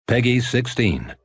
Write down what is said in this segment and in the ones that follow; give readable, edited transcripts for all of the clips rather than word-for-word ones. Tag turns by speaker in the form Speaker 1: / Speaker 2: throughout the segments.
Speaker 1: Peggy 16.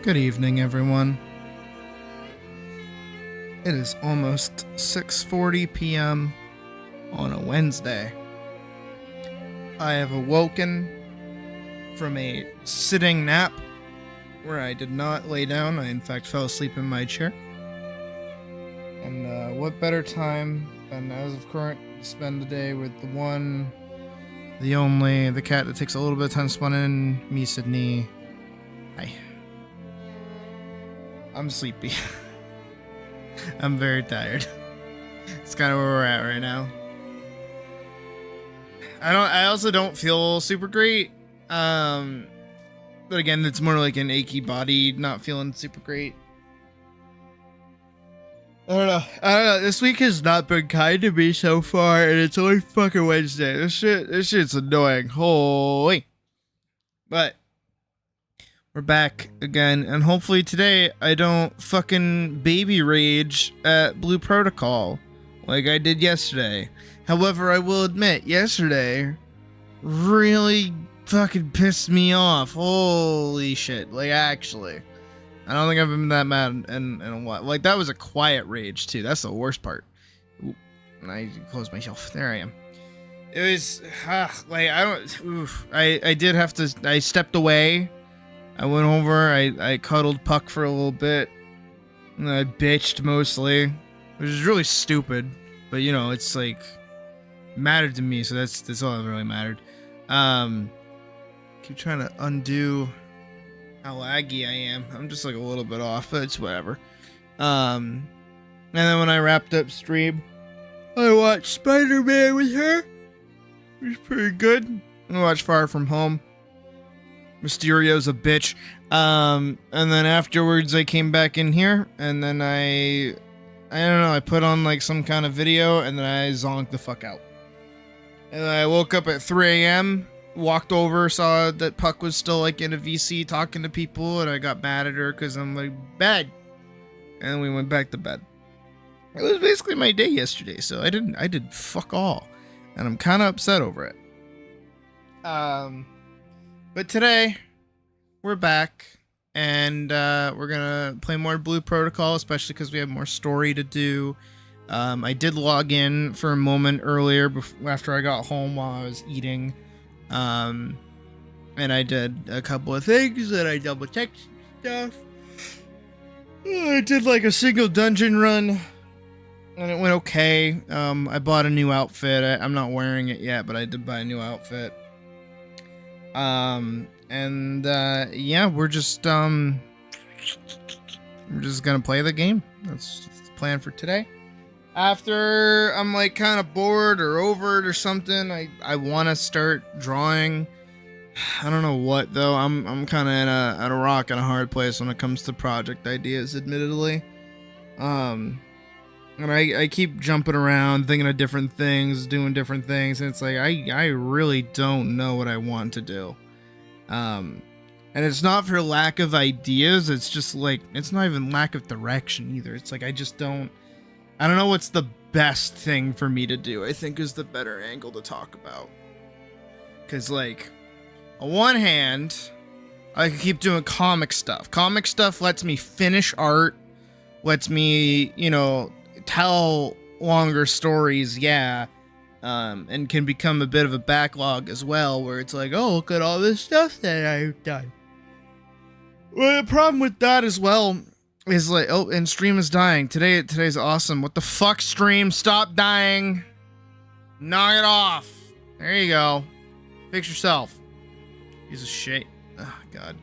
Speaker 1: Good evening, everyone. It is almost 6:40 p.m. on a Wednesday. I have awoken from a sitting nap where I did not lay down. I, in fact, fell asleep in my chair. And what better time than, as of current, to spend the day with the one, the only, the cat that takes a little bit of time to spawn in, me, Sydney. Hi. I'm sleepy. I'm very tired. It's kind of where we're at right now. I also don't feel super great. But again, it's more like an achy body, not feeling super great. I don't know. This week has not been kind to me so far, and it's only fucking Wednesday. This shit's annoying. Holy. But we're back again, and hopefully today I don't fucking baby rage at Blue Protocol like I did yesterday. However, I will admit, yesterday really fucking pissed me off. Holy shit. Like, actually. I don't think I've been that mad in a while. Like, that was a quiet rage, too. That's the worst part. Ooh, and I closed myself. There I am. It was, like, I did have to, I stepped away. I went over, I cuddled Puck for a little bit, and then I bitched mostly, which is really stupid, but you know, it's like, mattered to me, so that's all that really mattered. Keep trying to undo how laggy I am. I'm just like a little bit off, but it's whatever. And then when I wrapped up stream, I watched Spider-Man with her. It was pretty good. I watched Far From Home. Mysterio's a bitch. And then afterwards I came back in here, and then I don't know, I put on like some kind of video, and then I zonked the fuck out. And then I woke up at 3 a.m., walked over, saw that Puck was still like in a VC talking to people, and I got mad at her because I'm like, bed. And then we went back to bed. It was basically my day yesterday, so I did fuck all. And I'm kind of upset over it. But today, we're back, and we're gonna play more Blue Protocol, especially because we have more story to do. I did log in for a moment earlier after I got home while I was eating, and I did a couple of things, and I double-checked stuff. I did like a single dungeon run, and it went okay. I bought a new outfit. I'm not wearing it yet, but I did buy a new outfit. Yeah, we're just gonna play the game. That's the plan for today. After I'm like kind of bored or over it or something, I want to start drawing. I don't know what though. I'm kind of at a rock and a hard place when it comes to project ideas, admittedly. And I keep jumping around, thinking of different things, doing different things, and it's like I really don't know what I want to do. And it's not for lack of ideas, it's just like, it's not even lack of direction either. It's like I don't know what's the best thing for me to do, I think is the better angle to talk about. Because like, on one hand, I can keep doing comic stuff. Comic stuff lets me finish art, lets me, you know, tell longer stories, yeah, and can become a bit of a backlog as well, where it's like, oh, look at all this stuff that I've done. Well, the problem with that as well is like, oh, and stream is dying. Today's awesome. What the fuck, stream? Stop dying. Knock it off. There you go. Fix yourself. Piece of shit. Oh, God.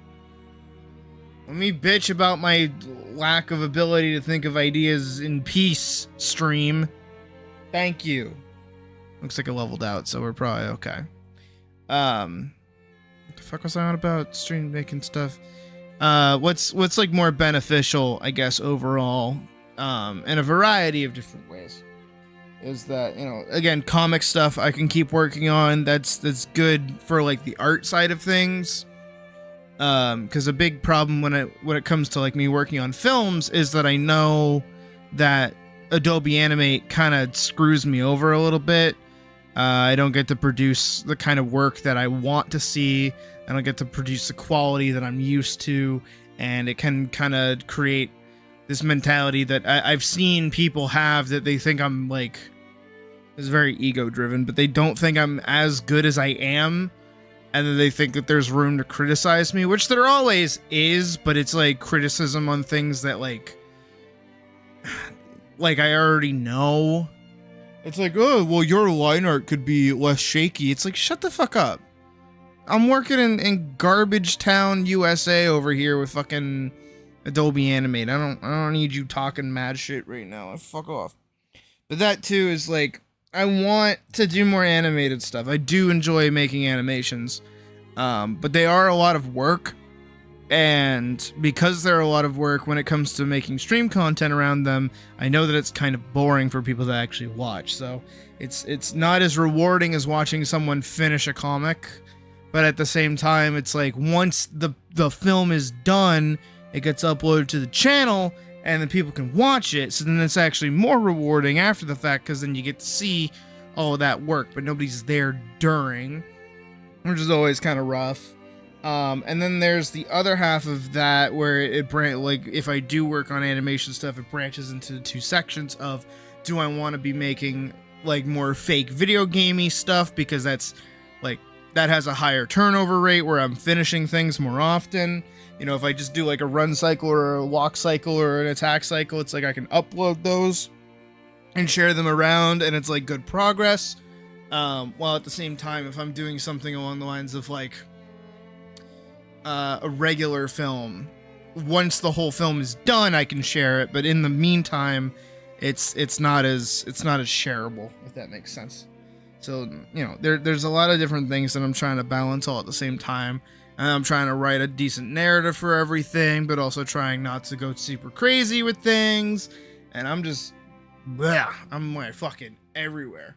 Speaker 1: Let me bitch about my lack of ability to think of ideas in peace, stream. Thank you. Looks like it leveled out, so we're probably okay. What the fuck was I on about? Stream making stuff. What's like more beneficial, I guess, overall, in a variety of different ways, is that, you know, again, comic stuff I can keep working on. That's good for like the art side of things. Because a big problem when it comes to like me working on films is that I know that Adobe Animate kind of screws me over a little bit. I don't get to produce the kind of work that I want to see. I don't get to produce the quality that I'm used to. and it can kind of create this mentality that I've seen people have, that they think I'm like, is very ego driven, but they don't think I'm as good as I am, and then they think that there's room to criticize me, which there always is, but it's like criticism on things that like I already know. It's like, oh, well, your line art could be less shaky. It's like, shut the fuck up. I'm working in garbage town, USA over here with fucking Adobe Animate. I don't need you talking mad shit right now. Fuck off. But that too is like, I want to do more animated stuff. I do enjoy making animations, but they are a lot of work. And because they're a lot of work when it comes to making stream content around them, I know that it's kind of boring for people to actually watch. So it's not as rewarding as watching someone finish a comic, but at the same time, it's like once the film is done, it gets uploaded to the channel and then people can watch it. So then it's actually more rewarding after the fact, because then you get to see all of that work, but nobody's there during, which is always kind of rough. And then there's the other half of that where like if I do work on animation stuff, it branches into the two sections of, do I want to be making like more fake video gamey stuff, because that's like, that has a higher turnover rate where I'm finishing things more often. You know, if I just do like a run cycle or a walk cycle or an attack cycle, it's like I can upload those and share them around, and it's like good progress. While at the same time, if I'm doing something along the lines of like a regular film, once the whole film is done, I can share it, but in the meantime, it's not as shareable, if that makes sense. So, you know, there's a lot of different things that I'm trying to balance all at the same time. And I'm trying to write a decent narrative for everything, but also trying not to go super crazy with things. And I'm just, I'm like fucking everywhere.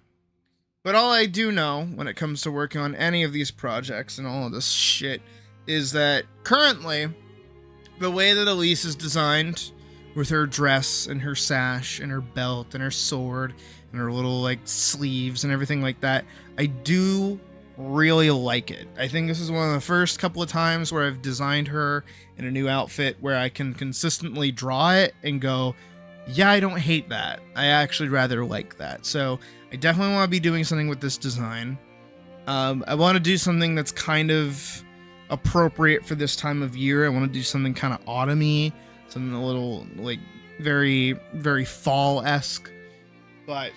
Speaker 1: But all I do know when it comes to working on any of these projects and all of this shit is that currently, the way that Elise is designed, with her dress and her sash and her belt and her sword and her little like sleeves and everything like that, I do really like it. I think this is one of the first couple of times where I've designed her in a new outfit where I can consistently draw it and go, yeah, I don't hate that. I actually rather like that. So I definitely want to be doing something with this design. I want to do something that's kind of appropriate for this time of year. I want to do something kind of autumny, something a little like very, very fall-esque. But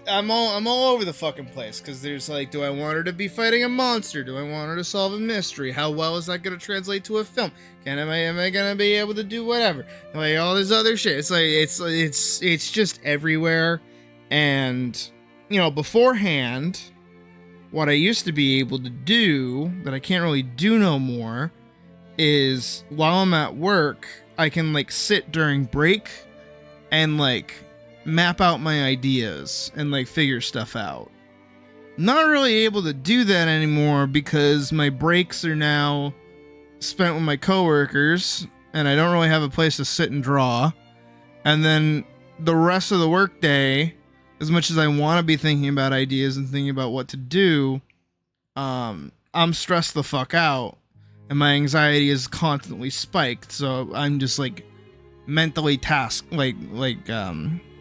Speaker 1: I'm all over the fucking place, because there's like, do I want her to be fighting a monster? Do I want her to solve a mystery? How well is that going to translate to a film? Am I gonna be able to do whatever? Like all this other shit. It's like it's just everywhere. And you know, beforehand, what I used to be able to do that I can't really do no more is, while I'm at work, I can like sit during break and like map out my ideas and like figure stuff out. Not really able to do that anymore because my breaks are now spent with my coworkers and I don't really have a place to sit and draw. And then the rest of the workday, as much as I want to be thinking about ideas and thinking about what to do, I'm stressed the fuck out and my anxiety is constantly spiked. So I'm just like mentally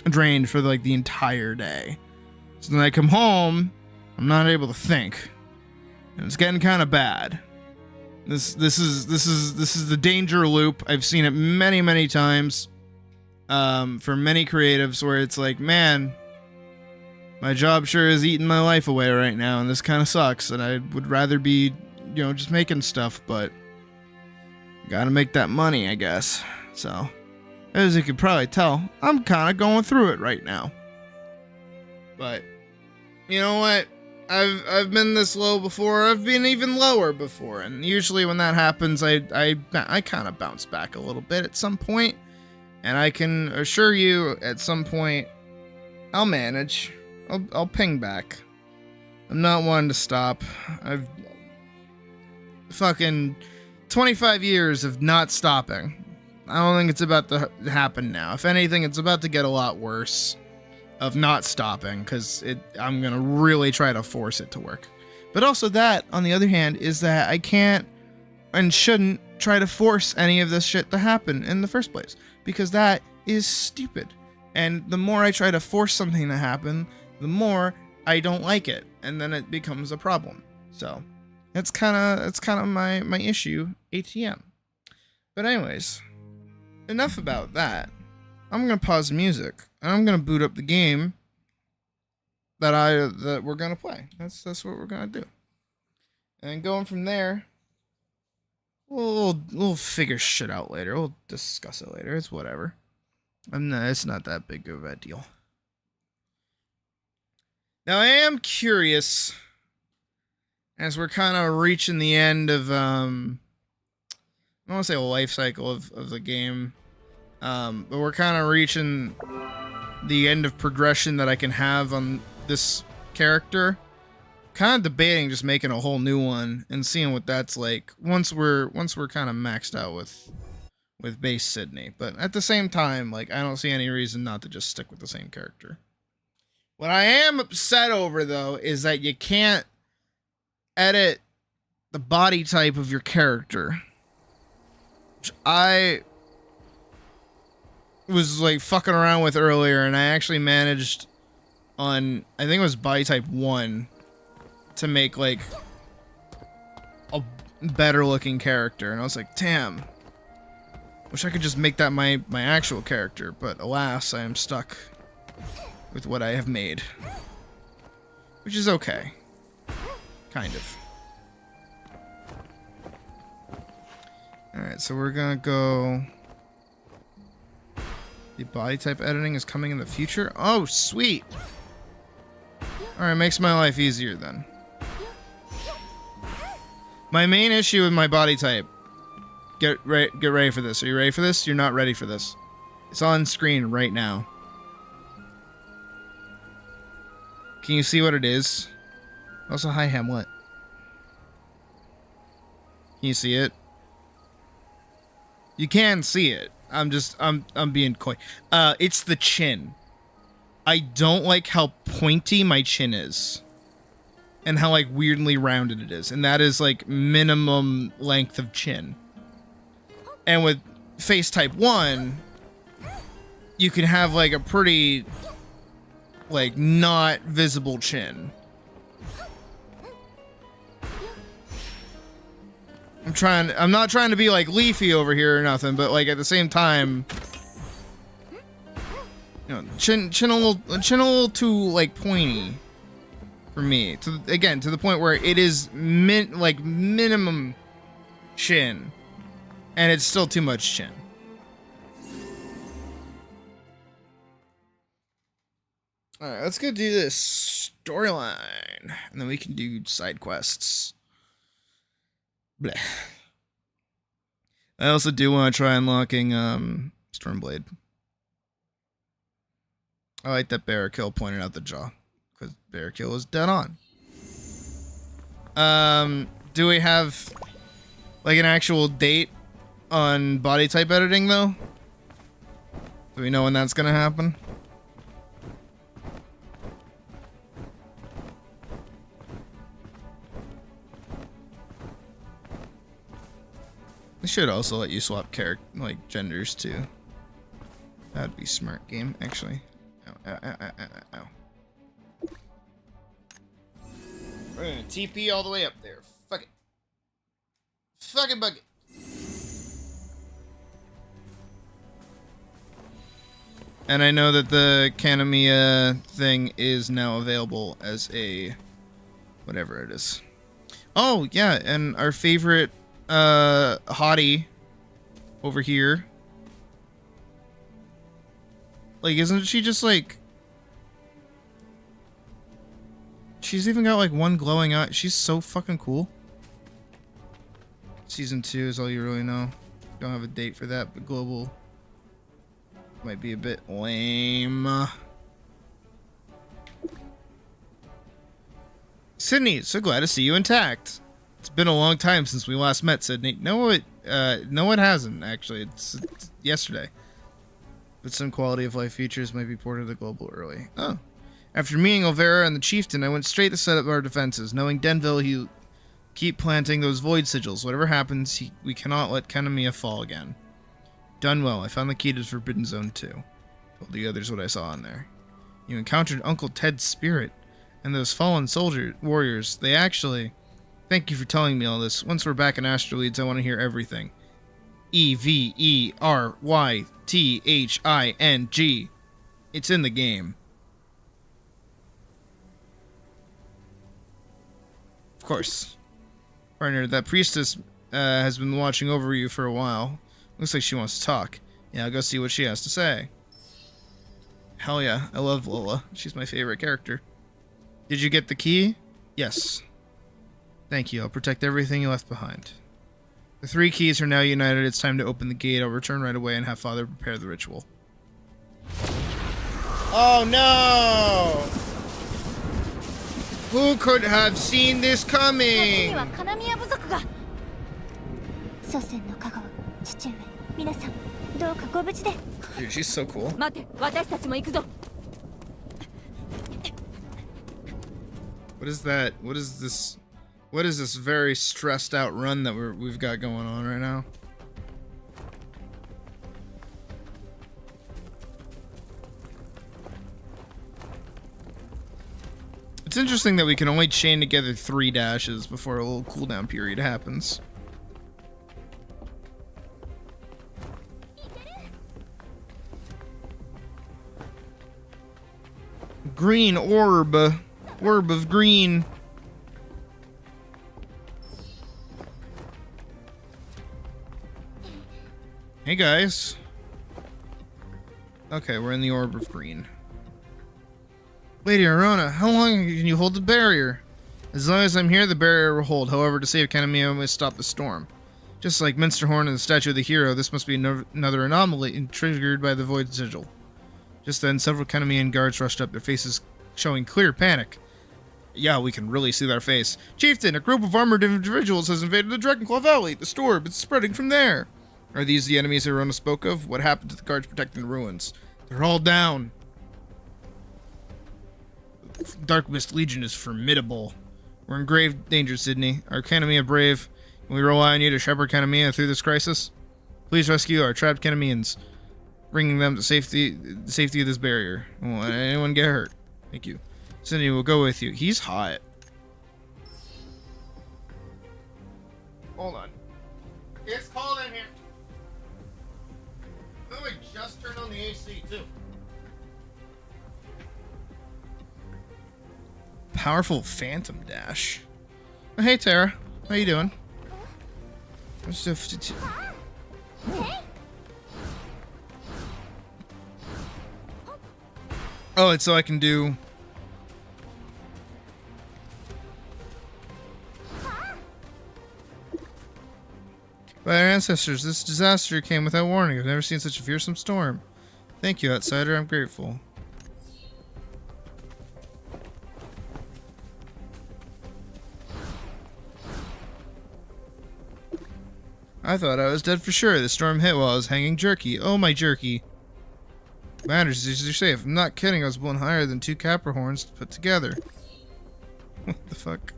Speaker 1: drained for like the entire day. So then I come home, I'm not able to think, and it's getting kind of bad. This is the danger loop. I've seen it many times for many creatives where it's like, man, my job sure is eating my life away right now, and this kind of sucks, and I would rather be, you know, just making stuff, but gotta make that money, I guess. So, as you could probably tell, I'm kind of going through it right now. But, you know what? I've been this low before. I've been even lower before, and usually when that happens, I kind of bounce back a little bit at some point, and I can assure you, at some point, I'll manage. I'll ping back. I'm not one to stop. I've fucking 25 years of not stopping. I don't think it's about to happen now. If anything, it's about to get a lot worse of not stopping, because I'm gonna really try to force it to work. But also that, on the other hand, is that I can't and shouldn't try to force any of this shit to happen in the first place, because that is stupid. And the more I try to force something to happen, the more I don't like it, and then it becomes a problem. So that's kind of my issue, ATM. But anyways, enough about that. I'm gonna pause the music and I'm gonna boot up the game that we're gonna play. That's what we're gonna do. And going from there, we'll figure shit out later. We'll discuss it later. It's whatever. It's not that big of a deal. Now I am curious, as we're kind of reaching the end of I don't want to say a life cycle of the game, but we're kind of reaching the end of progression that I can have on this character. Kind of debating just making a whole new one and seeing what that's like once we're kind of maxed out with base Sydney. But at the same time, like, I don't see any reason not to just stick with the same character. What I am upset over, though, is that you can't edit the body type of your character. Which I was, like, fucking around with earlier, and I actually managed on, I think it was body type 1, to make, like, a better looking character. And I was like, damn. Wish I could just make that my actual character, but alas, I am stuck with what I have made. Which is okay. Kind of. Alright, so we're gonna go... The body type editing is coming in the future? Oh, sweet! Alright, makes my life easier then. My main issue with my body type... Get ready for this. Are you ready for this? You're not ready for this. It's on screen right now. Can you see what it is? Also, hi Hamlet. Can you see it? You can see it. I'm being coy. It's the chin. I don't like how pointy my chin is. And how, like, weirdly rounded it is. And that is, like, minimum length of chin. And with face type 1, you can have, like, a pretty, like, not visible chin. I'm not trying to be, like, Leafy over here or nothing, but, like, at the same time, you know, chin a little too, like, pointy for me. To the point where it is minimum chin. And it's still too much chin. Alright, let's go do this storyline. And then we can do side quests. Blech. I also do want to try unlocking Stormblade. I like that Barrakill pointed out the jaw. Because Barrakill is dead on. Do we have, like, an actual date on body type editing, though? Do we know when that's gonna happen? They should also let you swap genders too. That'd be smart game, actually. Ow. We're gonna TP all the way up there. Fuck it. Fucking bug it. And I know that the Kanamiya thing is now available as a... whatever it is. Oh, yeah, and our favorite hottie over here. Like, isn't she just, like... She's even got, like, one glowing eye. She's so fucking cool. Season 2 is all you really know. Don't have a date for that, but global... might be a bit lame. Sydney, so glad to see you intact. It's been a long time since we last met, Sydney. No, it hasn't, actually. It's yesterday. But some quality of life features might be ported to global early. Oh. After meeting Olvera and the Chieftain, I went straight to set up our defenses. Knowing Denville, Keep planting those void sigils. Whatever happens, we cannot let Kanamiya fall again. Done well. I found the key to the Forbidden Zone too. Told the others what I saw in there. You encountered Uncle Ted's spirit and those fallen warriors. They actually... Thank you for telling me all this. Once we're back in Astraleads, I want to hear everything. Everything. It's in the game. Of course. Partner, that priestess has been watching over you for a while. Looks like she wants to talk. Yeah, I'll go see what she has to say. Hell yeah, I love Lola. She's my favorite character. Did you get the key? Yes. Thank you. I'll protect everything you left behind. The 3 keys are now united. It's time to open the gate. I'll return right away and have Father prepare the ritual. Oh no! Who could have seen this coming? Dude, she's so cool. What is that? What is this? What is this very stressed out run that we've got going on right now? It's interesting that we can only chain together 3 dashes before a little cooldown period happens. Green orb. Orb of green. Hey guys. Okay, we're in the orb of green. Lady Arona, how long can you hold the barrier? As long as I'm here, the barrier will hold. However, to save Kanamiya, we must stop the storm. Just like Minsterhorn and the statue of the hero, this must be another anomaly triggered by the void sigil. Just then, several Kanamiyan guards rushed up, their faces showing clear panic. Yeah, we can really see their face. Chieftain, a group of armored individuals has invaded the Dragonclaw Valley. The storm is spreading from there. Are these the enemies Arona spoke of? What happened to the guards protecting the ruins? They're all down. Dark Mist Legion is formidable. We're in grave danger, Sydney. Our Kanamiya brave. Can we rely on you to shepherd Kanamiya through this crisis? Please rescue our trapped Kanamiyans, bringing them to the safety of this barrier. Won't let anyone get hurt. Thank you. Sydney will go with you. He's hot. Hold on. It's cold in here. By the way, just turned on the AC too. Powerful Phantom Dash. Oh, hey Tara, how you doing? Oh, it's so I can do. By our ancestors, this disaster came without warning. I've never seen such a fearsome storm. Thank you, outsider. I'm grateful. I thought I was dead for sure. The storm hit while I was hanging jerky. Oh, my jerky. Matters is you're safe. I'm not kidding. I was blown higher than 2 Capricorns put together. What the fuck?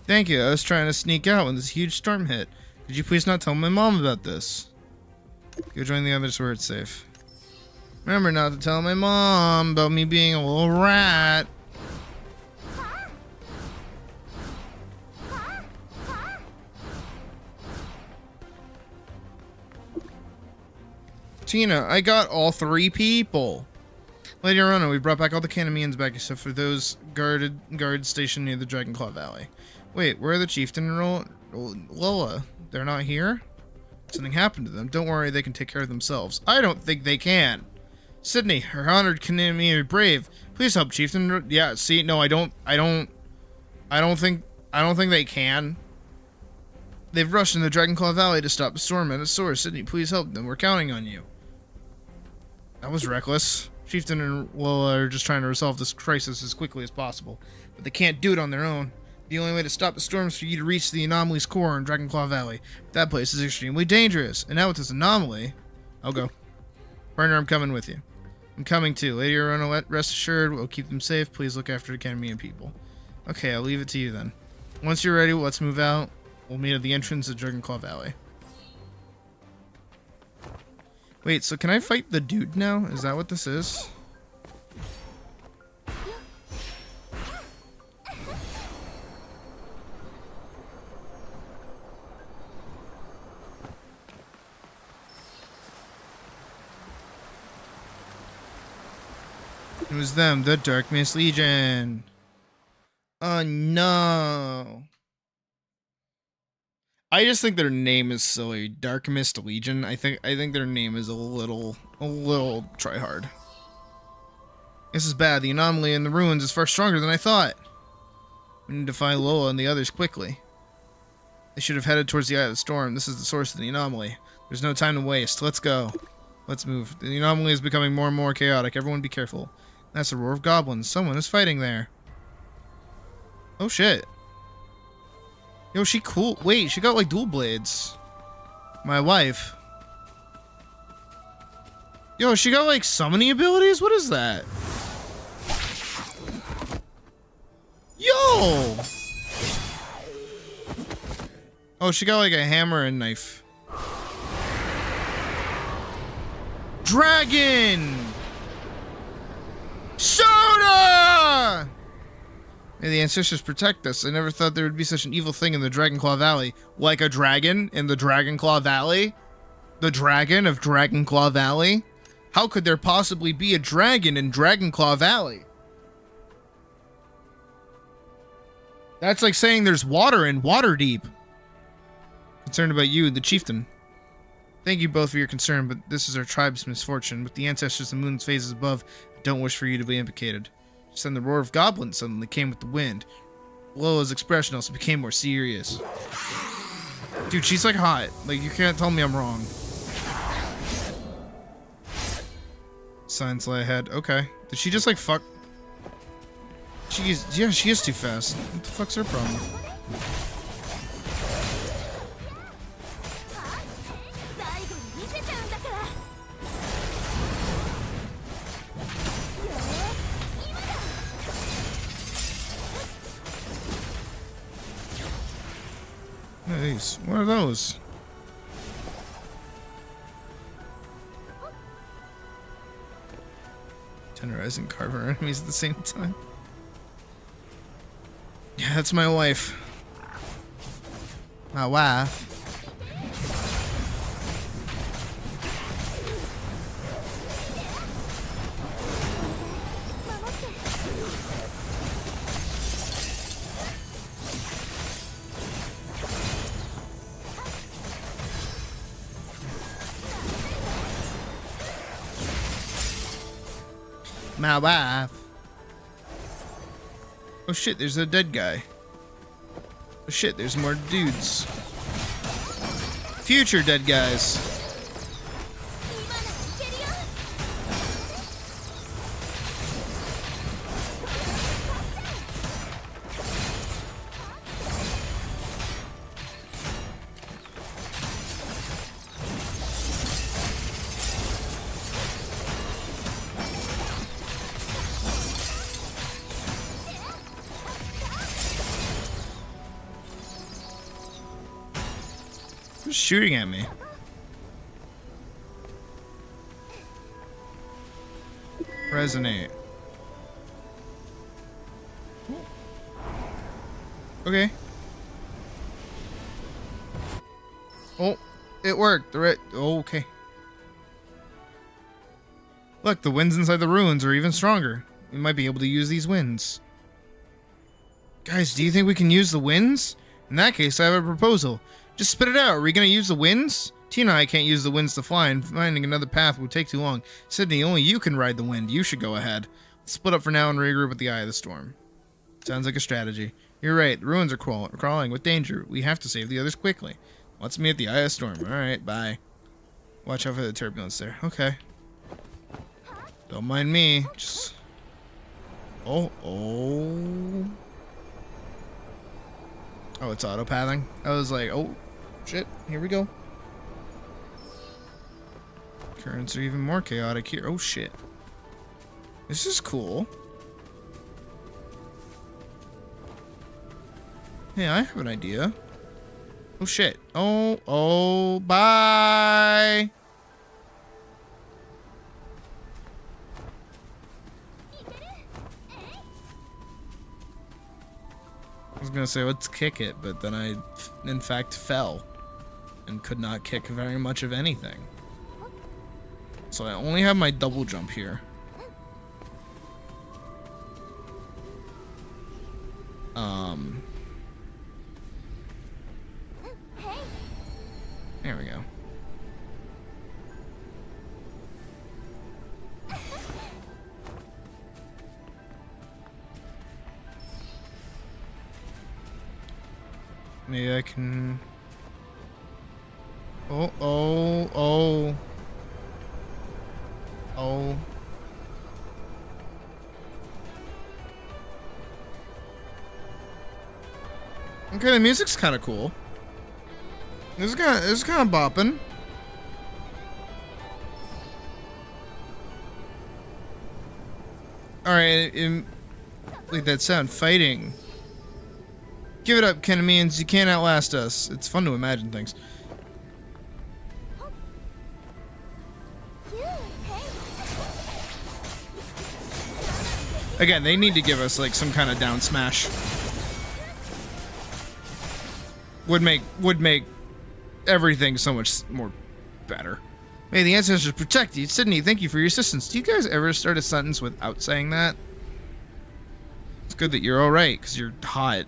Speaker 1: Thank you. I was trying to sneak out when this huge storm hit. Could you please not tell my mom about this? Go join the others where it's safe. Remember not to tell my mom about me being a little rat. Tina, I got all 3 people. Lady Arona, we brought back all the Kanamiyans back except for those guards stationed near the Dragonclaw Valley. Wait, where are the chieftain and Lola? They're not here? Something happened to them. Don't worry, they can take care of themselves. I don't think they can. Sydney, her honored Kanamiya brave. Please help, chieftain. Yeah, see, no, I don't think they can. They've rushed in the Dragonclaw Valley to stop the storm at its source. Sydney, please help them. We're counting on you. That was reckless. Chieftain and Lola are just trying to resolve this crisis as quickly as possible, but they can't do it on their own. The only way to stop the storm is for you to reach the anomaly's core in Dragonclaw Valley. That place is extremely dangerous. And now with this anomaly, I'll go. Partner, I'm coming with you. I'm coming too. Lady Arona, rest assured, we'll keep them safe. Please look after the Academy and people. Okay, I'll leave it to you then. Once you're ready, let's move out. We'll meet at the entrance of Dragonclaw Valley. Wait, so can I fight the dude now? Is that what this is? It was them, the Dark Mist Legion. Oh no. I just think their name is silly. Dark Mist Legion. I think their name is a little try hard. This is bad. The anomaly in the ruins is far stronger than I thought. We need to find Lola and the others quickly. They should have headed towards the Eye of the Storm. This is the source of the anomaly. There's no time to waste. Let's go. Let's move. The anomaly is becoming more and more chaotic. Everyone be careful. That's a roar of goblins. Someone is fighting there. Oh shit. Yo, she cool. Wait, she got like dual blades. My wife. Yo, she got like summoning abilities? What is that? Yo! Oh, she got like a hammer and knife. Dragon! Soda! May the ancestors protect us. I never thought there would be such an evil thing in the Dragonclaw Valley. Like a dragon in the Dragonclaw Valley? The dragon of Dragonclaw Valley? How could there possibly be a dragon in Dragonclaw Valley? That's like saying there's water in Waterdeep. Concerned about you, the chieftain. Thank you both for your concern, but this is our tribe's misfortune. With the ancestors and moon's phases above, I don't wish for you to be implicated. Just then the roar of goblins suddenly came with the wind. Lola's expression also became more serious. Dude, she's like hot. Like, you can't tell me I'm wrong. Signs lie ahead. Okay. Did she just like fuck? Yeah, she is too fast. What the fuck's her problem? Nice. What are those? Tenderize and carve our enemies at the same time. Yeah, that's my wife. My wife. My wife. Oh shit, there's a dead guy. Oh shit, there's more dudes. Future dead guys. Who's shooting at me? Resonate. Okay. Oh, it worked. Oh, okay. Look, the winds inside the ruins are even stronger. We might be able to use these winds. Guys, do you think we can use the winds? In that case, I have a proposal. Just spit it out. Are we going to use the winds? Tina and I can't use the winds to fly, and finding another path would take too long. Sydney, only you can ride the wind. You should go ahead. Let's split up for now and regroup at the Eye of the Storm. Sounds like a strategy. You're right. The ruins are crawling with danger. We have to save the others quickly. Let's meet at the Eye of the Storm. Alright, bye. Watch out for the turbulence there. Okay. Don't mind me. Just... Oh. Oh, it's auto pathing. I was like, oh, shit. Here we go. Currents are even more chaotic here. Oh, shit. This is cool. Hey, I have an idea. Oh, shit. Oh, bye. I was gonna say, let's kick it, but then I, in fact, fell and could not kick very much of anything. So I only have my double jump here. There we go. Maybe I can... Oh. Okay, the music's kind of cool. This is kind of bopping. All right, like that sound, fighting. Give it up, Kenamians. You can't outlast us. It's fun to imagine things. Again, they need to give us like some kind of down smash. Would make everything so much more better. May the ancestors protect you. Sydney, thank you for your assistance. Do you guys ever start a sentence without saying that? It's good that you're alright, because you're hot.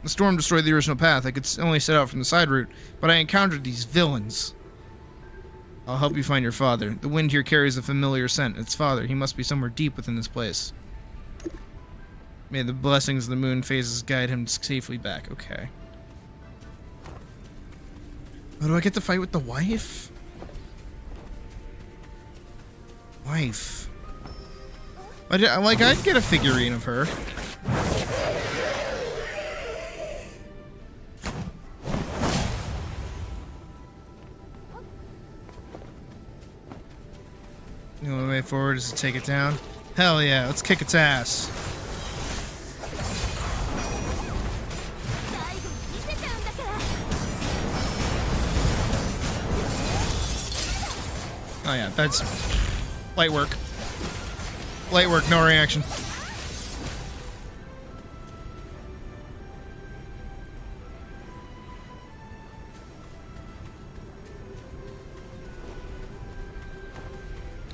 Speaker 1: The storm destroyed the original path. I could only set out from the side route, but I encountered these villains. I'll help you find your father. The wind here carries a familiar scent. It's father. He must be somewhere deep within this place. May the blessings of the moon phases guide him safely back. Okay. Oh, do I get to fight with the wife? Wife. I'd get a figurine of her. The only way forward is to take it down. Hell yeah, let's kick its ass. Oh yeah, that's light work. Light work, no reaction.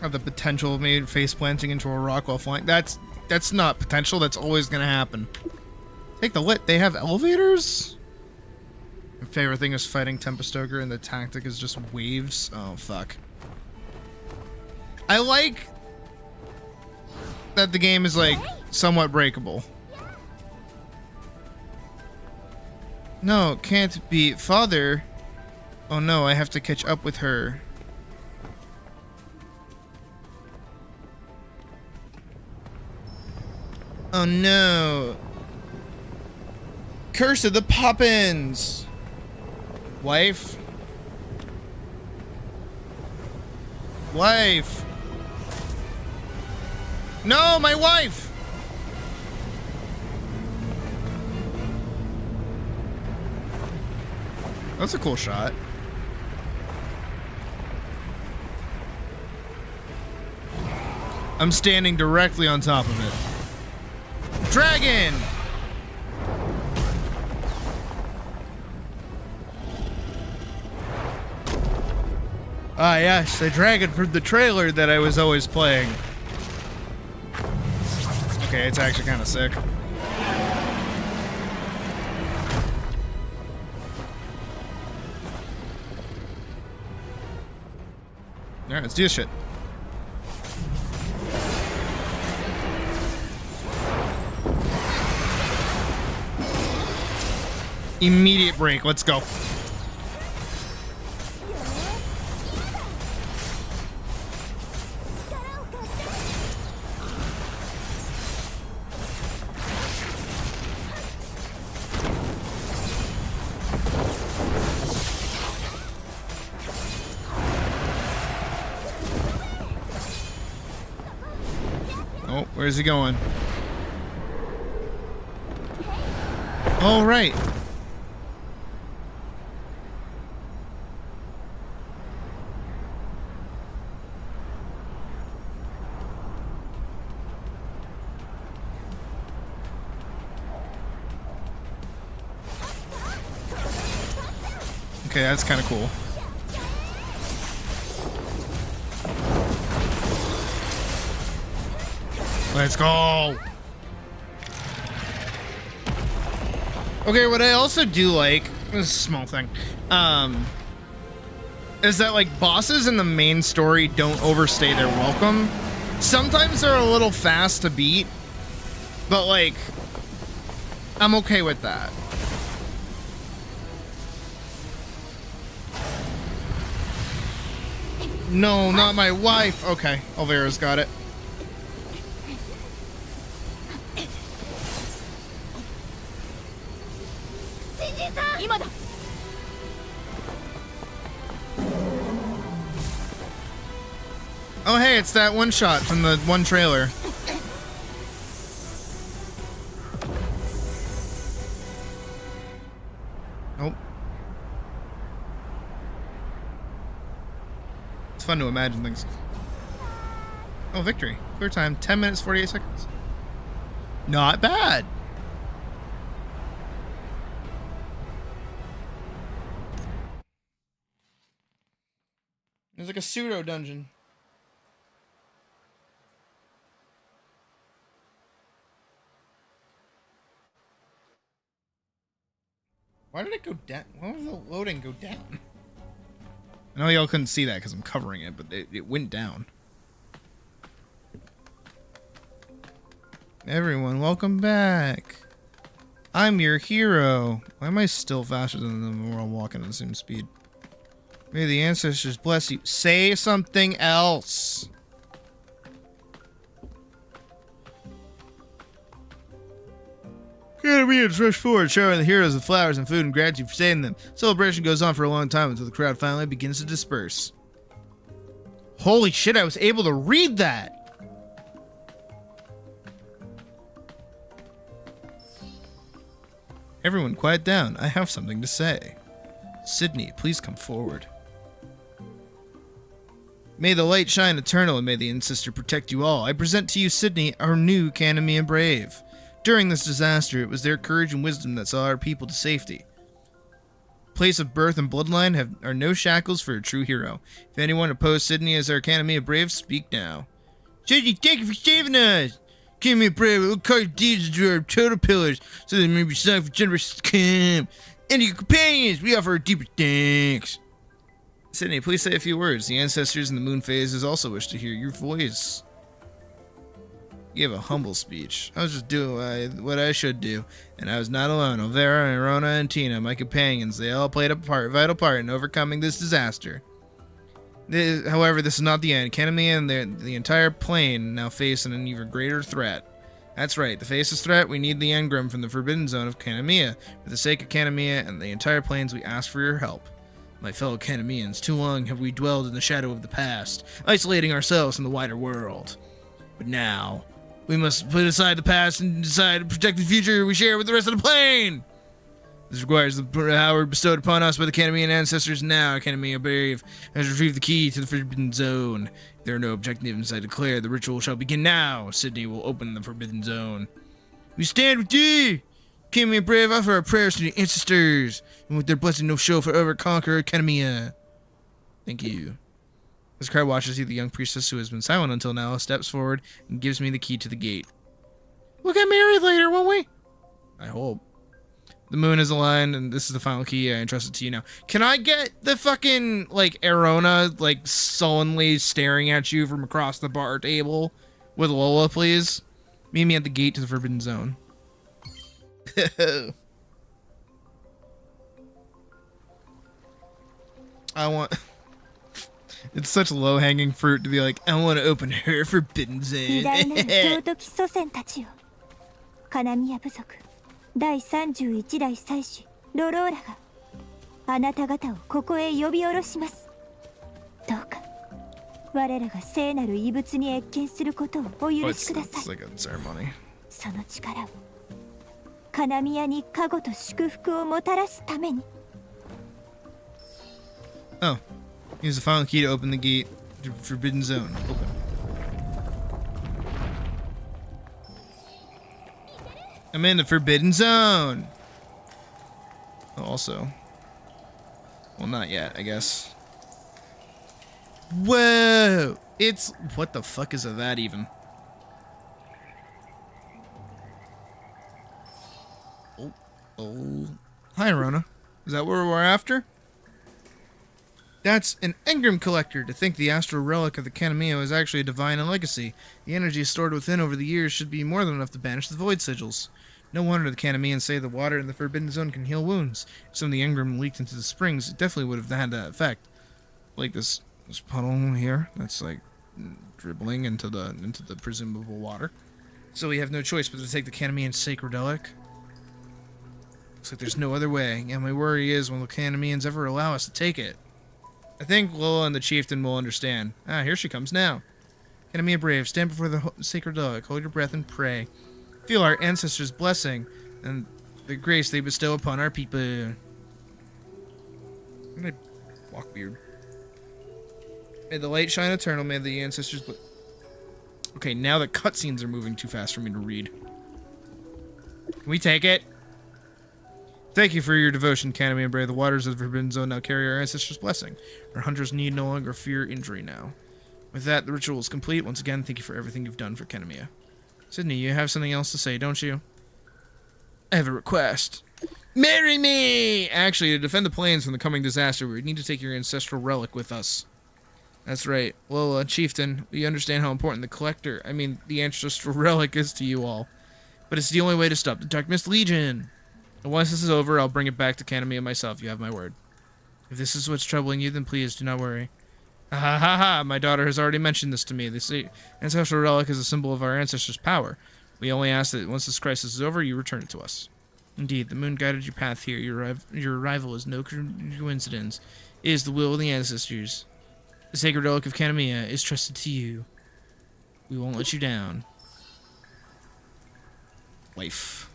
Speaker 1: Or the potential of me face planting into a rock while flying. That's not potential, that's always gonna happen. Take the lit, they have elevators? My favorite thing is fighting Tempest Ogre and the tactic is just waves. Oh fuck. I like that the game is like somewhat breakable. No, can't be father. Oh no, I have to catch up with her. Oh no. Curse of the Poppins. Wife. Wife. No, my wife. That's a cool shot. I'm standing directly on top of it. Dragon! Ah, yes, the dragon from the trailer that I was always playing. Okay, it's actually kind of sick. Alright, let's do this shit. Immediate break, let's go. Where's he going? Oh, right. Okay, that's kind of cool. Let's go. Okay, what I also do like, this is a small thing, is that like bosses in the main story don't overstay their welcome. Sometimes they're a little fast to beat, but like, I'm okay with that. No, not my wife. Okay, Alvera's got it. Oh hey, it's that one shot from the one trailer. Nope. It's fun to imagine things. Oh, victory. Clear time, 10 minutes, 48 seconds. Not bad. There's like a pseudo dungeon. Why did it go down? Why did the loading go down? I know y'all couldn't see that because I'm covering it, but it went down. Everyone, welcome back. I'm your hero. Why am I still faster than them when we're all walking at the same speed? May the ancestors bless you. Say something else. Caribbeans rush forward, showering the heroes with flowers and food and gratitude for saving them. Celebration goes on for a long time until the crowd finally begins to disperse. Holy shit, I was able to read that! Everyone, quiet down. I have something to say. Sydney, please come forward. May the light shine eternal and may the ancestor protect you all. I present to you, Sydney, our new Kanamiya Brave. During this disaster, it was their courage and wisdom that saw our people to safety. Place of birth and bloodline are no shackles for a true hero. If anyone opposed Sydney as our Kanamiya Brave, speak now. Sydney, thank you for saving us! Kanamiya Brave will call your deeds into our total pillars, so they may be sung for generous camp. And your companions, we offer our deepest thanks. Sydney, please say a few words. The ancestors in the moon phases also wish to hear your voice. You gave a humble speech. I was just doing what I should do, and I was not alone. Alvera, Irona, and Tina, my companions, they all played a vital part in overcoming this disaster. However, this is not the end. Kanamiya and the entire plane now face an even greater threat. That's right, to face this threat, we need the engram from the Forbidden Zone of Kanamiya. For the sake of Kanamiya and the entire plains, we ask for your help. My fellow Kanamiyans, too long have we dwelled in the shadow of the past, isolating ourselves from the wider world. But now, we must put aside the past and decide to protect the future we share with the rest of the plane. This requires the power bestowed upon us by the Kanamiyan ancestors. Now, Kanamiya Brave has retrieved the key to the Forbidden Zone. If there are no objectives, I declare the ritual shall begin now. Sydney will open the Forbidden Zone. We stand with thee! Kanamiya Brave, offer our prayers to the ancestors, and with their blessing, no show forever conquer Kanamiya. Thank you. As the crowd watches you, the young priestess who has been silent until now steps forward and gives me the key to the gate. We'll get married later, won't we? I hope. The moon is aligned, and this is the final key. I entrust it to you now. Can I get the fucking, like, Arona, like, sullenly staring at you from across the bar table with Lola, please? Meet me at the gate to the Forbidden Zone. I want... It's such low-hanging fruit to be like, I want to open her Forbidden Zone.
Speaker 2: 第31代祭司ロローラがあなた方をここへ呼び下ろします。どうか我らが聖なる遺物に謁見することをお
Speaker 1: Oh,
Speaker 2: 許
Speaker 1: it's,
Speaker 2: しくださ
Speaker 1: it's
Speaker 2: い。
Speaker 1: like a ceremony.
Speaker 2: その力をカナミヤに加護と祝福をもたらすために。
Speaker 1: Oh, use the final key to open the gate to Forbidden Zone. Open. I'm in the Forbidden Zone. Oh, also, well, not yet, I guess. Whoa! It's what the fuck is that even? Oh, hi, Rona. Is that what we're after? That's an engram collector. To think the astral relic of the Kanamiya is actually a divine legacy. The energy stored within over the years should be more than enough to banish the void sigils. No wonder the Kanamiyans say the water in the Forbidden Zone can heal wounds. If some of the engram leaked into the springs, it definitely would have had that effect. Like this puddle here, that's like dribbling into the presumable water. So we have no choice but to take the Kanamiyan sacred relic. Looks like there's no other way, and my worry is will the Kanamiyans ever allow us to take it? I think Lola and the chieftain will understand. Ah, here she comes now. Kanamiya brave, stand before the sacred relic, hold your breath and pray. Feel our ancestors' blessing and the grace they bestow upon our people. I'm gonna walk weird. May the light shine eternal, may the ancestors... Okay, now the cutscenes are moving too fast for me to read. Can we take it? Thank you for your devotion, Kanami and Bray. The waters of the Forbidden Zone now carry our ancestors' blessing. Our hunters need no longer fear injury now. With that, the ritual is complete. Once again, thank you for everything you've done for Kanamiya. Sydney, you have something else to say, don't you? I have a request. Marry me! Actually, to defend the plains from the coming disaster, we need to take your ancestral relic with us. That's right. Well, chieftain, we understand how important the ancestral relic is to you all. But it's the only way to stop the Dark Mist Legion. And once this is over, I'll bring it back to Kanamiya myself. You have my word. If this is what's troubling you, then please do not worry. Ha ha ha ha! My daughter has already mentioned this to me. The ancestral relic is a symbol of our ancestors' power. We only ask that once this crisis is over, you return it to us. Indeed, the moon guided your path here. Your arrival is no coincidence. It is the will of the ancestors. The sacred relic of Kanamiya is trusted to you. We won't let you down. Wife.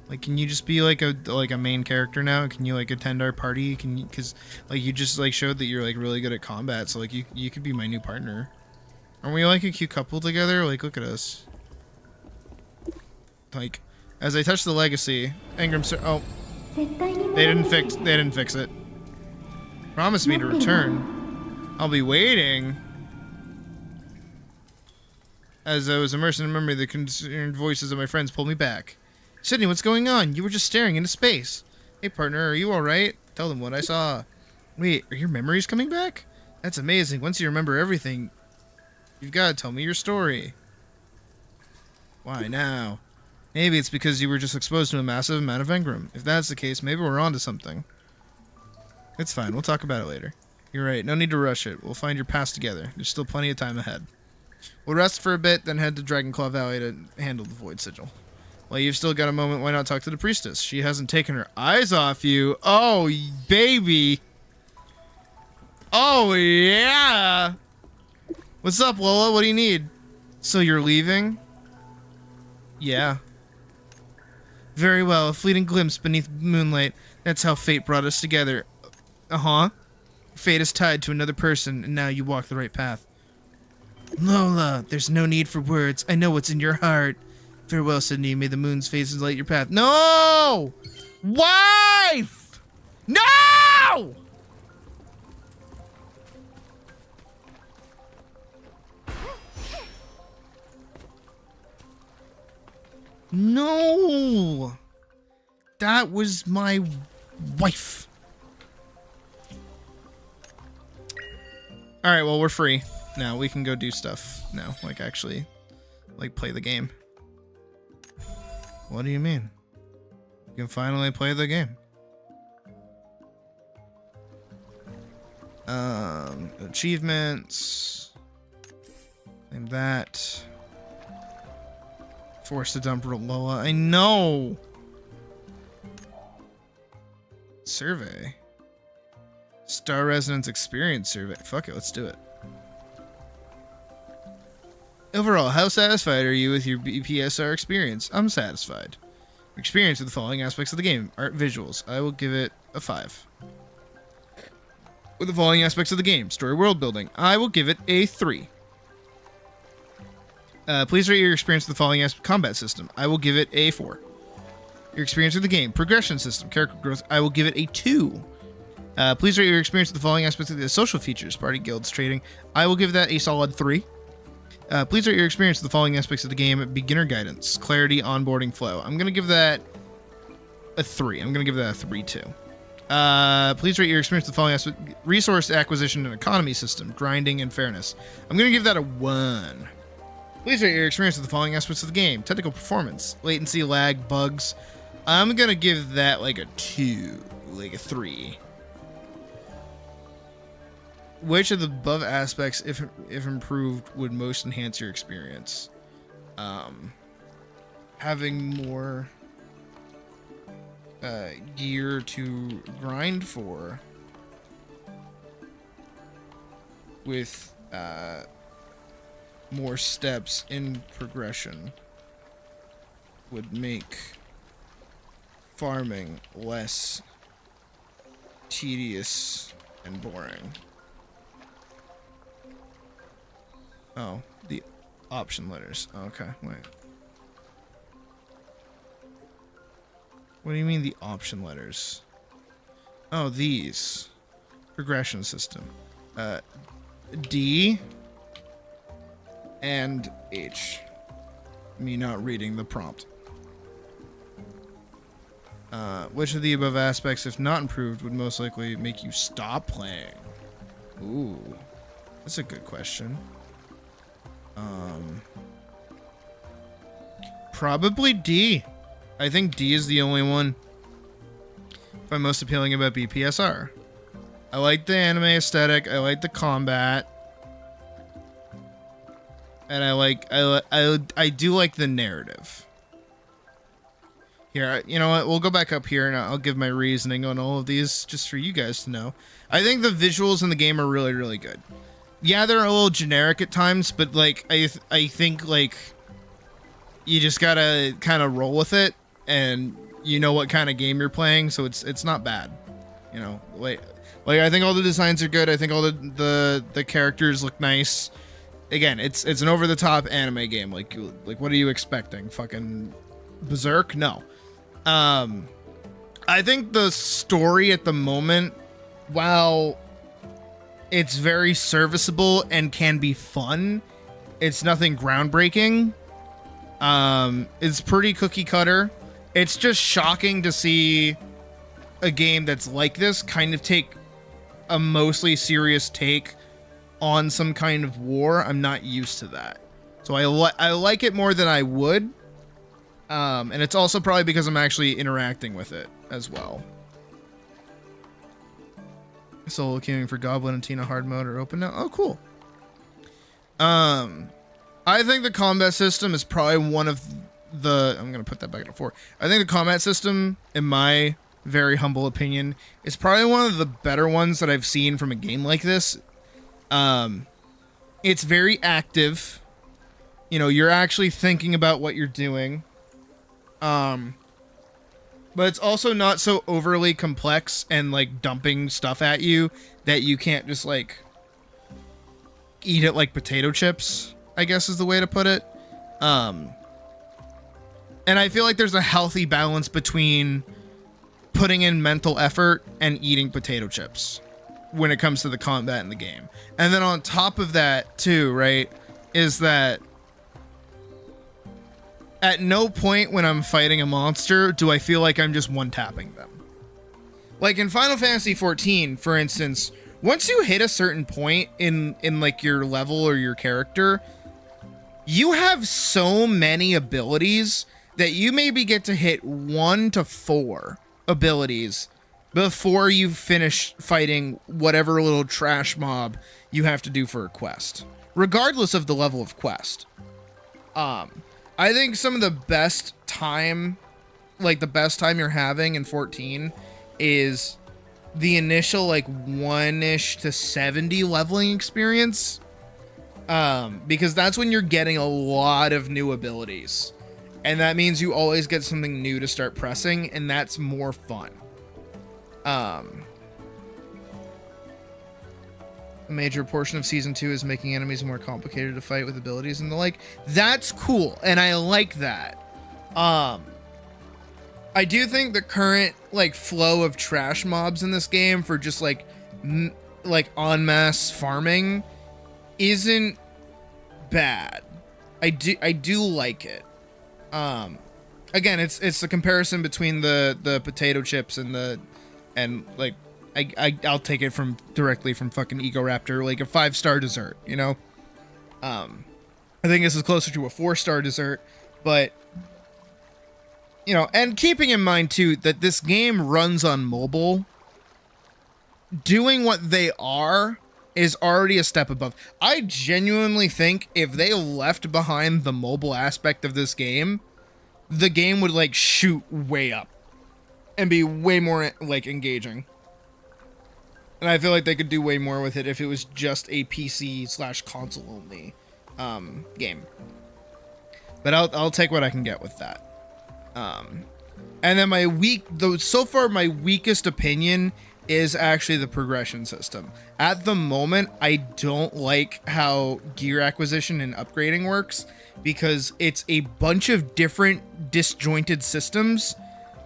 Speaker 1: Like, can you just be like a main character now? Can you like attend our party? Can you, cause like you just like showed that you're like really good at combat, so like you could be my new partner. Aren't we like a cute couple together? Like, look at us. Like, as I touch the legacy, oh, they didn't fix it. Promise me to return. I'll be waiting. As I was immersed in memory, the concerned voices of my friends pulled me back. Sydney, what's going on? You were just staring into space. Hey, partner, are you alright? Tell them what I saw. Wait, are your memories coming back? That's amazing. Once you remember everything, you've got to tell me your story. Why now? Maybe it's because you were just exposed to a massive amount of engram. If that's the case, maybe we're onto something. It's fine. We'll talk about it later. You're right. No need to rush it. We'll find your past together. There's still plenty of time ahead. We'll rest for a bit, then head to Dragonclaw Valley to handle the Void Sigil. Well, you've still got a moment. Why not talk to the priestess? She hasn't taken her eyes off you. Oh, baby. Oh, yeah. What's up, Lola? What do you need? So you're leaving? Yeah. Very well. A fleeting glimpse beneath moonlight. That's how fate brought us together. Uh-huh. Fate is tied to another person, and now you walk the right path. Lola, there's no need for words. I know what's in your heart. Farewell, Sydney. May the moon's phases light your path. No! Wife! No! No! That was my wife. Alright, well, we're free. Now we can go do stuff now. Like, actually, like, play the game. What do you mean? You can finally play the game. Achievements. Claim that. Force to dump Lola. I know! Survey. Star Residence Experience Survey. Fuck it, let's do it. Overall, how satisfied are you with your BPSR experience? I'm satisfied. Experience with the following aspects of the game. Art, visuals. I will give it a 5. With the following aspects of the game. Story, world building. I will give it a 3. Please rate your experience with the following combat system. I will give it a 4. Your experience with the game. Progression system. Character growth. I will give it a 2. Please rate your experience with the following aspects of the social features. Party, guilds, trading. I will give that a solid 3. Please rate your experience with the following aspects of the game. Beginner guidance. Clarity, onboarding, flow. I'm going to give that a 3. I'm going to give that a 3 too. Please rate your experience with the following aspects. Resource acquisition and economy system. Grinding and fairness. I'm going to give that a 1. Please rate your experience with the following aspects of the game. Technical performance, latency, lag, bugs. I'm going to give that like a 2, like a 3. Which of the above aspects, if improved, would most enhance your experience? Having more gear to grind for with more steps in progression would make farming less tedious and boring. Oh, the option letters. Okay, wait. What do you mean the option letters? Oh, these. Progression system. D and H. Me not reading the prompt. Which of the above aspects, if not improved, would most likely make you stop playing? Ooh, that's a good question. Probably D. I think D is the only one I find most appealing about BPSR. I like the anime aesthetic. I like the combat. And I do like the narrative. Here, you know what? We'll go back up here and I'll give my reasoning on all of these just for you guys to know. I think the visuals in the game are really, really good. Yeah, they're a little generic at times, but like I think like you just gotta kind of roll with it, and you know what kind of game you're playing, so it's not bad. You know, like I think all the designs are good. I think all the characters look nice. Again, it's an over the top anime game. Like what are you expecting? Fucking Berserk? No. I think the story at the moment, while it's very serviceable and can be fun, it's nothing groundbreaking. It's pretty cookie cutter. It's just shocking to see a game that's like this kind of take a mostly serious take on some kind of war. I'm not used to that. So I like it more than I would. And it's also probably because I'm actually interacting with it as well. Solo queuing for Goblin and Tina hard mode are open now. Oh, cool. I think the combat system is probably one of the... I'm going to put that back at 4. I think the combat system, in my very humble opinion, is probably one of the better ones that I've seen from a game like this. It's very active. You know, you're actually thinking about what you're doing. But it's also not so overly complex and like dumping stuff at you that you can't just like eat it like potato chips, I guess is the way to put it. And I feel like there's a healthy balance between putting in mental effort and eating potato chips when it comes to the combat in the game. And then on top of that too, right, is that at no point when I'm fighting a monster do I feel like I'm just one-tapping them. Like in Final Fantasy XIV, for instance, once you hit a certain point in like your level or your character, you have so many abilities that you maybe get to hit 1 to 4 abilities before you finish fighting whatever little trash mob you have to do for a quest, regardless of the level of quest. I think some of the best time, like the best time you're having in 14 is the initial like 1-ish to 70 leveling experience. because that's when you're getting a lot of new abilities, and that means you always get something new to start pressing, and that's more fun. A major portion of season 2 is making enemies more complicated to fight with abilities and the like. That's cool, and I like that. I do think the current like flow of trash mobs in this game for just like en masse farming isn't bad. I do like it. Again, it's the comparison between the potato chips and like I'll take it from directly from fucking Ego Raptor, like a 5-star dessert, you know. I think this is closer to a 4-star dessert, but you know, and keeping in mind too that this game runs on mobile, doing what they are is already a step above. I genuinely think if they left behind the mobile aspect of this game, the game would like shoot way up and be way more like engaging. And I feel like they could do way more with it if it was just a PC/console only game. But I'll take what I can get with that. And then so far my weakest opinion is actually the progression system. At the moment, I don't like how gear acquisition and upgrading works because it's a bunch of different disjointed systems,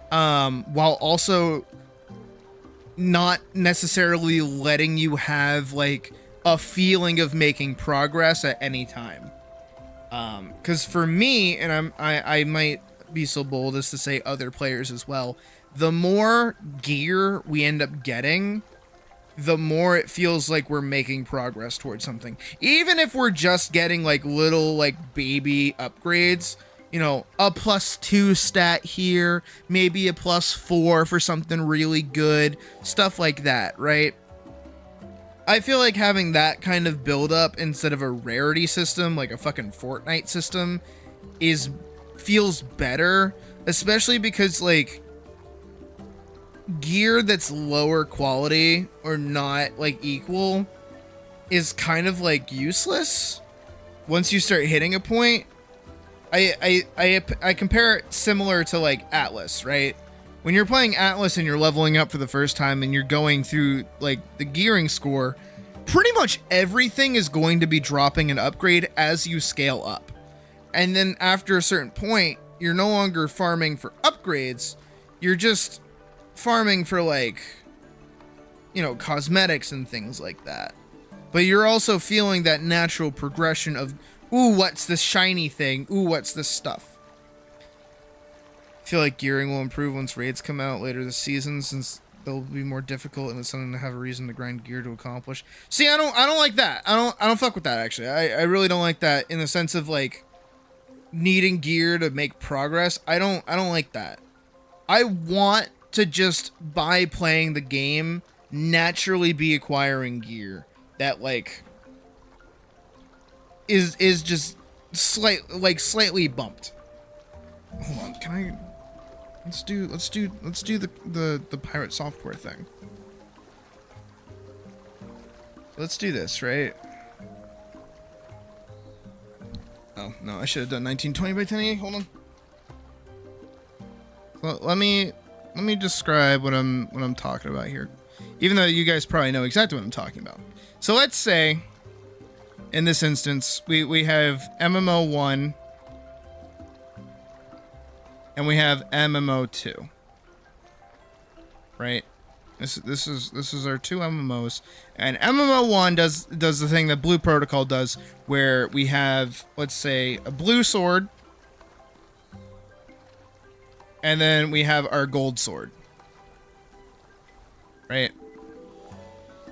Speaker 1: while also not necessarily letting you have like a feeling of making progress at any time. Because for me, and I might be so bold as to say other players as well, the more gear we end up getting, the more it feels like we're making progress towards something. Even if we're just getting like little like baby upgrades, you know, a +2 stat here, maybe a +4 for something really good, stuff like that, right? I feel like having that kind of build up instead of a rarity system like a fucking Fortnite system feels better, especially because like gear that's lower quality or not like equal is kind of like useless once you start hitting a point. I compare it similar to like Atlas, right? When you're playing Atlas and you're leveling up for the first time and you're going through like the gearing score, pretty much everything is going to be dropping an upgrade as you scale up. And then after a certain point, you're no longer farming for upgrades, you're just farming for like, you know, cosmetics and things like that. But you're also feeling that natural progression of, ooh, what's this shiny thing? Ooh, what's this stuff? I feel like gearing will improve once raids come out later this season, since they'll be more difficult and it's something to have a reason to grind gear to accomplish. See, I don't like that. I don't fuck with that actually. I really don't like that in the sense of like needing gear to make progress. I don't like that. I want to just, by playing the game, naturally be acquiring gear that like is just slightly bumped. Hold on, can I let's do the pirate software thing. Let's do this, right? Oh no, I should have done 1920 by 1080. Hold on. Well, let me describe what I'm talking about here, even though you guys probably know exactly what I'm talking about. So let's say, in this instance, we have MMO1 and we have MMO2, right? This is our two MMOs, and MMO1 does the thing that Blue Protocol does, where we have, let's say, a blue sword, and then we have our gold sword, right?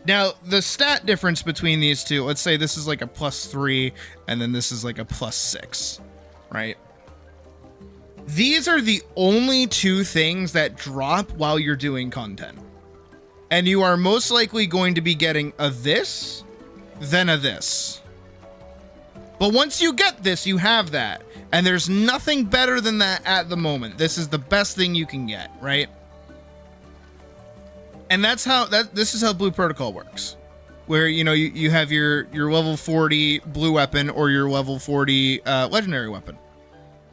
Speaker 1: Now, the stat difference between these two, let's say this is like a +3, and then this is like a +6, right? These are the only two things that drop while you're doing content. And you are most likely going to be getting a this, then a this. But once you get this, you have that. And there's nothing better than that at the moment. This is the best thing you can get, right? And this is how Blue Protocol works. where, you know, you have your level 40 blue weapon or your level 40 legendary weapon.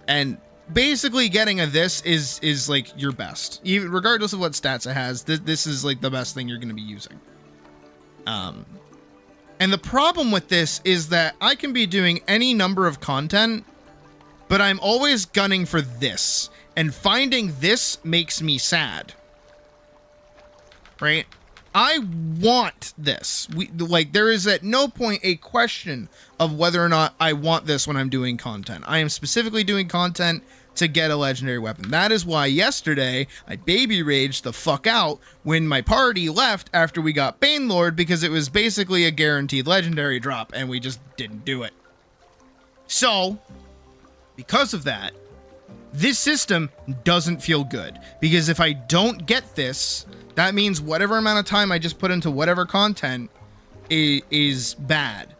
Speaker 1: And basically getting a this is like your best. Even regardless of what stats it has, this is like the best thing you're going to be using. And the problem with this is that I can be doing any number of content, but I'm always gunning for this. And finding this makes me sad. Right? I want this. There is at no point a question of whether or not I want this when I'm doing content. I am specifically doing content to get a legendary weapon. That is why yesterday I baby raged the fuck out when my party left after we got Banelord, because it was basically a guaranteed legendary drop and we just didn't do it. So, because of that, this system doesn't feel good, because if I don't get this, that means whatever amount of time I just put into whatever content is bad.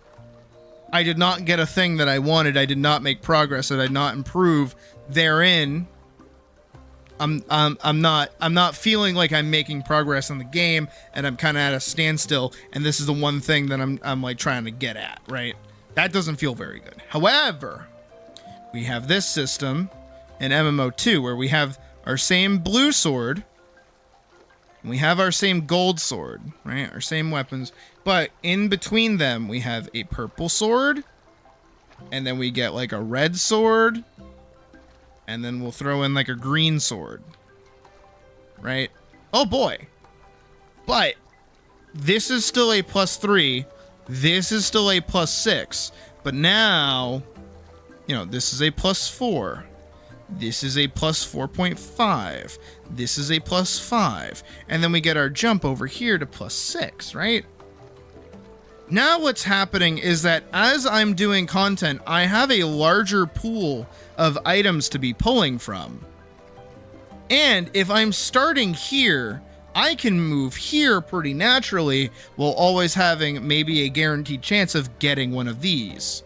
Speaker 1: I did not get a thing that I wanted. I did not make progress. I did not improve therein. I'm not feeling like I'm making progress in the game, and I'm kind of at a standstill. And this is the one thing that I'm like trying to get at, right? That doesn't feel very good. However, we have this system in MMO2 where we have our same blue sword, and we have our same gold sword, right? Our same weapons, but in between them we have a purple sword, and then we get like a red sword, and then we'll throw in like a green sword, right? Oh boy. But this is still a +3, this is still a +6, but now, you know, this is a +4. This is a +4.5. This is a +5. And then we get our jump over here to +6, right? Now what's happening is that as I'm doing content, I have a larger pool of items to be pulling from. And if I'm starting here, I can move here pretty naturally while always having maybe a guaranteed chance of getting one of these.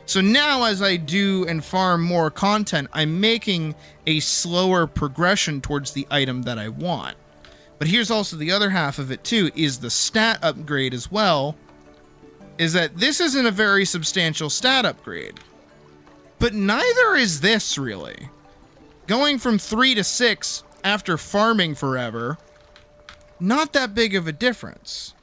Speaker 1: So now as I do and farm more content, I'm making a slower progression towards the item that I want. But here's also the other half of it too, is the stat upgrade as well, is that this isn't a very substantial stat upgrade. But neither is this really. Going from 3 to 6 after farming forever, not that big of a difference.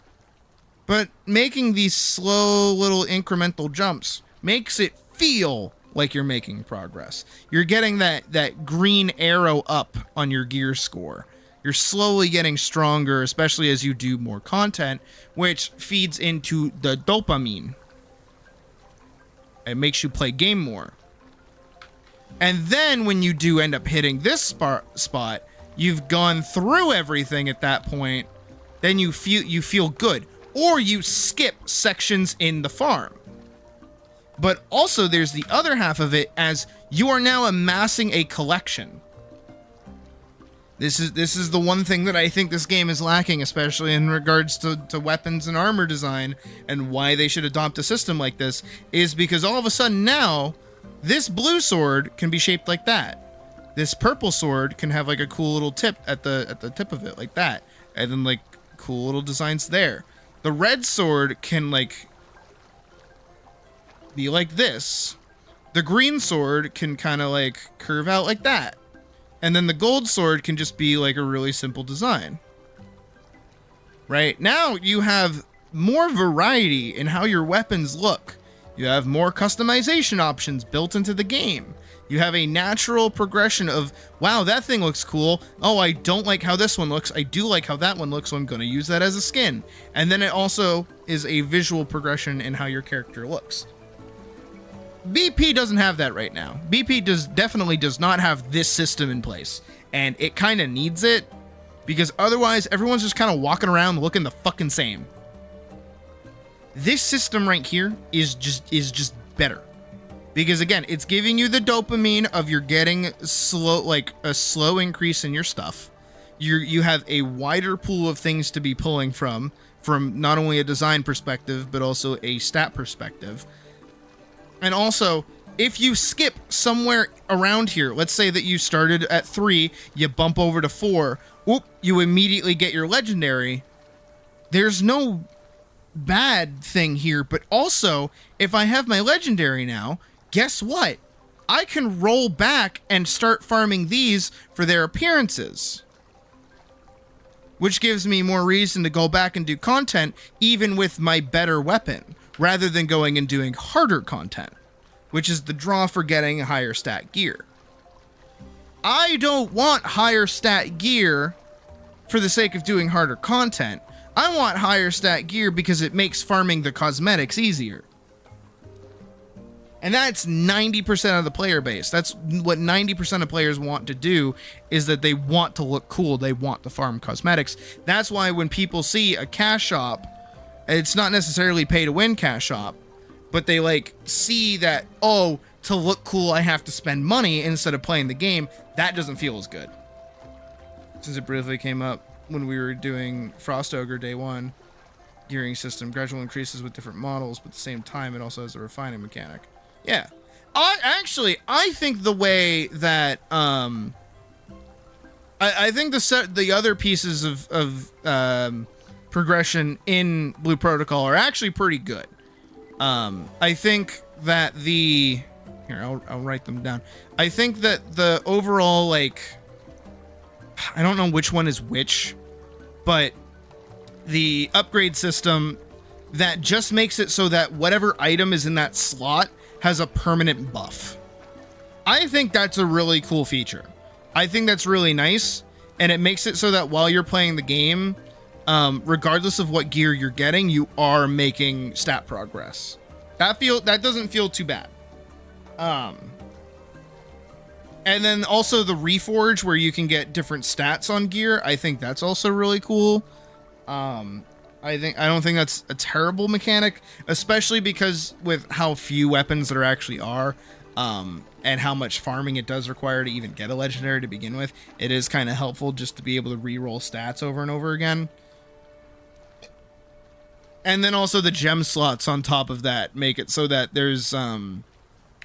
Speaker 1: But making these slow little incremental jumps makes it feel like you're making progress. You're getting that green arrow up on your gear score. You're slowly getting stronger, especially as you do more content, which feeds into the dopamine. It makes you play game more. And then when you do end up hitting this spot, you've gone through everything at that point, then you feel good. Or you skip sections in the farm. But also there's the other half of it, as you are now amassing a collection. This is the one thing that I think this game is lacking, especially in regards to weapons and armor design, and why they should adopt a system like this, is because all of a sudden now, this blue sword can be shaped like that. This purple sword can have like a cool little tip at the tip of it, like that. And then like cool little designs there. The red sword can like be like this. The green sword can kind of like curve out like that. And then the gold sword can just be like a really simple design. Right? Now you have more variety in how your weapons look. You have more customization options built into the game. You have a natural progression of, wow, that thing looks cool. Oh, I don't like how this one looks. I do like how that one looks, so I'm going to use that as a skin. And then it also is a visual progression in how your character looks. BP doesn't have that right now. BP definitely does not have this system in place, and it kind of needs it, because otherwise everyone's just kind of walking around looking the fucking same. This system right here is just better, because again, it's giving you the dopamine of you're getting slow, like a slow increase in your stuff. You have a wider pool of things to be pulling from not only a design perspective but also a stat perspective. And also, if you skip somewhere around here, let's say that you started at 3, you bump over to 4, whoop, you immediately get your legendary. There's no bad thing here, but also, if I have my legendary now, guess what? I can roll back and start farming these for their appearances. Which gives me more reason to go back and do content even with my better weapon, rather than going and doing harder content, which is the draw for getting higher stat gear. I don't want higher stat gear for the sake of doing harder content. I want higher stat gear because it makes farming the cosmetics easier. And that's 90% of the player base. That's what 90% of players want to do, is that they want to look cool. They want to farm cosmetics. That's why when people see a cash shop, it's not necessarily pay to win cash shop, but they like see that, oh, to look cool, I have to spend money instead of playing the game. That doesn't feel as good. Since it briefly came up when we were doing Frost Ogre Day 1, gearing system gradual increases with different models, but at the same time, it also has a refining mechanic. Yeah. I think the way that, I think the other pieces of progression in Blue Protocol are actually pretty good. I think that here, I'll write them down. I think that the overall, like, I don't know which one is which, but the upgrade system that just makes it so that whatever item is in that slot has a permanent buff. I think that's a really cool feature. I think that's really nice, and it makes it so that while you're playing the game, regardless of what gear you're getting, you are making stat progress. That doesn't feel too bad. And then also the Reforge, where you can get different stats on gear. I think that's also really cool. I don't think that's a terrible mechanic, especially because with how few weapons there actually are, and how much farming it does require to even get a legendary to begin with. It is kind of helpful just to be able to re-roll stats over and over again. And then also the gem slots on top of that make it so that there's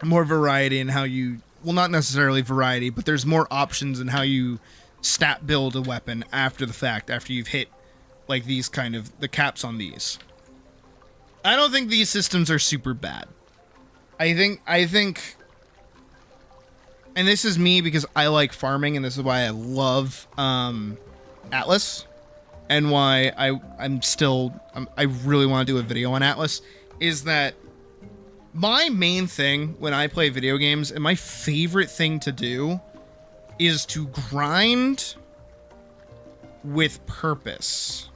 Speaker 1: more variety in how you, well, not necessarily variety, but there's more options in how you stat build a weapon after the fact, after you've hit like these kind of the caps on these. I don't think these systems are super bad. I think, and this is me because I like farming, and this is why I love Atlas, and why I really want to do a video on Atlas, is that my main thing when I play video games, and my favorite thing to do, is to grind with purpose.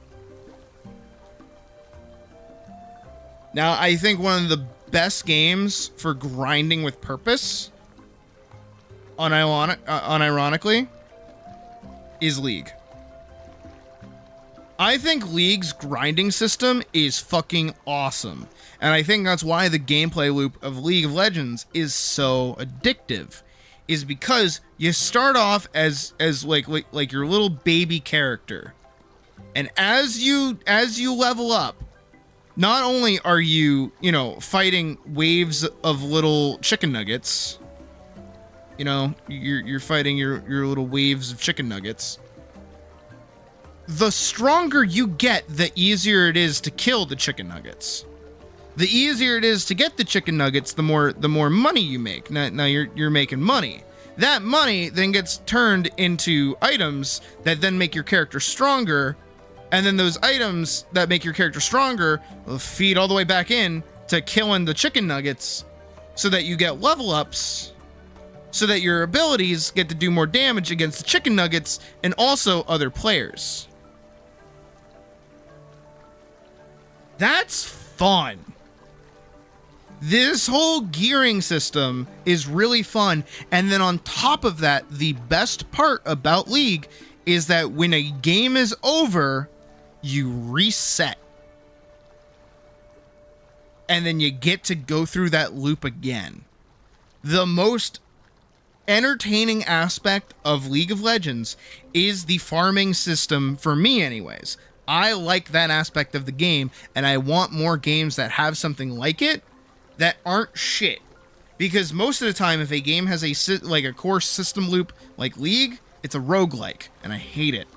Speaker 1: Now, I think one of the best games for grinding with purpose, unironically, is League. I think League's grinding system is fucking awesome. And I think that's why the gameplay loop of League of Legends is so addictive. Is because you start off as like your little baby character. And as you level up, not only are you, fighting waves of little chicken nuggets, you're fighting your little waves of chicken nuggets. The stronger you get, the easier it is to kill the chicken nuggets. The easier it is to get the chicken nuggets, the more money you make. Now you're making money. That money then gets turned into items that then make your character stronger. And then those items that make your character stronger will feed all the way back in to killing the chicken nuggets, so that you get level ups, so that your abilities get to do more damage against the chicken nuggets and also other players. That's fun. This whole gearing system is really fun. And then on top of that, the best part about League is that when a game is over, you reset. And then you get to go through that loop again. The most entertaining aspect of League of Legends is the farming system, for me anyways. I like that aspect of the game, and I want more games that have something like it that aren't shit. Because most of the time, if a game has a core system loop like League, it's a roguelike, and I hate it.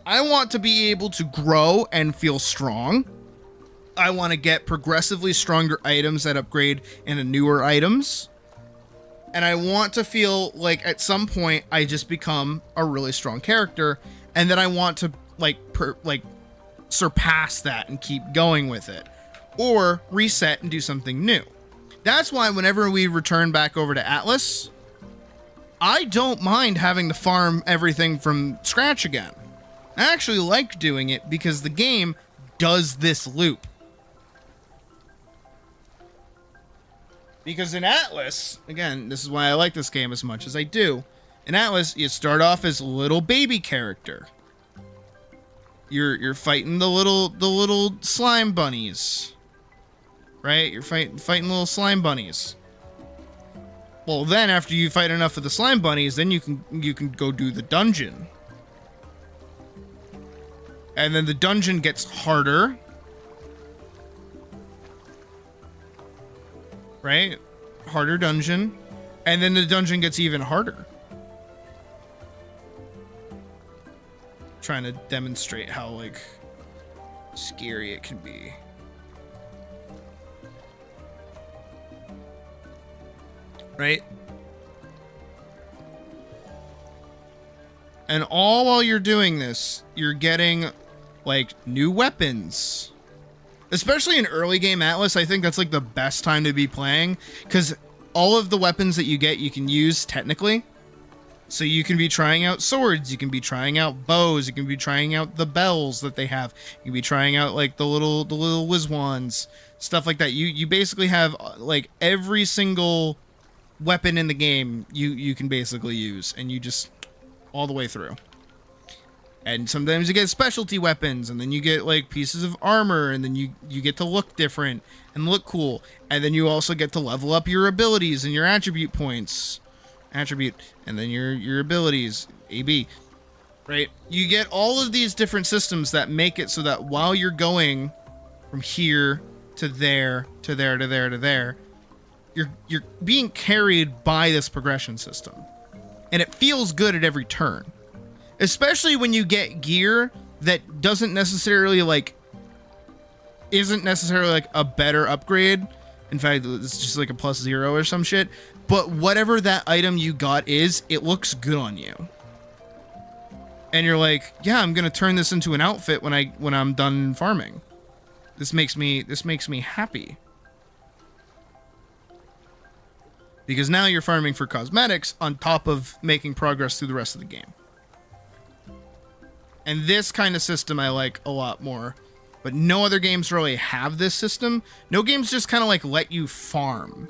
Speaker 1: I want to be able to grow and feel strong. I want to get progressively stronger items that upgrade into newer items. And I want to feel like at some point I just become a really strong character, and then I want to like surpass that and keep going with it, or reset and do something new. That's why whenever we return back over to Atlas, I don't mind having to farm everything from scratch again. I actually like doing it because the game does this loop. Because in Atlas, again, this is why I like this game as much as I do. In Atlas, you start off as a little baby character. You're fighting the little slime bunnies, right? You're fighting little slime bunnies. Well, then after you fight enough of the slime bunnies, then you can go do the dungeon. And then the dungeon gets harder. Right? Harder dungeon. And then the dungeon gets even harder. Trying to demonstrate how, like, scary it can be. Right? And all while you're doing this, you're getting, like, new weapons. Especially in early game Atlas, I think that's like the best time to be playing, because all of the weapons that you get, you can use technically. So you can be trying out swords, you can be trying out bows, you can be trying out the bells that they have, you can be trying out like the little whiz wands, stuff like that. You basically have like every single weapon in the game you can basically use, and you just all the way through. And sometimes you get specialty weapons, and then you get like pieces of armor, and then you get to look different and look cool. And then you also get to level up your abilities and your attribute points. And then your abilities, AB. Right? You get all of these different systems that make it so that while you're going from here to there, to there, to there, to there, you're being carried by this progression system. And it feels good at every turn. Especially when you get gear that isn't necessarily like a better upgrade. In fact, it's just like a +0 or some shit. But whatever that item you got is, it looks good on you. And you're like, yeah, I'm gonna turn this into an outfit when I'm done farming. This makes me happy. Because now you're farming for cosmetics on top of making progress through the rest of the game. And this kind of system I like a lot more. But no other games really have this system. No games just kind of like let you farm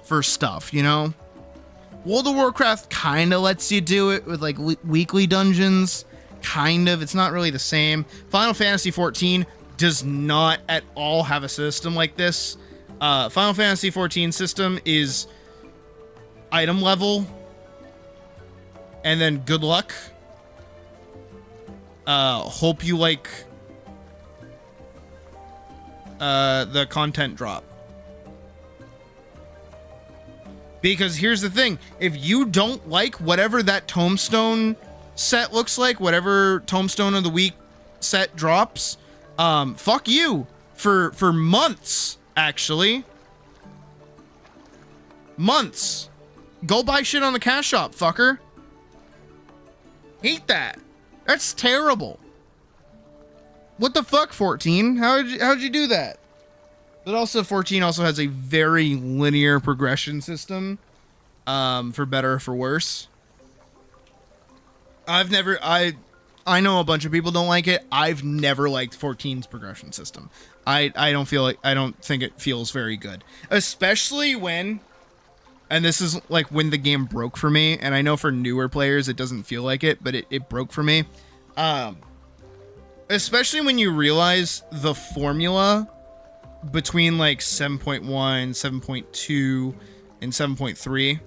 Speaker 1: for stuff, you know? World of Warcraft kind of lets you do it with like weekly dungeons. Kind of. It's not really the same. Final Fantasy XIV does not at all have a system like this. Final Fantasy XIV system is item level. And then good luck. Hope you like the content drop. Because here's the thing, if you don't like whatever that tombstone set looks like, whatever tombstone of the week set drops, fuck you for months, actually. Months. Go buy shit on the cash shop, fucker. Hate that. That's terrible. What the fuck, 14? How'd you do that? But also 14 also has a very linear progression system, for better or for worse. I know a bunch of people don't like it. I've never liked 14's progression system. I don't think it feels very good. Especially when, and this is like when the game broke for me, and I know for newer players it doesn't feel like it, but it broke for me. Especially when you realize the formula between like 7.1, 7.2, and 7.3,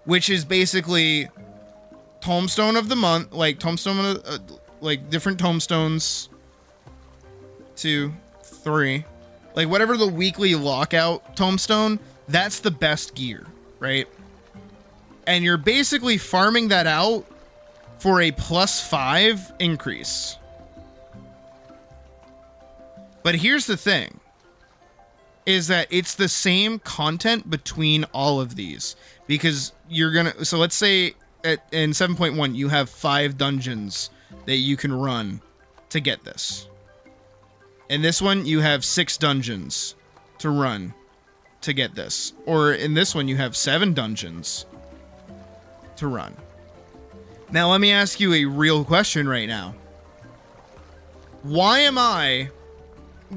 Speaker 1: which is basically tombstone of the month, like tombstone, like different tombstones, 2, 3, like whatever the weekly lockout tombstone, that's the best gear, right? And you're basically farming that out for a +5 increase. But here's the thing, is that it's the same content between all of these, because you're gonna, so let's say in 7.1 you have 5 dungeons that you can run to get this. In this one you have 6 dungeons to run to get this, or in this one you have 7 dungeons to run. Now let me ask you a real question right now. Why am I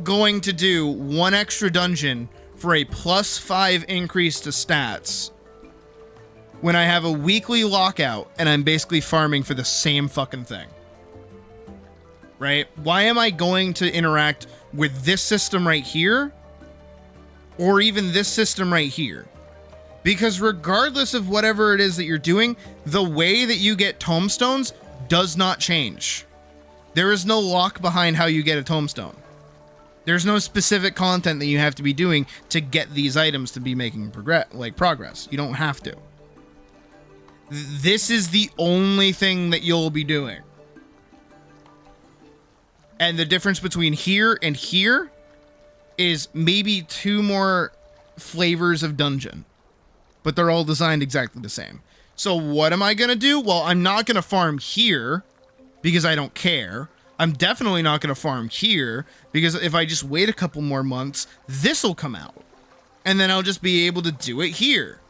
Speaker 1: going to do 1 extra dungeon for a +5 increase to stats when I have a weekly lockout and I'm basically farming for the same fucking thing? Right? Why am I going to interact with this system right here, or even this system right here? Because regardless of whatever it is that you're doing, the way that you get tombstones does not change. There is no lock behind how you get a tombstone. There's no specific content that you have to be doing to get these items to be making progress. You don't have to. This is the only thing that you'll be doing. And the difference between here and here is maybe 2 more flavors of dungeon, but they're all designed exactly the same. So what am I going to do? Well, I'm not going to farm here because I don't care. I'm definitely not going to farm here because if I just wait a couple more months, this will come out. And then I'll just be able to do it here.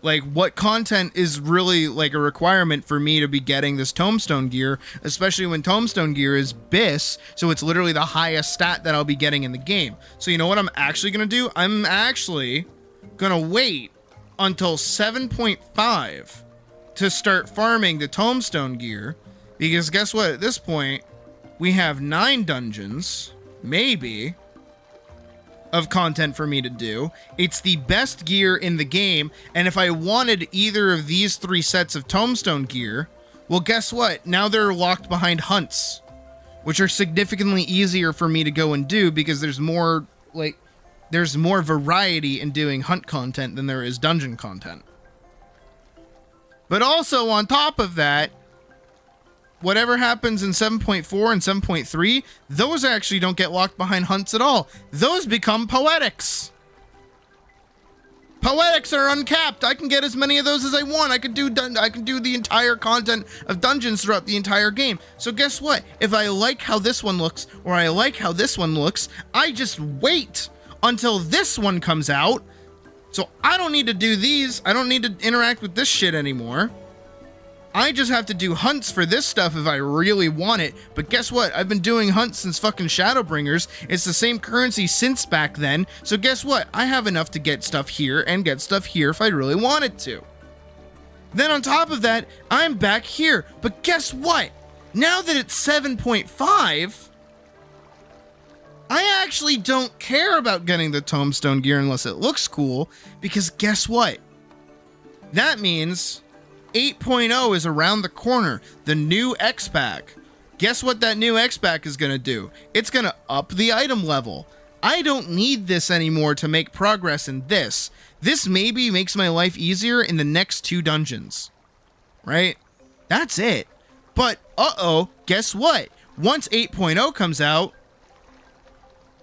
Speaker 1: Like, what content is really like a requirement for me to be getting this tombstone gear, especially when tombstone gear is BIS, so it's literally the highest stat that I'll be getting in the game. So you know what I'm actually going to do? I'm actually going to wait until 7.5 to start farming the tombstone gear. Because guess what? At this point, we have 9 dungeons, maybe, of content for me to do. It's the best gear in the game, and if I wanted either of these 3 sets of tombstone gear, well, guess what? Now they're locked behind hunts, which are significantly easier for me to go and do because there's more variety in doing hunt content than there is dungeon content. But also on top of that, whatever happens in 7.4 and 7.3, those actually don't get locked behind hunts at all. Those become poetics. Poetics are uncapped. I can get as many of those as I want. I can do the entire content of dungeons throughout the entire game. So guess what? If I like how this one looks, or I like how this one looks, I just wait until this one comes out. So I don't need to do these. I don't need to interact with this shit anymore. I just have to do hunts for this stuff if I really want it. But guess what? I've been doing hunts since fucking Shadowbringers. It's the same currency since back then. So guess what? I have enough to get stuff here and get stuff here if I really wanted to. Then on top of that, I'm back here. But guess what? Now that it's 7.5, I actually don't care about getting the tombstone gear unless it looks cool. Because guess what? That means 8.0 is around the corner, the new X-Pack. Guess what that new X-Pack is going to do? It's going to up the item level. I don't need this anymore to make progress in this. This maybe makes my life easier in the next 2 dungeons. Right? That's it. But, guess what? Once 8.0 comes out,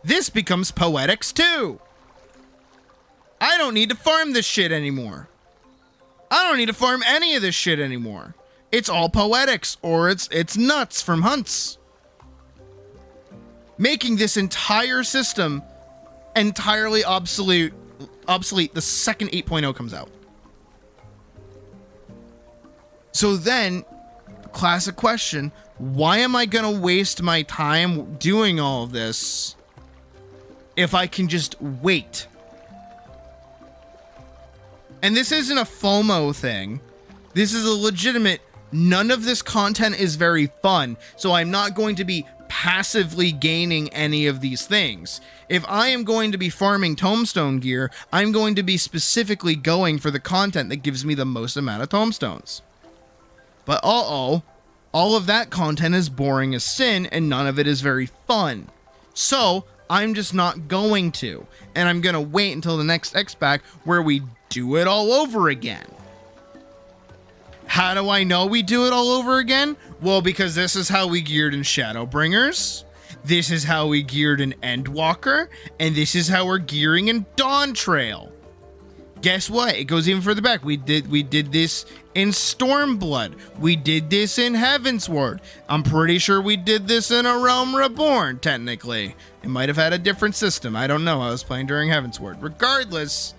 Speaker 1: this becomes Poetics 2. I don't need to farm this shit anymore. I don't need to farm any of this shit anymore. It's all Poetics, or it's nuts from hunts. Making this entire system entirely obsolete the second 8.0 comes out. So then, classic question, why am I gonna waste my time doing all of this if I can just wait? And this isn't a FOMO thing. This is a legitimate, none of this content is very fun, so I'm not going to be passively gaining any of these things. If I am going to be farming tombstone gear, I'm going to be specifically going for the content that gives me the most amount of tombstones. But all of that content is boring as sin, and none of it is very fun. So, I'm just not going to. And I'm going to wait until the next X-Pack where we do it all over again. How do I know we do it all over again? Well, because this is how we geared in Shadowbringers. This is how we geared in Endwalker. And this is how we're gearing in Dawn Trail. Guess what? It goes even further back. We did this in Stormblood. We did this in Heavensward. I'm pretty sure we did this in A Realm Reborn, technically. It might have had a different system. I don't know. I was playing during Heavensward. Regardless,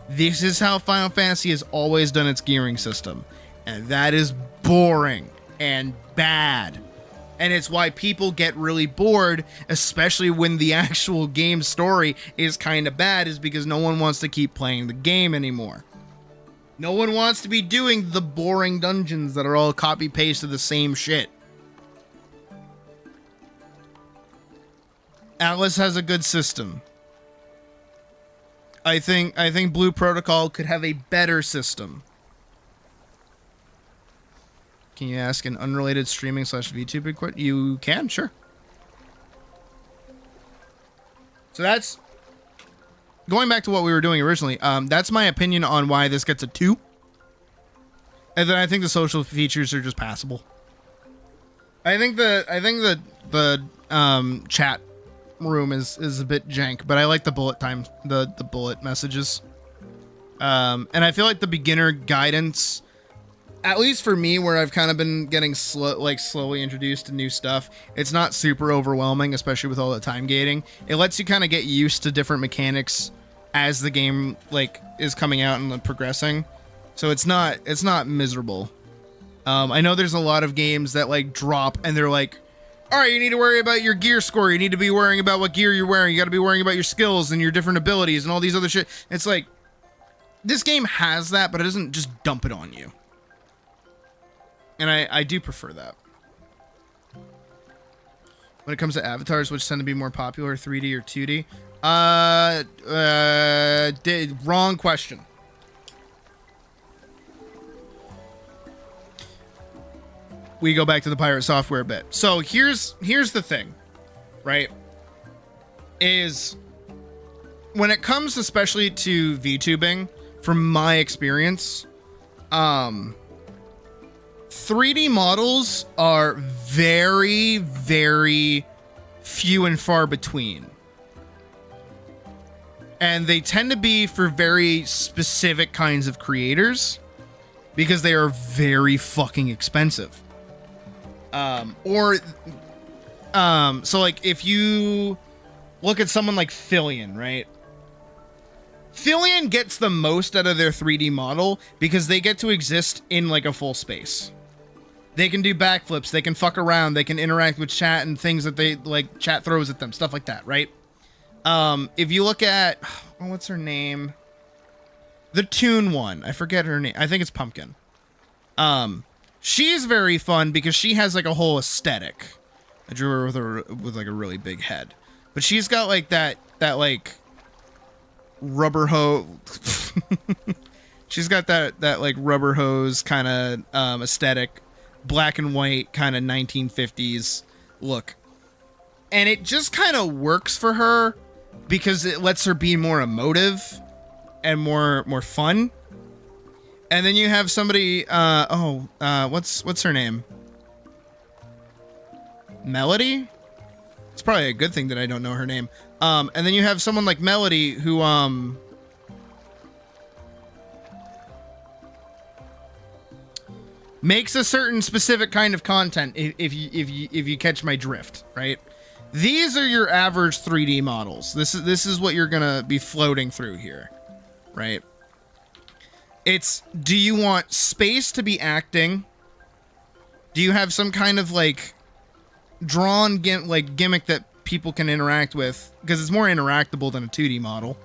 Speaker 1: this is how Final Fantasy has always done its gearing system. And that is boring and bad. And it's why people get really bored, especially when the actual game story is kind of bad, is because no one wants to keep playing the game anymore. No one wants to be doing the boring dungeons that are all copy-paste of the same shit. Atlas has a good system. I think Blue Protocol could have a better system. Can you ask an unrelated streaming / VTuber question? You can, sure. So that's going back to what we were doing originally. That's my opinion on why this gets a 2. And then I think the social features are just passable. I think the chat room is a bit jank, but I like the bullet time, the bullet messages. And I feel like the beginner guidance, at least for me, where I've kind of been getting slowly introduced to new stuff, it's not super overwhelming, especially with all the time gating. It lets you kind of get used to different mechanics as the game is coming out and progressing. So it's not miserable. I know there's a lot of games that drop and they're like, all right, you need to worry about your gear score. You need to be worrying about what gear you're wearing. You got to be worrying about your skills and your different abilities and all these other shit. It's like, this game has that, but it doesn't just dump it on you. And I do prefer that. When it comes to avatars, which tend to be more popular, 3D or 2D? Wrong question. We go back to the pirate software bit. So here's the thing, right? Is when it comes especially to VTubing, from my experience, 3D models are very, very few and far between. And they tend to be for very specific kinds of creators because they are very fucking expensive. So if you look at someone like Fillion, right? Fillion gets the most out of their 3D model because they get to exist in a full space. They can do backflips, they can fuck around, they can interact with chat and things that they chat throws at them, stuff like that, right? If you look at, what's her name? The Toon one, I forget her name. I think it's Pumpkin. She's very fun because she has a whole aesthetic. I drew her with a really big head, but she's got that rubber hose. She's got that rubber hose kind of aesthetic, black and white kind of 1950s look, and it just kind of works for her because it lets her be more emotive and more fun. And then you have somebody, what's her name? Melody? It's probably a good thing that I don't know her name. And then you have someone like Melody who, makes a certain specific kind of content, if you catch my drift, right? These are your average 3D models. This is what you're gonna be floating through here, right? It's, do you want space to be acting? Do you have some kind of drawn gimmick that people can interact with, because it's more interactable than a 2D model?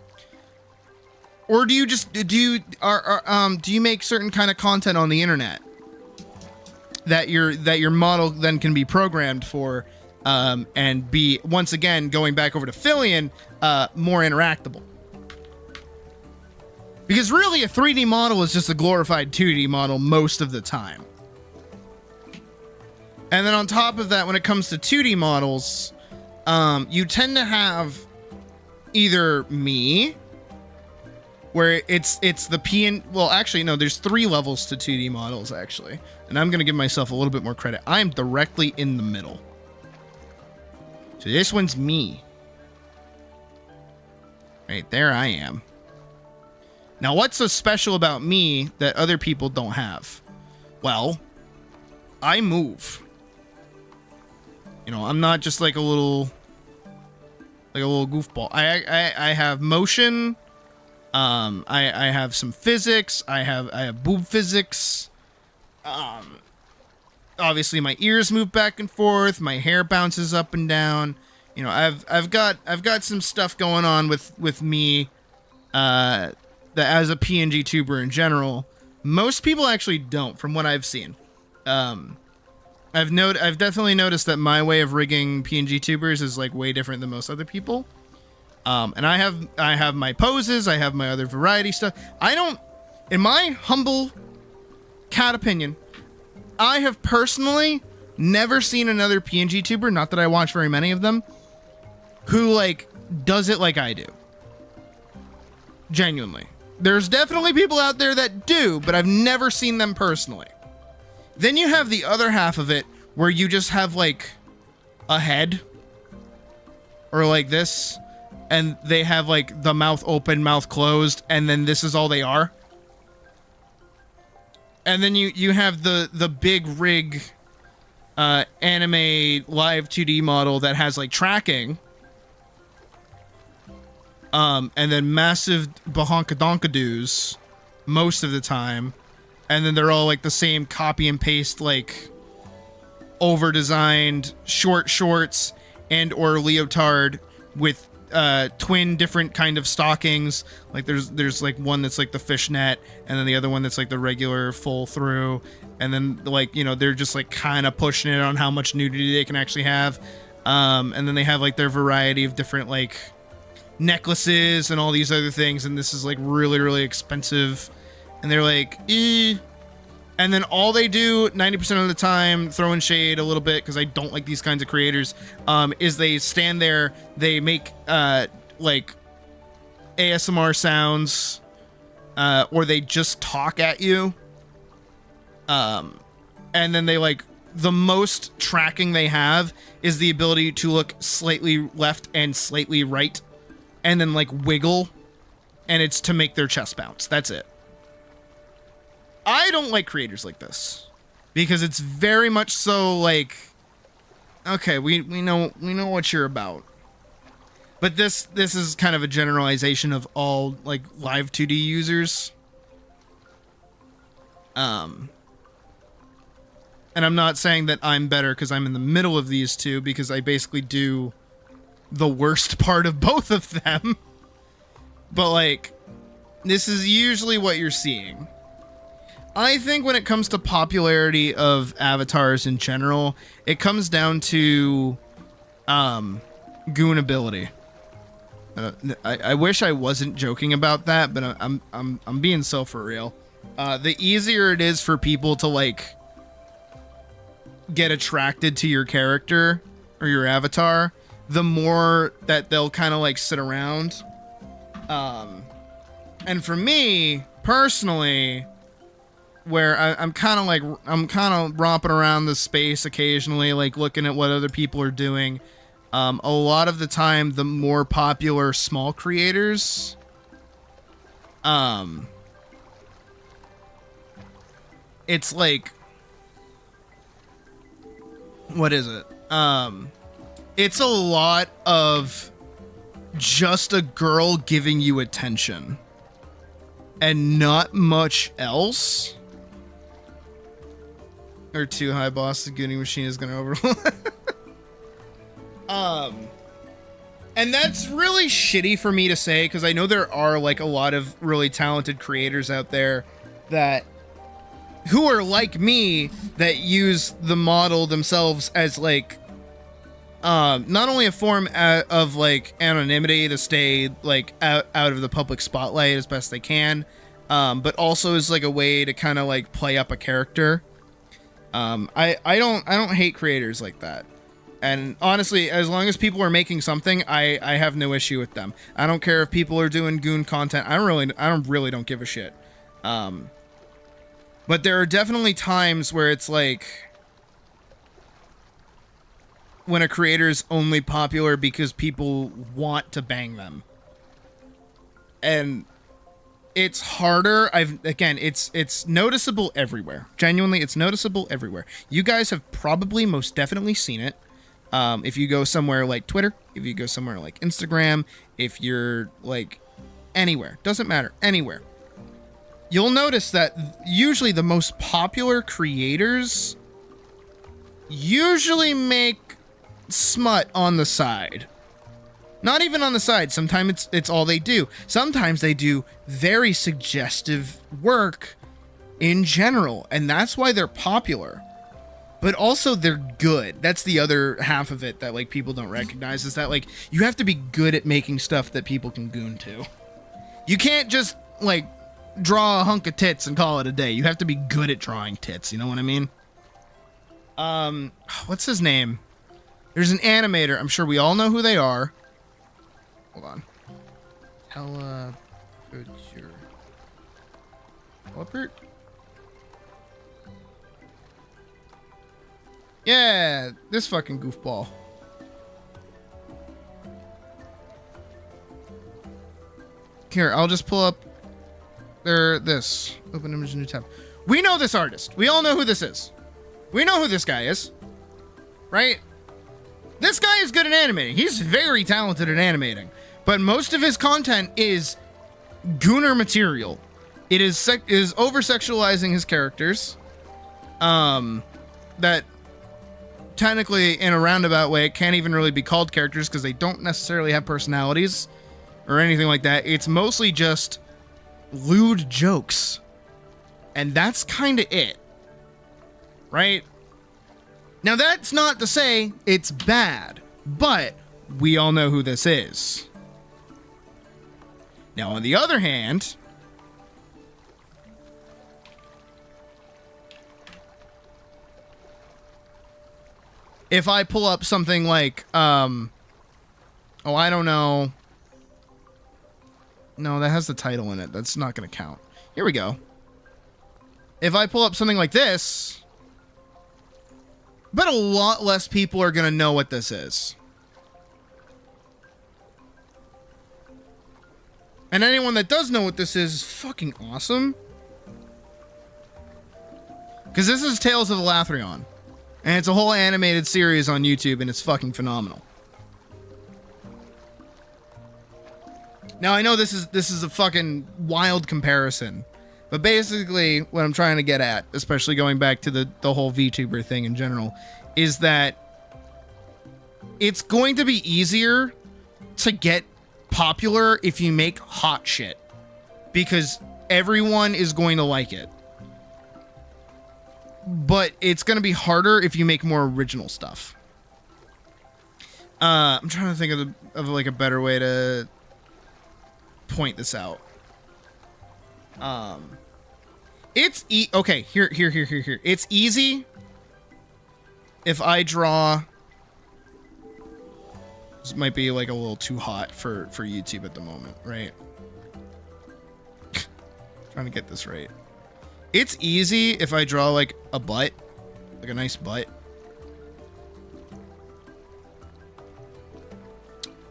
Speaker 1: Or do you make certain kind of content on the internet that your model then can be programmed for, and be, once again, going back over to Fillion, more interactable? Because really, a 3D model is just a glorified 2D model most of the time. And then on top of that, when it comes to 2D models, you tend to have either me where it's the well, actually no, there's 3 levels to 2D models actually, and I'm gonna give myself a little bit more credit. I'm directly in the middle. So this one's me. Right there I am. Now what's so special about me that other people don't have? Well, I move. You know, I'm not just like a little goofball. I have motion. I have some physics. I have boob physics. Obviously my ears move back and forth. My hair bounces up and down. You know, I've got some stuff going on with me. That as a PNG tuber in general, most people actually don't, from what I've seen. I've definitely noticed that my way of rigging PNG tubers is like way different than most other people. And I have my poses, I have my other variety stuff. I don't, in my humble cat opinion, I have personally never seen another PNG tuber, not that I watch very many of them, who like does it like I do. Genuinely. There's definitely people out there that do, but I've never seen them personally. Then you have the other half of it where you just have like a head or like this, and they have like the mouth open, mouth closed, and then this is all they are. And then you have the big rig anime live 2D model that has like tracking. And then massive bahonkadonkadoos most of the time. And then they're all like the same copy and paste, like over-designed short shorts and or leotard with twin different kind of stockings. Like there's like one that's like the fishnet, and then the other one that's like the regular full through. And then like, you know, they're just like kind of pushing it on how much nudity they can actually have. And then they have like their variety of different like necklaces and all these other things, and this is like really, really expensive. And they're like, eh. And then all they do 90% of the time, throwing shade a little bit because I don't like these kinds of creators, is they stand there, they make like ASMR sounds, or they just talk at you. And then they like, the most tracking they have is the ability to look slightly left and slightly right, and then like wiggle, and it's to make their chest bounce. That's it. I don't like creators like this because it's very much so like, okay, we know what you're about. But this is kind of a generalization of all like live 2D users. And I'm not saying that I'm better because I'm in the middle of these two, because I basically do the worst part of both of them. But like, this is usually what you're seeing. I think when it comes to popularity of avatars in general, it comes down to goon ability. I wish I wasn't joking about that, but I'm being so for real. The easier it is for people to like get attracted to your character or your avatar, the more that they'll kind of like sit around. And for me personally, where I'm kind of romping around the space occasionally, like looking at what other people are doing. A lot of the time, the more popular small creators, it's like, what is it? It's a lot of just a girl giving you attention and not much else. Or too high, boss. The gooning machine is gonna overload. And that's really shitty for me to say, because I know there are like a lot of really talented creators out there that who are like me, that use the model themselves as like not only a form of like anonymity to stay like out of the public spotlight as best they can, but also as like a way to kind of like play up a character. I don't hate creators like that. And honestly, as long as people are making something, I have no issue with them. I don't care if people are doing goon content. I really don't give a shit. But there are definitely times where it's like when a creator is only popular because people want to bang them. And it's harder. It's noticeable everywhere. Genuinely, it's noticeable everywhere. You guys have probably most definitely seen it. If you go somewhere like Twitter, if you go somewhere like Instagram, if you're like anywhere, doesn't matter, anywhere. You'll notice that usually the most popular creators usually make smut on the side. Not even on the side. Sometimes it's all they do. Sometimes they do very suggestive work in general, and that's why they're popular. But also they're good. That's the other half of it that like people don't recognize, is that like you have to be good at making stuff that people can goon to. You can't just like draw a hunk of tits and call it a day. You have to be good at drawing tits, you know what I mean? What's his name? There's an animator. I'm sure we all know who they are. Hold on. Albert? Yeah, this fucking goofball. Here, I'll just pull up this. Open image, new tab. We know this artist. We all know who this is. We know who this guy is. Right? This guy is good at animating. He's very talented at animating. But most of his content is gooner material. It is over-sexualizing his characters. That technically, in a roundabout way, can't even really be called characters because they don't necessarily have personalities or anything like that. It's mostly just lewd jokes. And that's kind of it. Right? Now, that's not to say it's bad, but we all know who this is. Now, on the other hand, if I pull up something like, oh, I don't know. No, that has the title in it. That's not going to count. Here we go. If I pull up something like this, but a lot less people are going to know what this is. And anyone that does know what this is fucking awesome. Because this is Tales of Elathrion. And it's a whole animated series on YouTube, and it's fucking phenomenal. Now, I know this is a fucking wild comparison. But basically, what I'm trying to get at, especially going back to the whole VTuber thing in general, is that it's going to be easier to get popular if you make hot shit. Because everyone is going to like it. But it's going to be harder if you make more original stuff. I'm trying to think of like a better way to point this out. It's okay, here. It's easy if I draw. This might be like a little too hot for YouTube at the moment, right? Trying to get this right. It's easy if I draw like a butt, like a nice butt.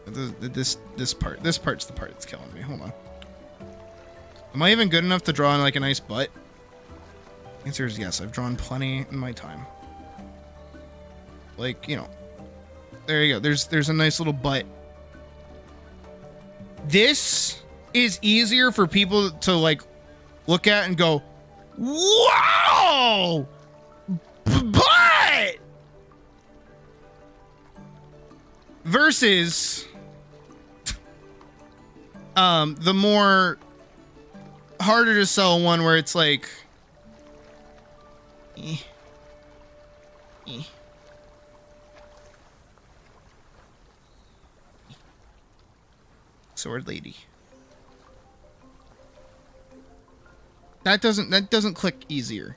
Speaker 1: This part's the part that's killing me. Hold on. Am I even good enough to draw like a nice butt? The answer is yes. I've drawn plenty in my time. Like, you know, there you go. There's a nice little butt. This is easier for people to like look at and go, wow, butt, versus the more harder to sell one where it's like sword lady. That doesn't click easier.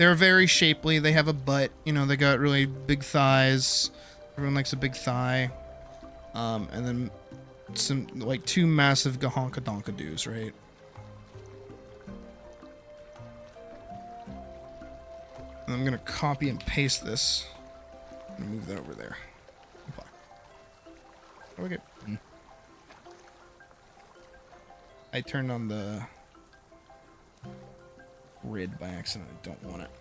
Speaker 1: They're very shapely. They have a butt. You know, they got really big thighs. Everyone likes a big thigh. And then some, like, 2 massive gahonka-donka-doos, right? And I'm gonna copy and paste this. I'm gonna move that over there. Apply. Okay. I turned on the grid by accident. I don't want it.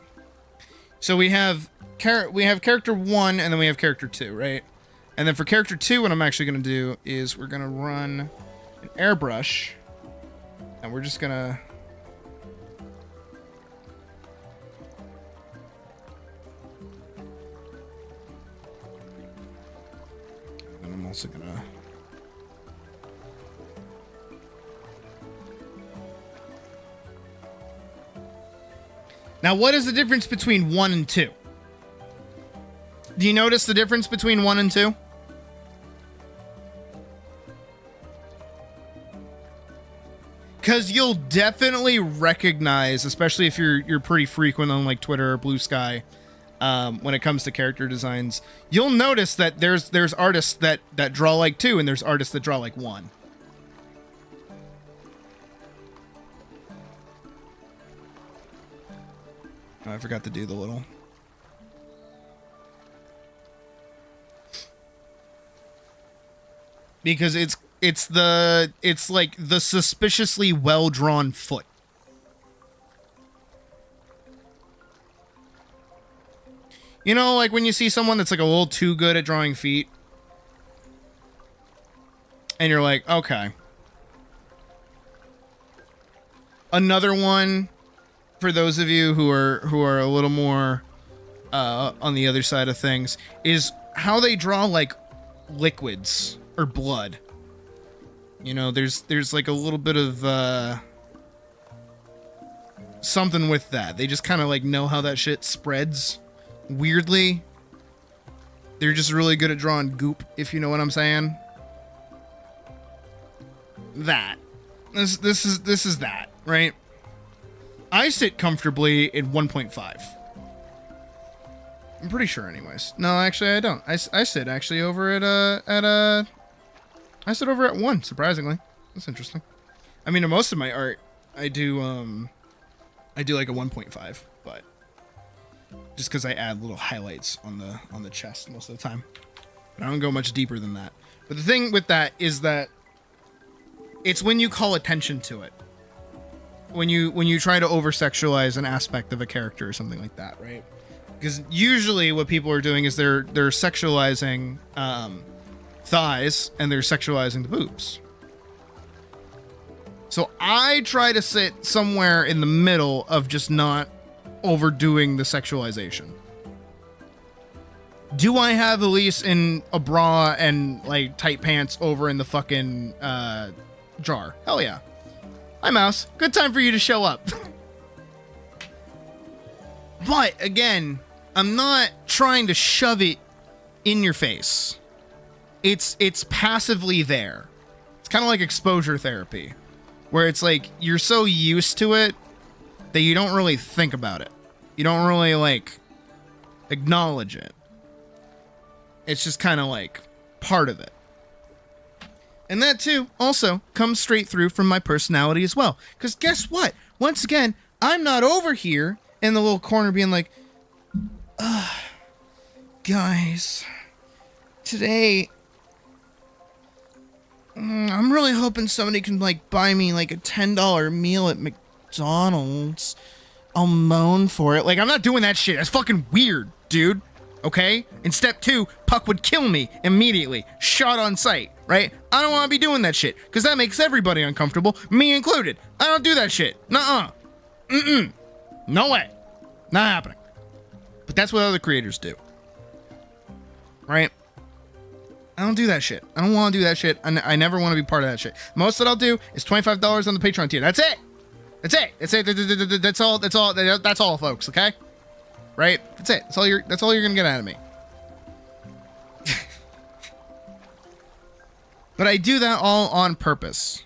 Speaker 1: So we have character 1 and then we have character 2, right? And then for character 2, what I'm actually going to do is we're going to run an airbrush and we're just going to and I'm also going to Now, what is the difference between 1 and 2? Do you notice the difference between 1 and 2? Because you'll definitely recognize, especially if you're pretty frequent on like Twitter or Blue Sky, when it comes to character designs, you'll notice that there's artists that draw like 2 and there's artists that draw like 1. Oh, I forgot to do the little. Because it's like the suspiciously well-drawn foot. You know, like when you see someone that's like a little too good at drawing feet. And you're like, okay. Another one, for those of you who are a little more on the other side of things, is how they draw like liquids or blood. You know, there's like a little bit of something with that. They just kind of like know how that shit spreads weirdly. They're just really good at drawing goop, if you know what I'm saying. That. This is that, right? I sit comfortably in 1.5. I'm pretty sure anyways. No, actually I don't. I sit actually over at I sit over at 1, surprisingly. That's interesting. I mean, in most of my art, I do like a 1.5, but just because I add little highlights on the chest most of the time. But I don't go much deeper than that. But the thing with that is that it's when you call attention to it. When you try to over-sexualize an aspect of a character or something like that, right? Because usually what people are doing is they're sexualizing thighs and they're sexualizing the boobs. So I try to sit somewhere in the middle of just not overdoing the sexualization. Do I have Elise in a bra and like tight pants over in the fucking jar? Hell yeah. Hi, Mouse. Good time for you to show up. But, again, I'm not trying to shove it in your face. It's passively there. It's kind of like exposure therapy, where it's like you're so used to it that you don't really think about it. You don't really, like, acknowledge it. It's just kind of, like, part of it. And that, too, also comes straight through from my personality as well. Because guess what? Once again, I'm not over here in the little corner being like, guys, today, I'm really hoping somebody can, like, buy me, like, a $10 meal at McDonald's. I'll moan for it. Like, I'm not doing that shit. That's fucking weird, dude. Okay? In step 2, Puck would kill me immediately. Shot on sight. Right? I don't want to be doing that shit, because that makes everybody uncomfortable, me included. I don't do that shit. Nuh-uh. Mm-mm. No way. Not happening. But that's what other creators do. Right? I don't do that shit. I don't want to do that shit. I never want to be part of that shit. Most that I'll do is $25 on the Patreon tier. That's it. That's it. That's it. That's all. That's all, folks. Okay? Right? That's it. That's all you're gonna get out of me. But I do that all on purpose.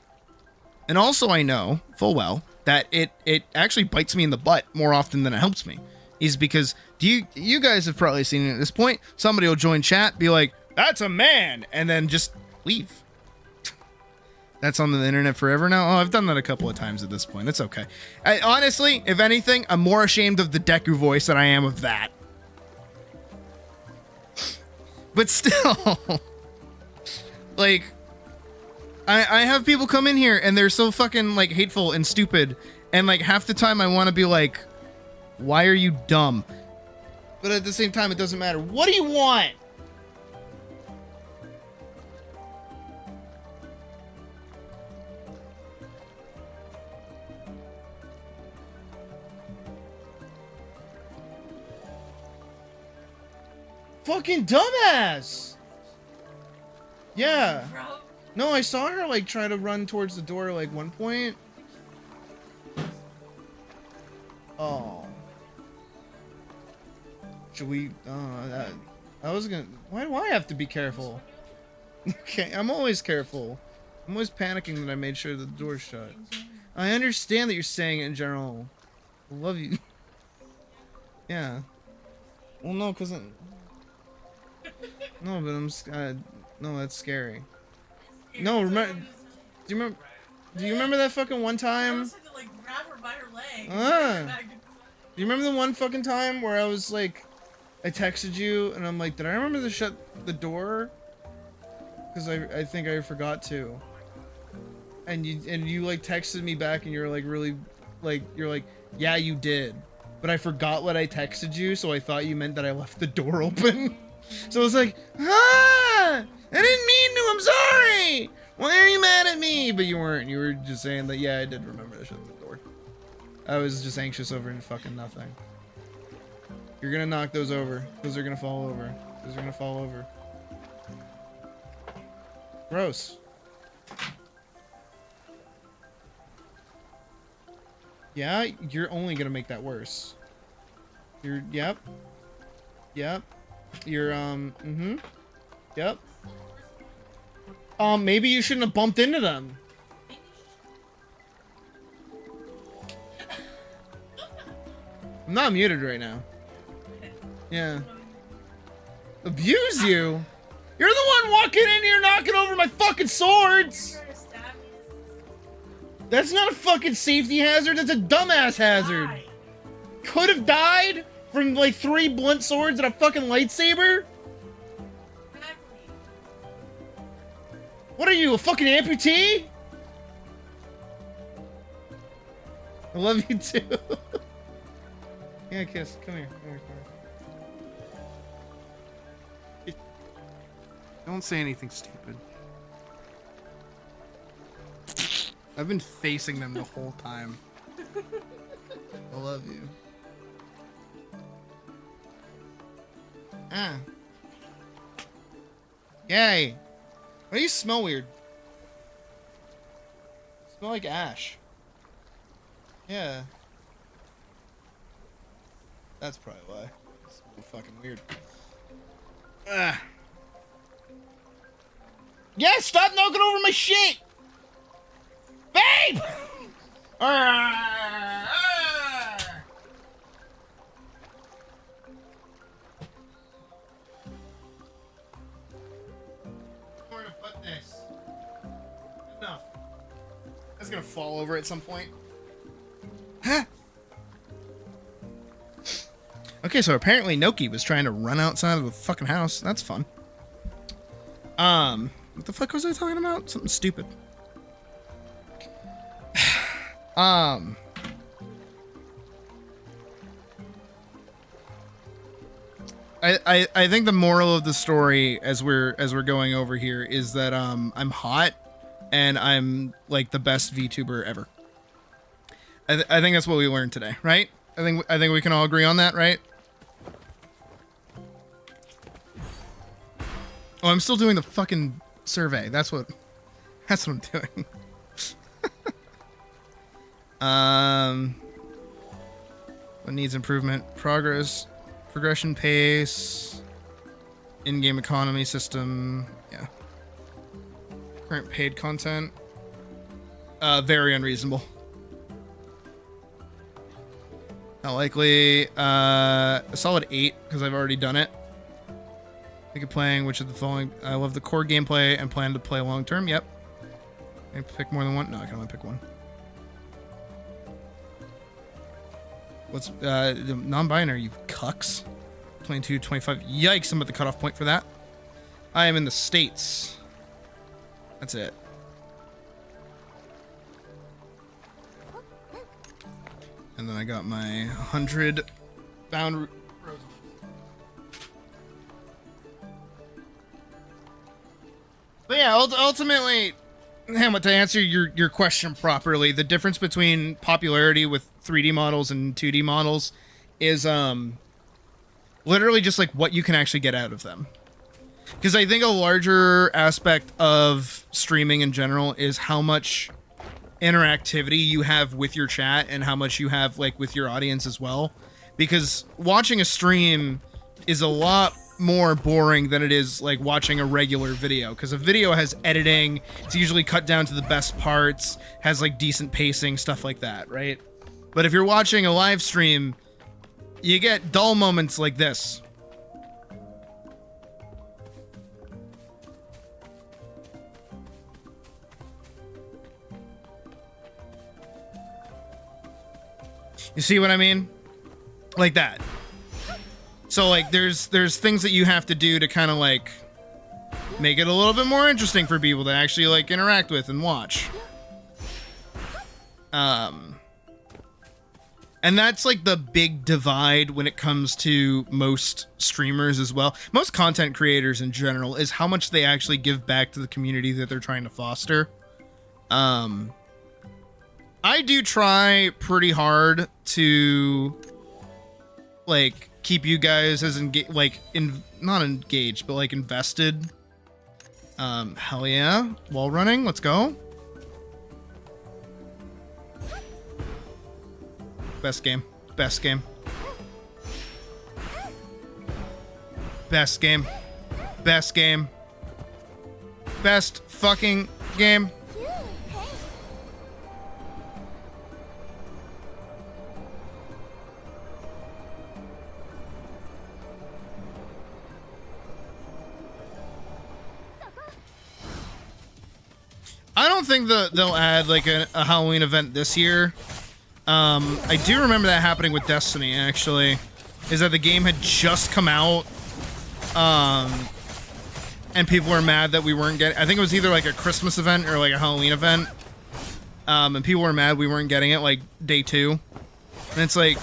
Speaker 1: And also I know full well that it actually bites me in the butt more often than it helps me. is because you guys have probably seen it at this point. Somebody will join chat, be like, "That's a man," and then just leave. That's on the internet forever now. Oh, I've done that a couple of times at this point. It's okay. Honestly, if anything, I'm more ashamed of the Deku voice than I am of that. But still, like, I have people come in here and they're so fucking like hateful and stupid, and like half the time I want to be like, why are you dumb? But at the same time, it doesn't matter. What do you want? Fucking dumbass! Yeah. No, I saw her like try to run towards the door like one point. Oh. Should we I was gonna why do I have to be careful? Okay, I'm always careful. I'm always panicking that I made sure the door's shut. I understand that you're saying it in general. I love you. Yeah. Well, no, cause I'm... No, but I'm no, that's scary. No, remember? Do you remember that fucking one time? I was had to like grab her by her leg. Do you remember the one fucking time where I was like, I texted you and I'm like, did I remember to shut the door? Because I think I forgot to. And you like texted me back and you're like really like you're like, yeah, you did. But I forgot what I texted you, so I thought you meant that I left the door open. So I was like, I didn't mean to, I'm sorry! Why are you mad at me? But you weren't, you were just saying that, yeah, I did remember to shut the door. I was just anxious over fucking nothing. You're gonna knock those over. Those are gonna fall over. Those are gonna fall over. Gross. Yeah, you're only gonna make that worse. Yep. Yep. You're, Yep. Maybe you shouldn't have bumped into them. I'm not muted right now. Yeah. Abuse you? You're the one walking in here knocking over my fucking swords! That's not a fucking safety hazard, that's a dumbass hazard! Could have died from like 3 blunt swords and a fucking lightsaber? What are you, a fucking amputee? I love you too. Yeah, kiss. Come here. Come here. Come here. Don't say anything stupid. I've been facing them the whole time. I love you. Ah. Yay. Why do you smell weird? You smell like ash. Yeah. That's probably why. You smell fucking weird. Ah. Yeah, stop knocking over my shit! Babe! Where to put this? Enough. That's gonna fall over at some point. Huh? Okay, so apparently Noki was trying to run outside of the fucking house. That's fun. What the fuck was I talking about? Something stupid. I think the moral of the story as we're going over here is that I'm hot and I'm like the best VTuber ever. I think that's what we learned today, right? I think we can all agree on that, right? Oh, I'm still doing the fucking survey. That's what I'm doing. What needs improvement? Progression pace, in-game economy system, yeah. Current paid content, very unreasonable. Not likely. A solid 8 because I've already done it. Think of playing which of the following. I love the core gameplay and plan to play long term. Yep. Can I pick more than one? No, I can only pick one. What's the non-binary? You cucks. 22, 25. Yikes! I'm at the cutoff point for that. I am in the States. That's it. And then I got my 100 bound. But yeah, ultimately, Hamlet, to answer your question properly, the difference between popularity with 3D models and 2D models is literally just like what you can actually get out of them. Because I think a larger aspect of streaming in general is how much interactivity you have with your chat and how much you have like with your audience as well. Because watching a stream is a lot more boring than it is like watching a regular video, because a video has editing, it's usually cut down to the best parts, has like decent pacing, stuff like that, right? But if you're watching a live stream, you get dull moments like this. You see what I mean? Like that. So like there's things that you have to do to kind of like make it a little bit more interesting for people to actually like interact with and watch. And that's like the big divide when it comes to most streamers as well. Most content creators in general is how much they actually give back to the community that they're trying to foster. I do try pretty hard to like keep you guys as not engaged, but like invested. Hell yeah. Wall running, let's go. Best game. Best game. Best game. Best game. Best fucking game. I don't think they'll add like a Halloween event this year. I do remember that happening with Destiny, actually. Is that the game had just come out, and people were mad that we weren't getting... I think it was either like a Christmas event or like a Halloween event. And people were mad we weren't getting it like day 2. And it's like,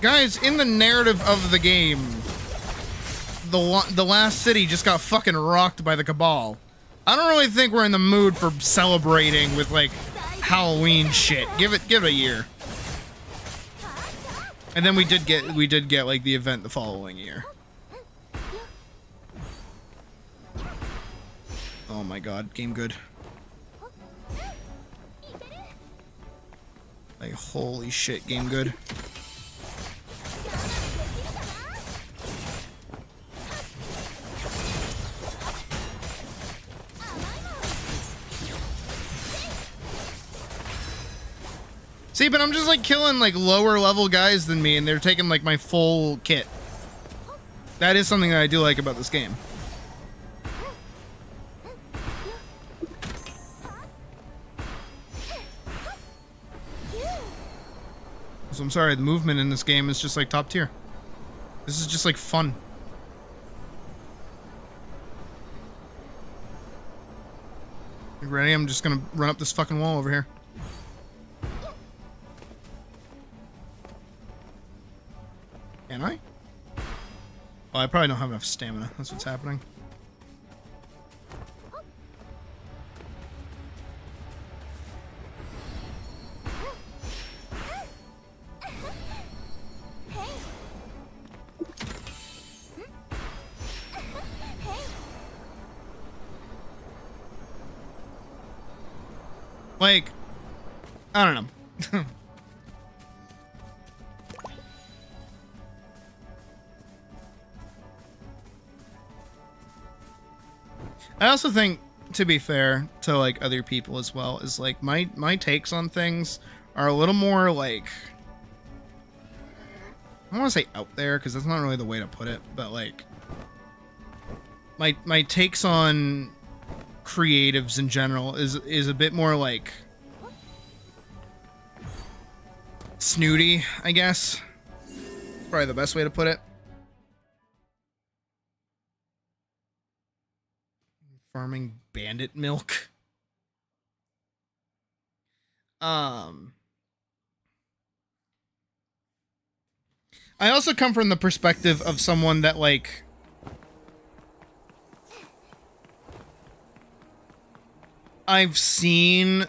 Speaker 1: guys, in the narrative of the game, the last city just got fucking rocked by the Cabal. I don't really think we're in the mood for celebrating with like Halloween shit. Give it a year. And then we did get like the event the following year. Oh my god, game good. Like holy shit, game good. See, but I'm just like killing like lower level guys than me, and they're taking like my full kit. That is something that I do like about this game. So I'm sorry, the movement in this game is just like top tier. This is just like fun. You ready? I'm just gonna run up this fucking wall over here. Can I? Oh, I probably don't have enough stamina. That's what's happening. Like, I don't know. I also think, to be fair to like other people as well, is like my takes on things are a little more like I don't want to say out there because that's not really the way to put it, but like my takes on creatives in general is a bit more like snooty, I guess. Probably the best way to put it. Farming bandit milk. I also come from the perspective of someone that, like, I've seen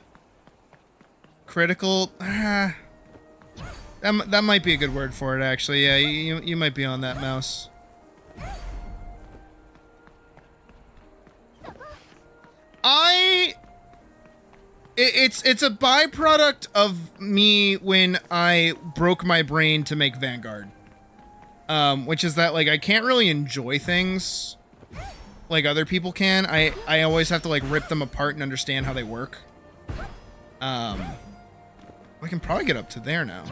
Speaker 1: critical... that might be a good word for it, actually. Yeah, you might be on that, Mouse. It's a byproduct of me when I broke my brain to make Vanguard. Which is that, like, I can't really enjoy things like other people can. I always have to, like, rip them apart and understand how they work. I can probably get up to there now.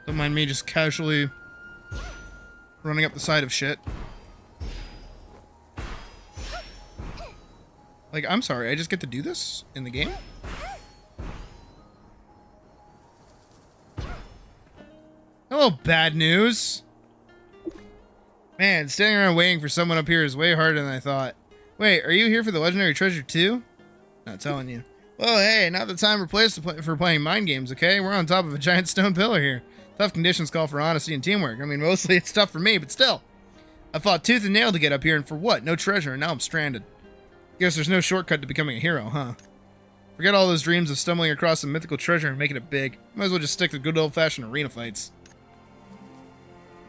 Speaker 1: Don't mind me just casually running up the side of shit. Like, I'm sorry, I just get to do this in the game? Hello, bad news. Man, standing around waiting for someone up here is way harder than I thought. Wait, are you here for the legendary treasure too? Not telling you. Well, hey, not the time or place for playing mind games, okay? We're on top of a giant stone pillar here. Tough conditions call for honesty and teamwork. I mean, mostly it's tough for me, but still. I fought tooth and nail to get up here, and for what? No treasure, and now I'm stranded. Guess there's no shortcut to becoming a hero, huh? Forget all those dreams of stumbling across some mythical treasure and making it big. Might as well just stick to good old-fashioned arena fights.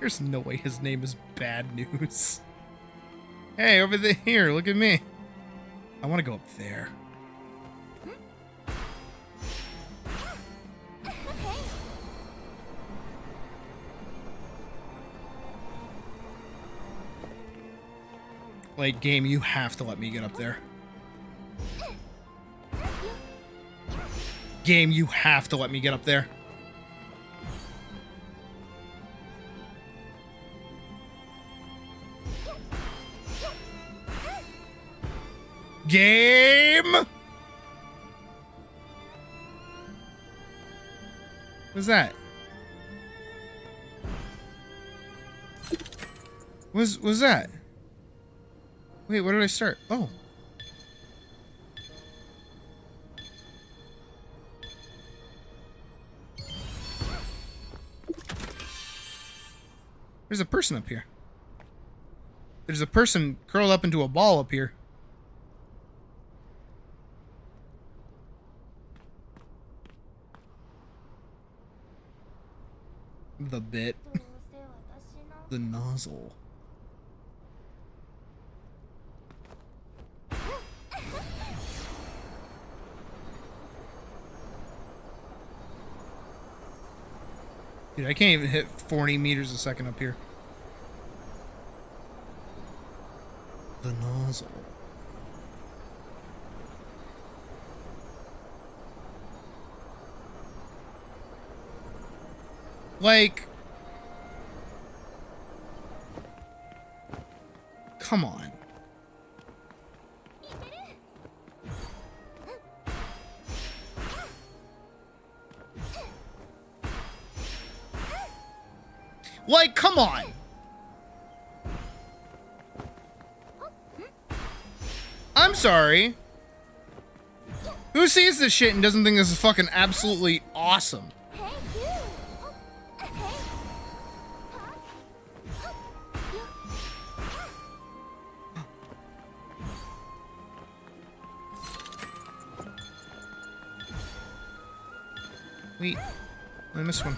Speaker 1: There's no way his name is Bad News. Hey, over here, look at me. I want to go up there. Like, game, you have to let me get up there. Game, you have to let me get up there. Game! What's that? What's that? Wait, where did I start? Oh. There's a person up here. There's a person curled up into a ball up here. The bit. The nozzle. Dude, I can't even hit 40 meters a second up here. The nozzle. Like... Come on. Like, come on! I'm sorry. Who sees this shit and doesn't think this is fucking absolutely awesome? Wait, I missed one.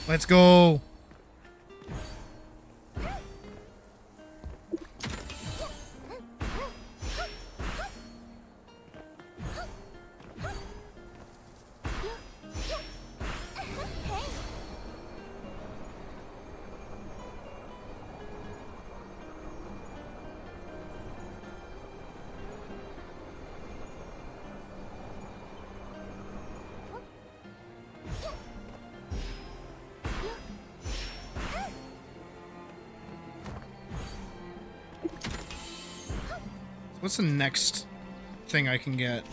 Speaker 1: Let's go. What's the next thing I can get?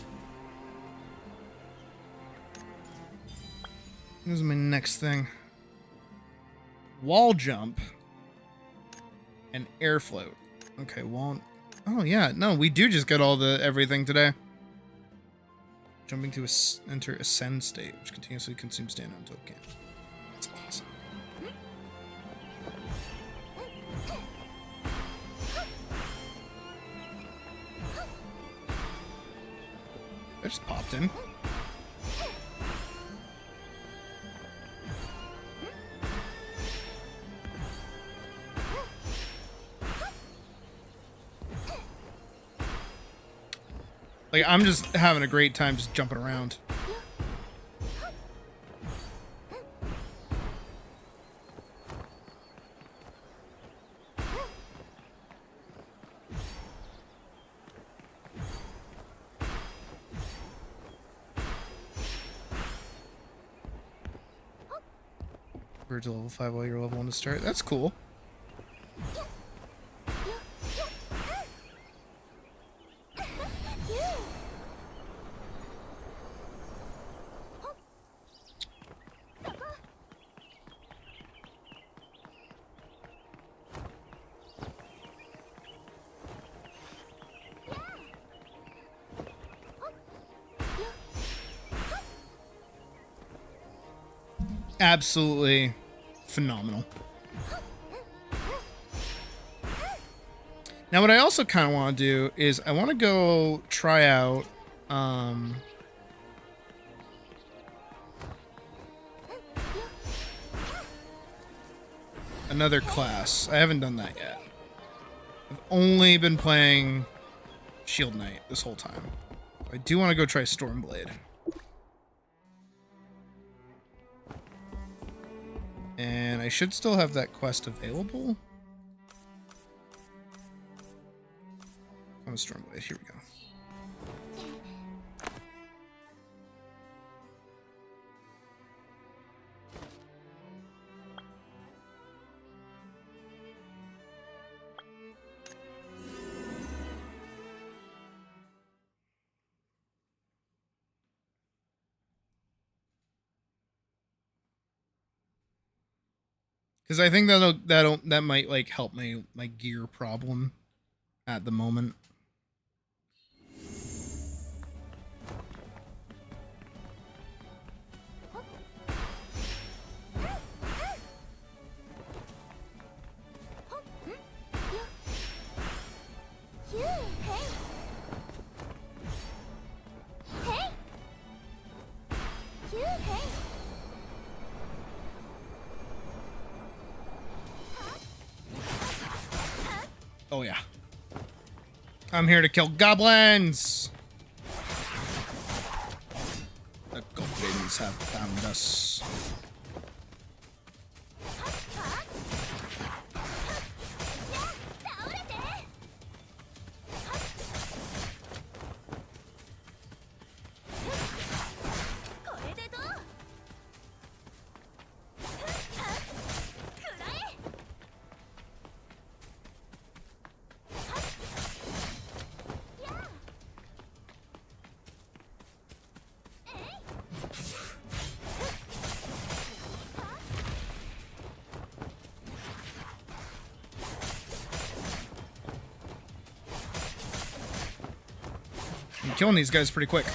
Speaker 1: This is my next thing. Wall jump and air float. Okay, wall. Oh yeah, no, we do just get all the everything today. Jumping to enter ascend state, which continuously consumes stamina until it can. That's awesome. I just popped in. Like, I'm just having a great time just jumping around. We're to level 5 while you're level 1 to start. That's cool. Absolutely phenomenal. Now, what I also kind of want to do is I want to go try out another class. I haven't done that yet. I've only been playing Shield Knight this whole time. I do want to go try Stormblade. And I should still have that quest available. On Stormblade, here we go. Because I think that might like help my gear problem at the moment. Oh yeah. I'm here to kill goblins! The goblins have found us. I'm killing these guys pretty quick.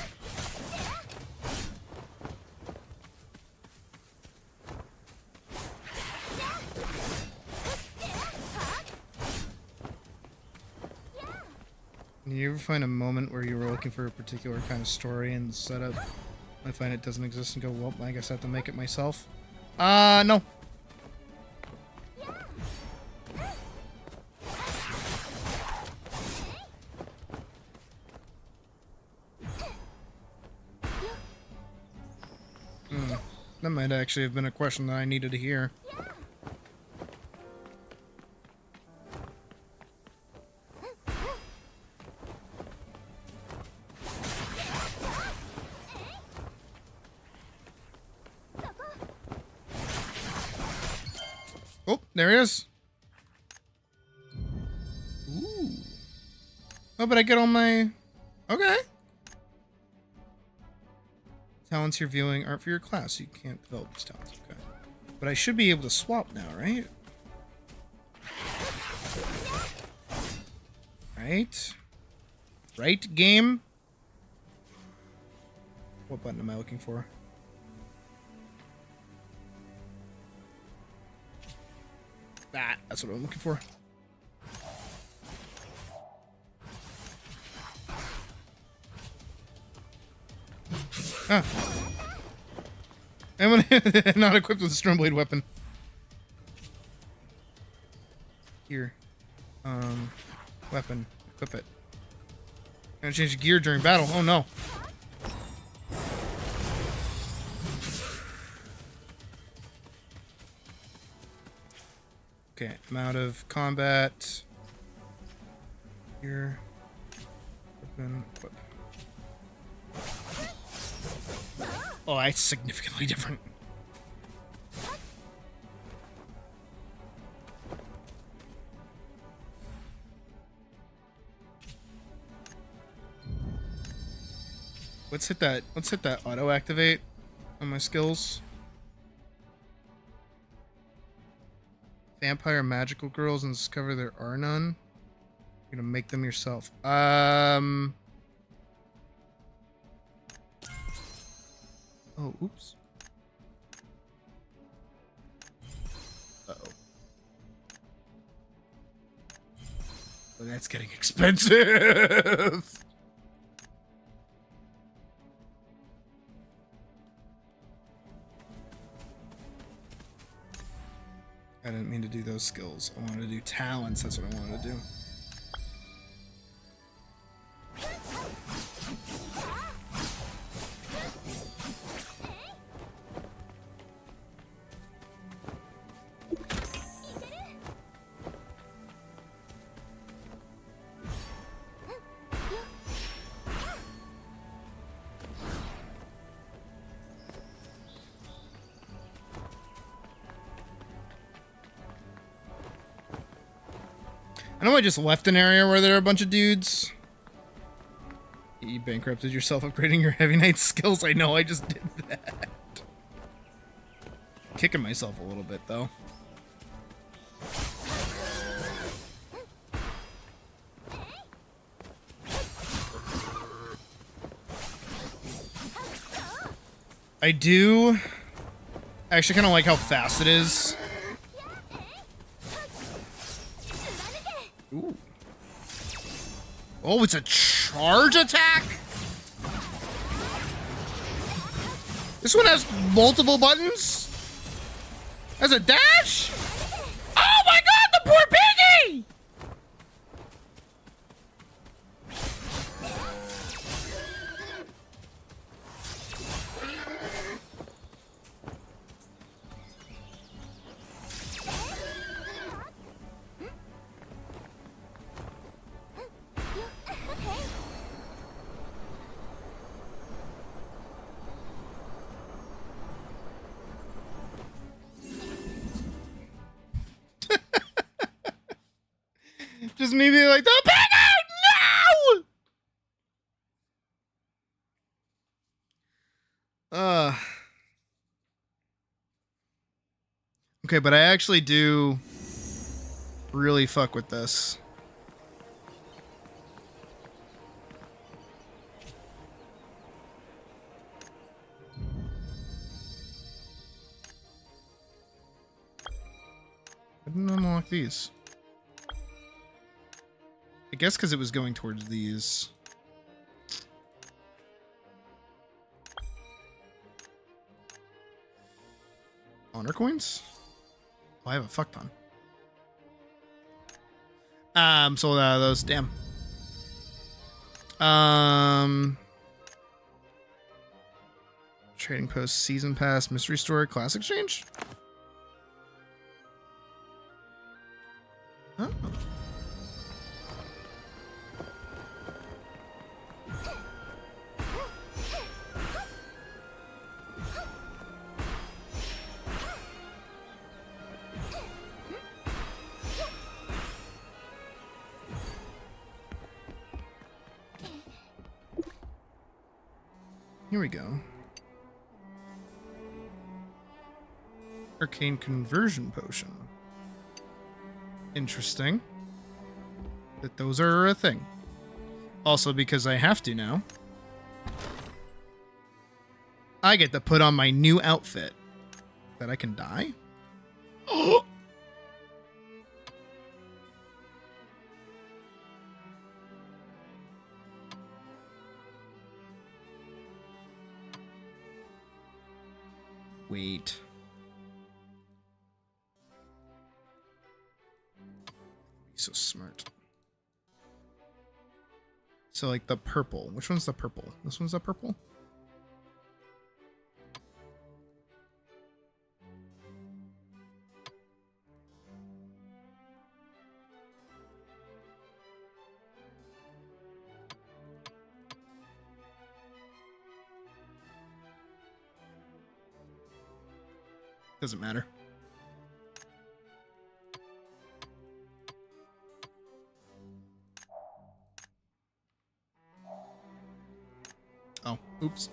Speaker 1: You ever find a moment where you were looking for a particular kind of story and setup, I find it doesn't exist and go, well, I guess I have to make it myself? No. That might actually have been a question that I needed to hear. Oh, there he is. Ooh. Oh, but I get all my... Okay. Talents you're viewing aren't for your class. You can't develop these talents. Okay. But I should be able to swap now, right? Right? Right, game? What button am I looking for? That's what I'm looking for. Ah. I'm not equipped with a Stormblade weapon. Here. Weapon. Equip it. Gonna change gear during battle. Oh no. Okay, I'm out of combat. Here. Weapon. Equip. Oh, that's significantly different. Let's hit that auto activate on my skills. Vampire magical girls and discover there are none. You're gonna make them yourself. Oh, oops. Uh-oh. Oh, that's getting expensive. I didn't mean to do those skills. I wanted to do talents. That's what I wanted to do. I know I just left an area where there are a bunch of dudes. You bankrupted yourself upgrading your Heavy Knight skills. I know, I just did that. Kicking myself a little bit, though. I do actually kind of like how fast it is. Ooh. Oh, it's a charge attack? This one has multiple buttons? Has a dash? Oh my god, the poor piggy! Just me being like, the piggy! No! Okay, but I actually do really fuck with this. I didn't unlock these. I guess because it was going towards these. Honor coins? Oh, I have a fuck ton. Sold out of those. Damn. Trading post, season pass, mystery store, class exchange. Oh. here we go. Arcane conversion potion. Interesting. That those are a thing. Also, because I have to now, I get to put on my new outfit. That I can die? Wait. So smart. So like the purple. Which one's the purple? This one's the purple? Doesn't matter. Oh, oops.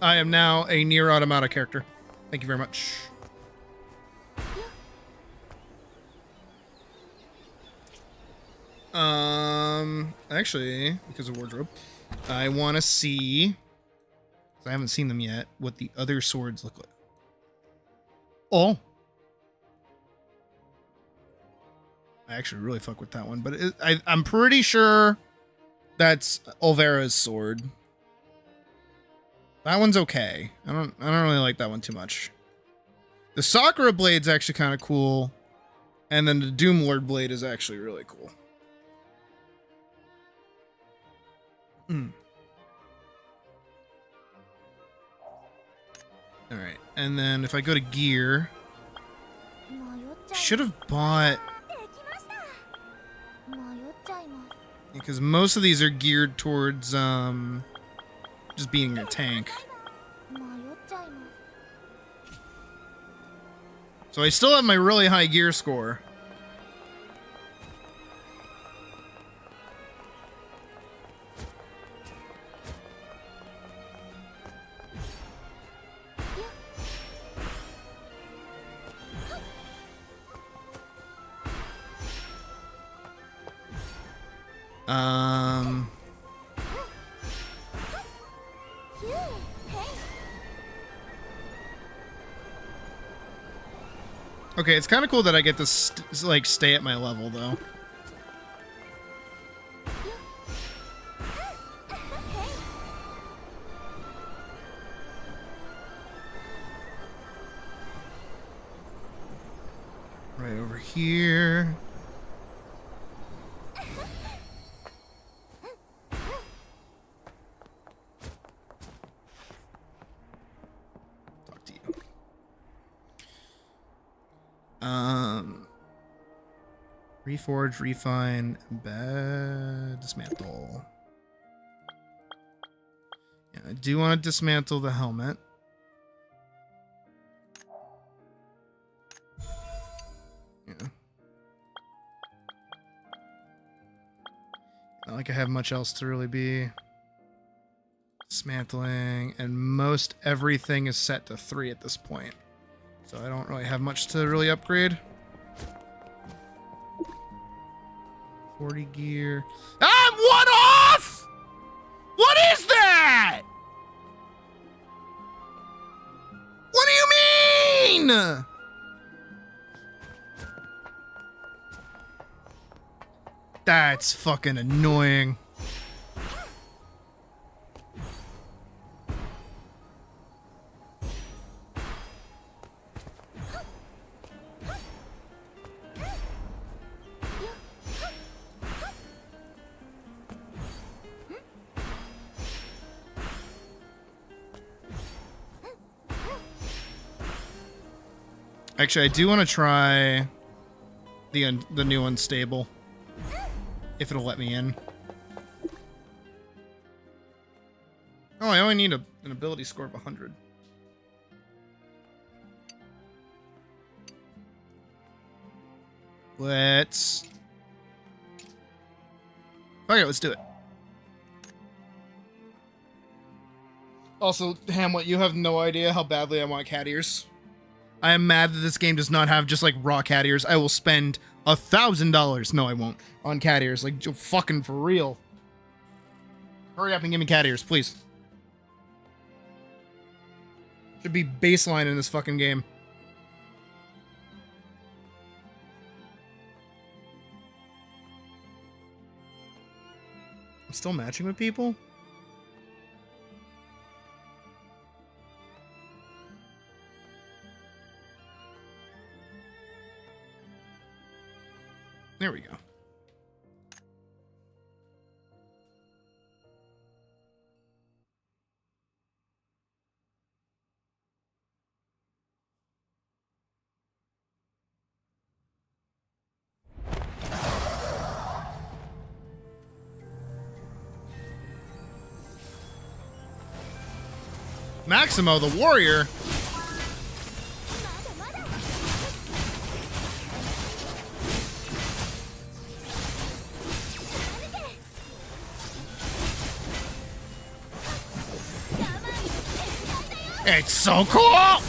Speaker 1: I am now a Nier Automata character. Thank you very much. Actually, because of wardrobe, I want to see, 'cause I haven't seen them yet, what the other swords look like. Oh. I actually really fuck with that one, but I'm pretty sure that's Olvera's sword. That one's okay. I don't really like that one too much. The Sakura blade's actually kind of cool, and then the Doom Lord blade is actually really cool. All right, and then if I go to gear, should have bought, because most of these are geared towards just being a tank. So I still have my really high gear score. Okay, it's kind of cool that I get to like stay at my level though. Right over here. Talk to you. Reforge, refine, dismantle. Yeah, I do want to dismantle the helmet. Yeah. Not like I have much else to really be dismantling, and most everything is set to 3 at this point. So I don't really have much to really upgrade. 40 gear. I'm 1 off! What is that? What do you mean? That's fucking annoying. Actually, I do want to try the new unstable, if it'll let me in. Oh, I only need an ability score of 100. Let's... Okay, let's do it. Also, Hamlet, you have no idea how badly I want cat ears. I am mad that this game does not have just, like, raw cat ears. I will spend $1,000. No, I won't. On cat ears. Like, fucking for real. Hurry up and give me cat ears, please. Should be baseline in this fucking game. I'm still matching with people? There we go. Maximo, the warrior. It's so cool!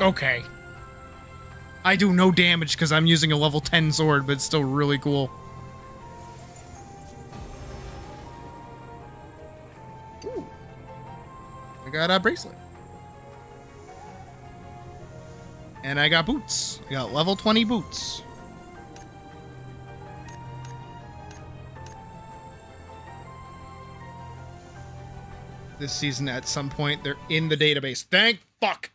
Speaker 1: Okay. I do no damage because I'm using a level 10 sword, but it's still really cool. Ooh. I got a bracelet. And I got boots. I got level 20 boots. This season, at some point, they're in the database. Thank fuck!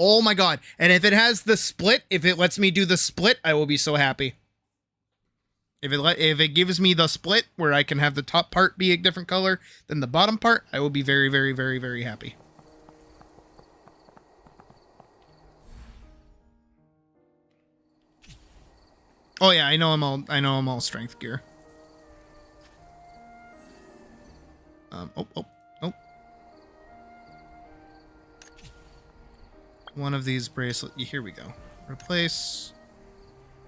Speaker 1: Oh my god. And if it has the split, if it lets me do the split, I will be so happy. If it gives me the split where I can have the top part be a different color than the bottom part, I will be very, very, very, very happy. Oh yeah, I know I'm all strength gear. Oh. One of these bracelets. Here we go. Replace.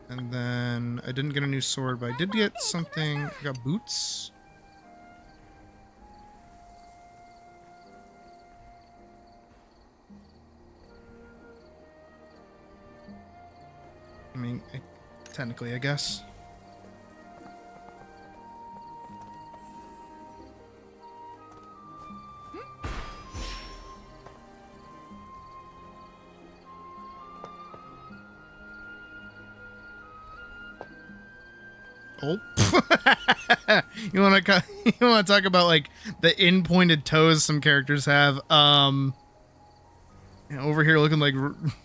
Speaker 1: And then I didn't get a new sword, but I did get something. I got boots. I mean, technically, I guess. Oh, you want to talk about like the in-pointed toes some characters have? Over here looking like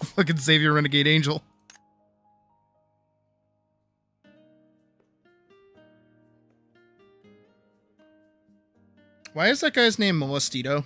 Speaker 1: fucking Xavier Renegade Angel. Why is that guy's name Molestito?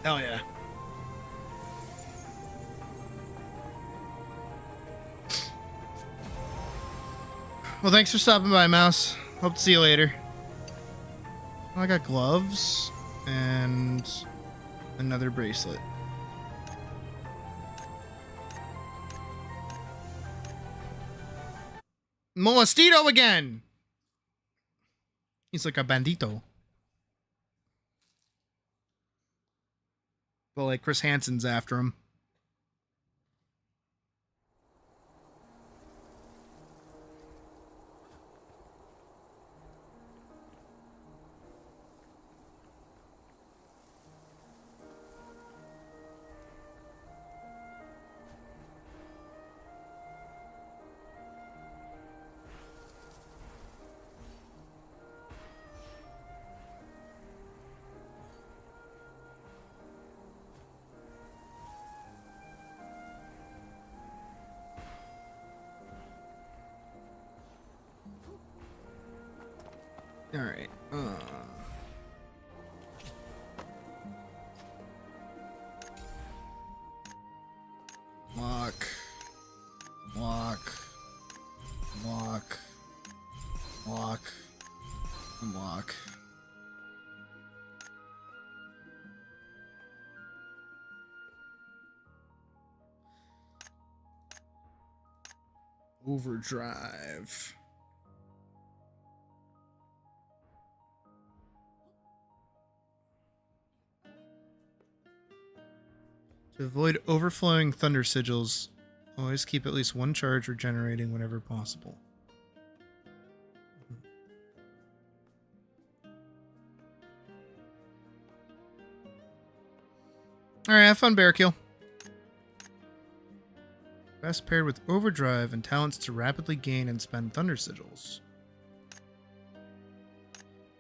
Speaker 1: Hell yeah. Well, thanks for stopping by, Mouse. Hope to see you later. Oh, I got gloves and another bracelet. Molestito again! He's like a bandito. But like Chris Hansen's after him. All right. Lock. Lock. Lock. Lock. Unlock. Overdrive. To avoid overflowing thunder sigils, always keep at least one charge regenerating whenever possible. Alright, have fun, Bearkill. Best paired with overdrive and talents to rapidly gain and spend thunder sigils.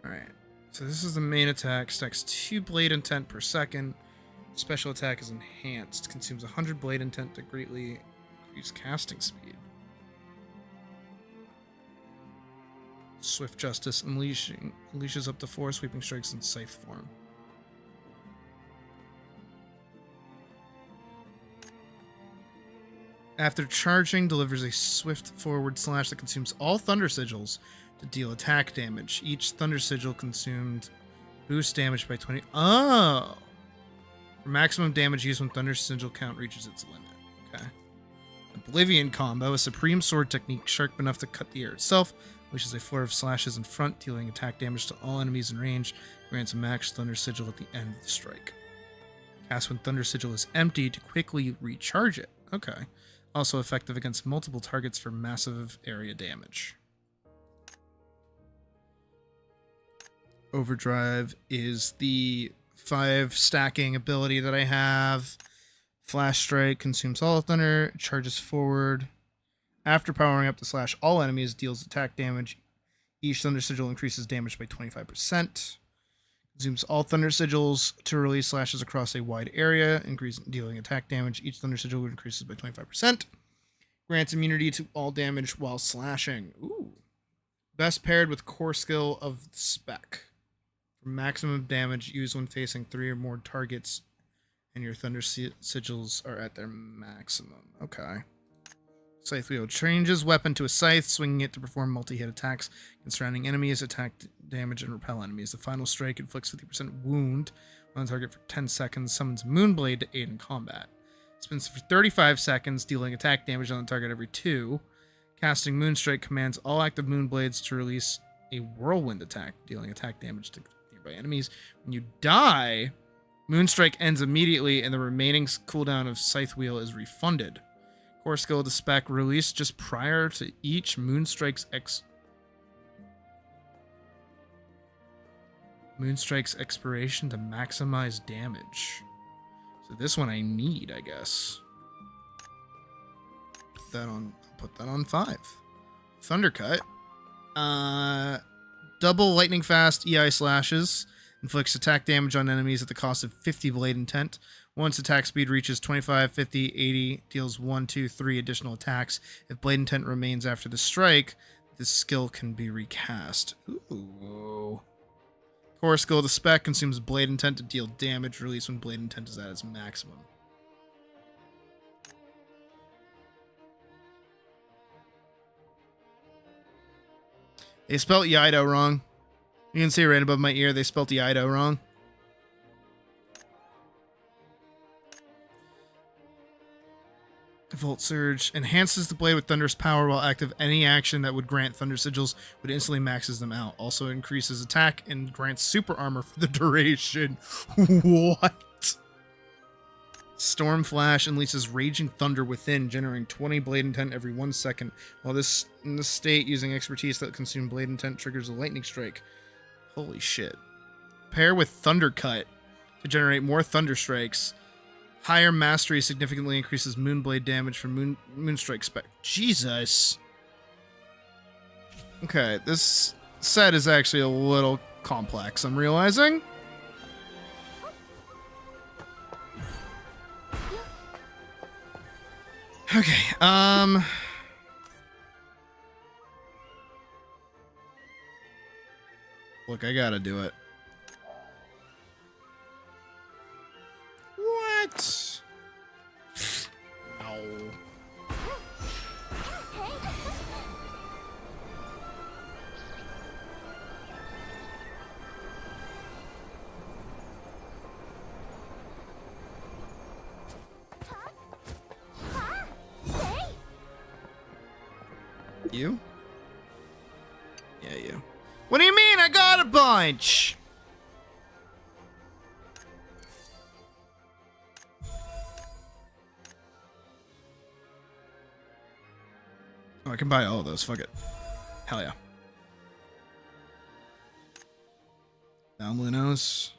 Speaker 1: Alright, so this is the main attack. Stacks 2 blade intent per second. Special attack is enhanced. Consumes 100 blade intent to greatly increase casting speed. Swift Justice unleashes up to 4 sweeping strikes in scythe form. After charging, delivers a swift forward slash that consumes all thunder sigils to deal attack damage. Each thunder sigil consumed boosts damage by 20. Oh! For maximum damage used when thunder sigil count reaches its limit. Okay. Oblivion combo, a supreme sword technique sharp enough to cut the air itself, which is a floor of slashes in front, dealing attack damage to all enemies in range, grants a max thunder sigil at the end of the strike. Cast when thunder sigil is empty to quickly recharge it. Okay. Also effective against multiple targets for massive area damage. Overdrive is the 5 stacking ability that I have. Flash Strike consumes all thunder, charges forward. After powering up to slash all enemies, deals attack damage. Each thunder sigil increases damage by 25%. Consumes all thunder sigils to release slashes across a wide area, dealing attack damage. Each thunder sigil increases by 25%. Grants immunity to all damage while slashing. Ooh. Best paired with core skill of the spec. For maximum damage used when facing 3 or more targets, and your thunder sigils are at their maximum. Okay. Scythe Wheel changes weapon to a scythe, swinging it to perform multi-hit attacks against surrounding enemies, attack damage, and repel enemies. The final strike inflicts 50% wound on target for 10 seconds, summons Moonblade to aid in combat. Spins for 35 seconds, dealing attack damage on the target every 2. Casting Moonstrike commands all active Moonblades to release a whirlwind attack, dealing attack damage to nearby enemies. When you die, Moonstrike ends immediately, and the remaining cooldown of Scythe Wheel is refunded. Core skill to spec released just prior to each Moonstrike's expiration to maximize damage. So this one I need, I guess. Put that on 5. Thundercut. Double lightning fast EI slashes. Inflicts attack damage on enemies at the cost of 50 blade intent. Once attack speed reaches 25, 50, 80, deals 1, 2, 3 additional attacks. If blade intent remains after the strike, this skill can be recast. Ooh. Core skill of the spec consumes blade intent to deal damage. Release when blade intent is at its maximum. They spelled Yido wrong. You can see right above my ear, they spelled Yido wrong. Volt Surge enhances the blade with Thunder's power while active. Any action that would grant Thunder Sigils would instantly maxes them out. Also increases attack and grants super armor for the duration. What? Storm Flash unleashes Raging Thunder within, generating 20 blade intent every 1 second. While this in this state, using expertise that consumes blade intent triggers a lightning strike. Holy shit. Pair with Thunder Cut to generate more Thunder Strikes. Higher mastery significantly increases Moonblade damage from Moonstrike spec. Jesus. Okay, this set is actually a little complex, I'm realizing. Okay, look, I gotta do it. What? Ow. You? Yeah, you. What do you mean? I got a bunch! Oh, I can buy all of those. Fuck it. Hell yeah. Down Lunos.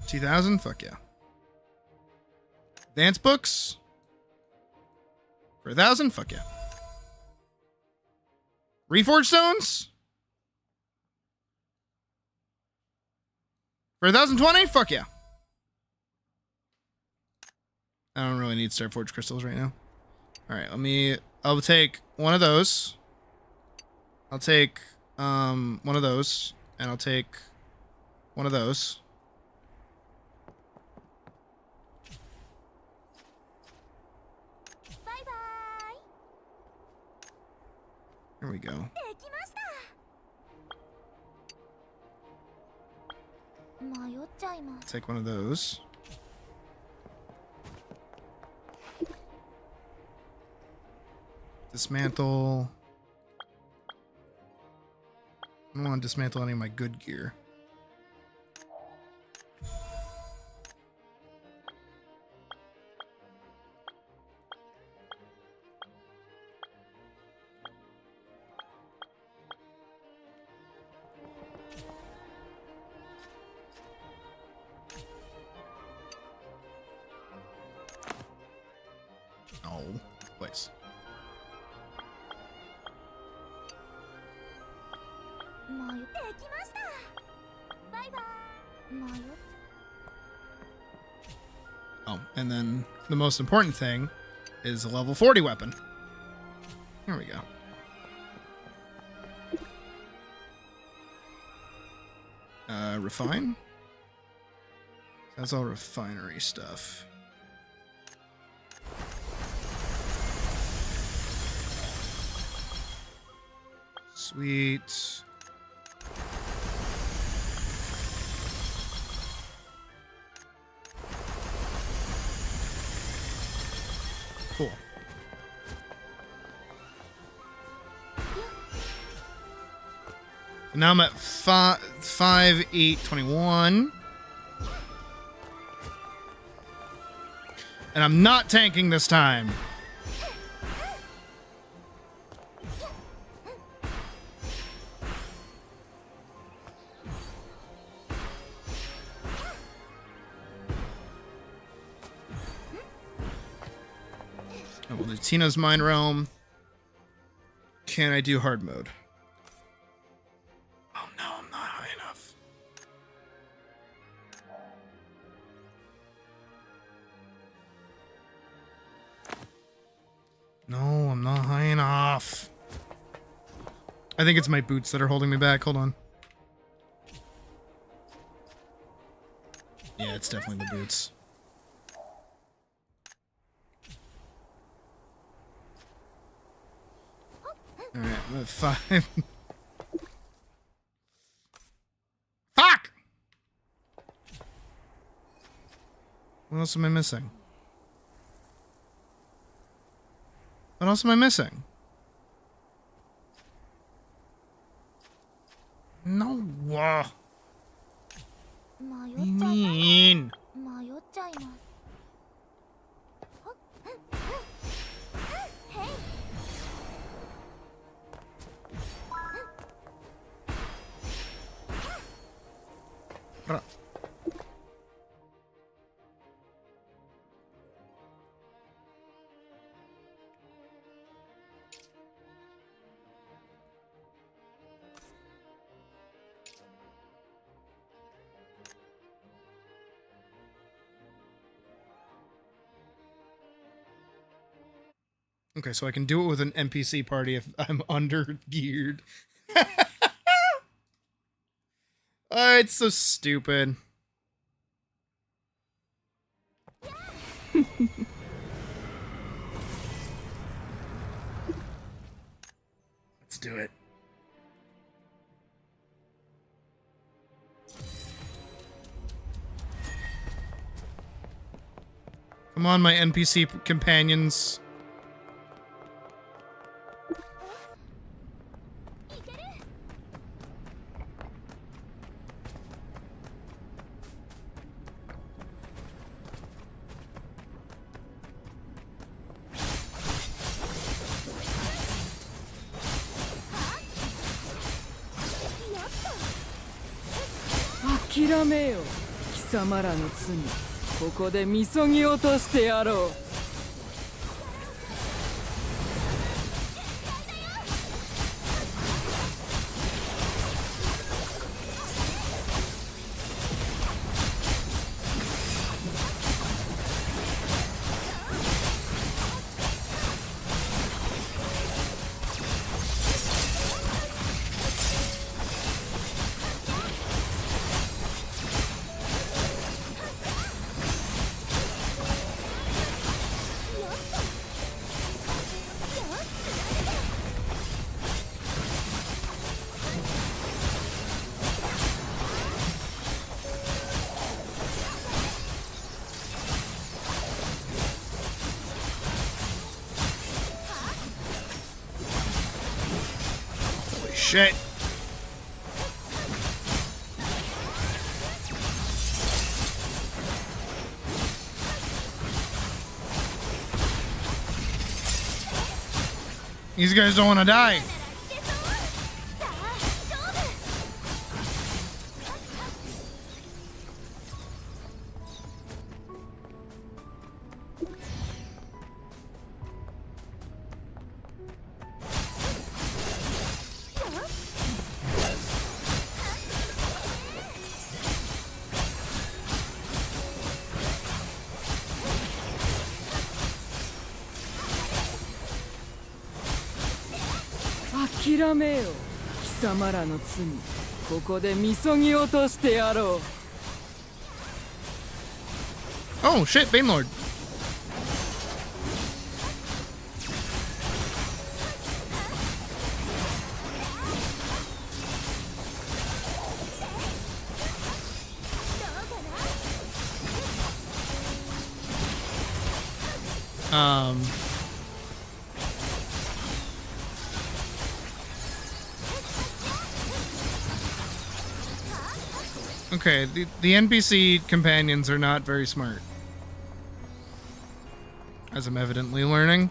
Speaker 1: 2000? Fuck yeah. Advanced books? For 1,000? Fuck yeah. Reforged stones? For 1,020? Fuck yeah. I don't really need Starforged crystals right now. Alright, I'll take one of those. I'll take one of those. And I'll take one of those.
Speaker 2: Bye-bye.
Speaker 1: Here we go. Take one of those. Dismantle. I don't want to dismantle any of my good gear. Oh, place. Oh, and then the most important thing is a level 40 weapon. Here we go. Refine? That's all refinery stuff. Sweet. Cool. Now I'm at 5, 8, 21. And I'm not tanking this time. Oh, we'll do Tina's Mind Realm. Can I do hard mode? Oh no, I'm not high enough. No, I'm not high enough. I think it's my boots that are holding me back. Hold on. it's definitely the boots. Alright, I'm at 5. Fuck! What else am I missing? What else am I missing? No. What do you mean? Okay, so I can do it with an NPC party if I'm under geared. Oh, it's so stupid. Let's do it. Come on, my NPC companions.
Speaker 3: 諦めよ貴様らの罪ここでみそぎ落としてやろうShit. These guys don't want to die.諦めよ貴様らの罪ここでみそぎ落としてやろう
Speaker 1: Oh shit, Banelord. Okay, the NPC companions are not very smart. As I'm evidently learning.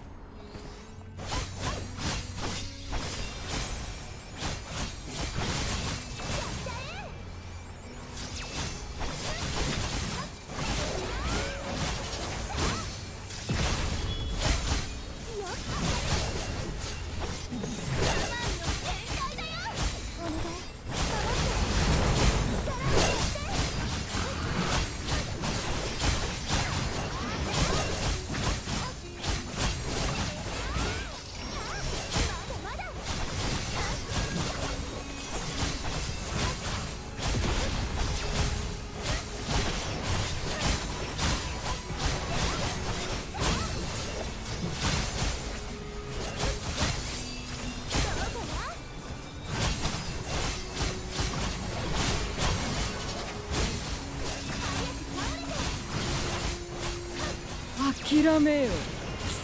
Speaker 3: 諦めよ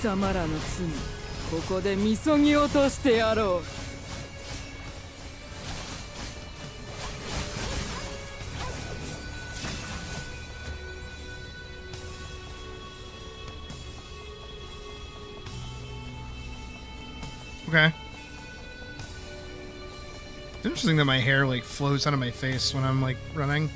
Speaker 3: 貴様らの罪ここでみそぎ落としてやろう
Speaker 1: Okay. It's interesting that my hair like flows out of my face when I'm like running.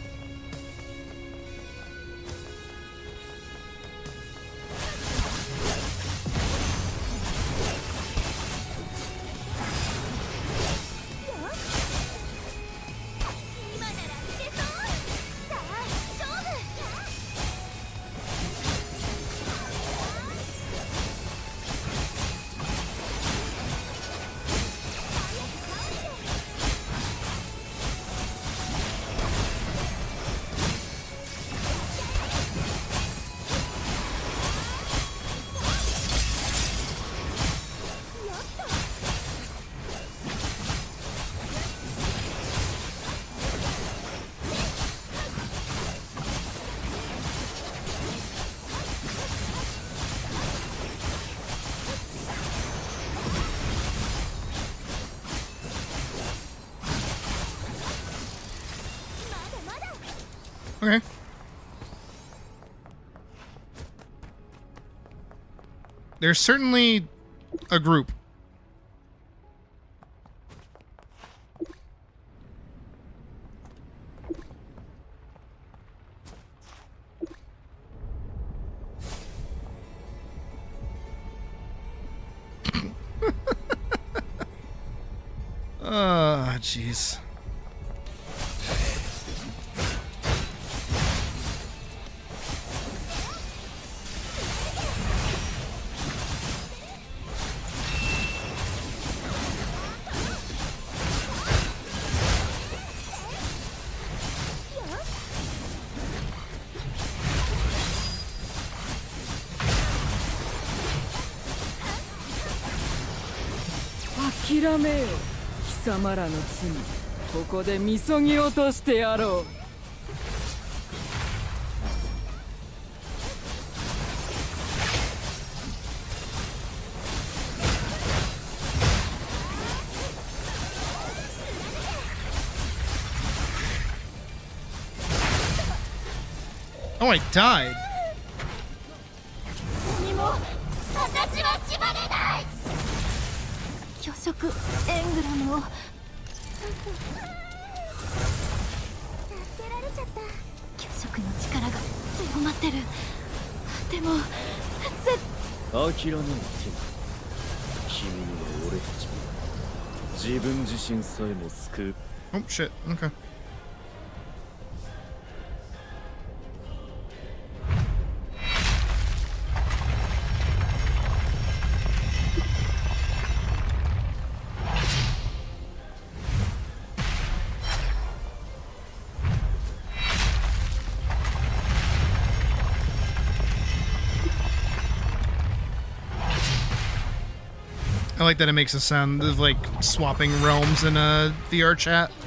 Speaker 1: Okay. There's certainly a group. Ah, jeez.
Speaker 3: 諦めよ貴様らの罪ここでみそぎ落としてやろう
Speaker 1: Oh, I died.
Speaker 2: 何も私は縛れない巨食エングラムを助けられちゃった巨食の力が強まってるでも
Speaker 4: 諦めろティム君には俺たちも自分自身さえも救う
Speaker 1: Oh, shit. Okay. I like that it makes a sound of like swapping realms in a VR chat.
Speaker 3: "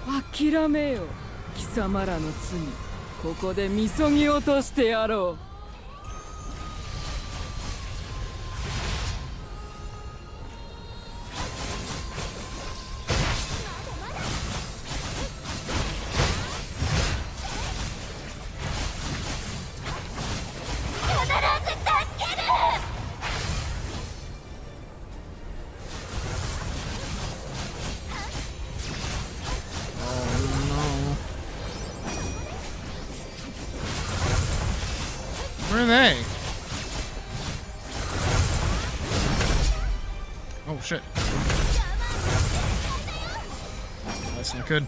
Speaker 3: 諦めよ貴様らの罪ここでみそぎ落としてやろう
Speaker 1: Where are they? Oh shit. That's not good.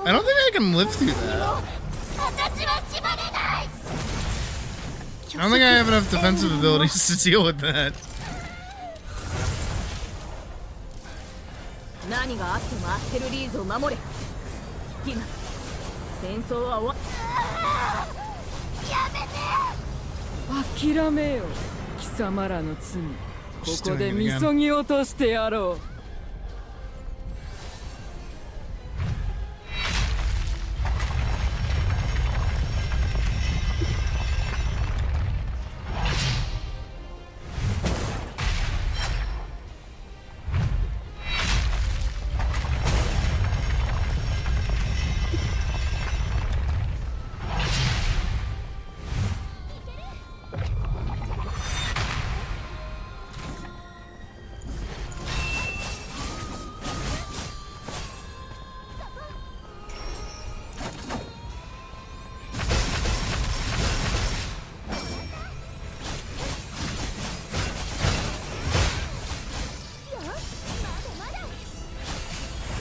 Speaker 1: I don't think I can live through that.
Speaker 2: 私は縛れない
Speaker 1: I don't think I have enough defensive abilities to deal with that.
Speaker 3: 何があってもアステルリーズを守れ。今戦争は終わ
Speaker 2: やめて
Speaker 3: 諦めよ貴様らの罪。ここでみそぎ落としてやろう。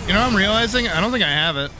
Speaker 1: You know, I'm realizing I don't think I have it.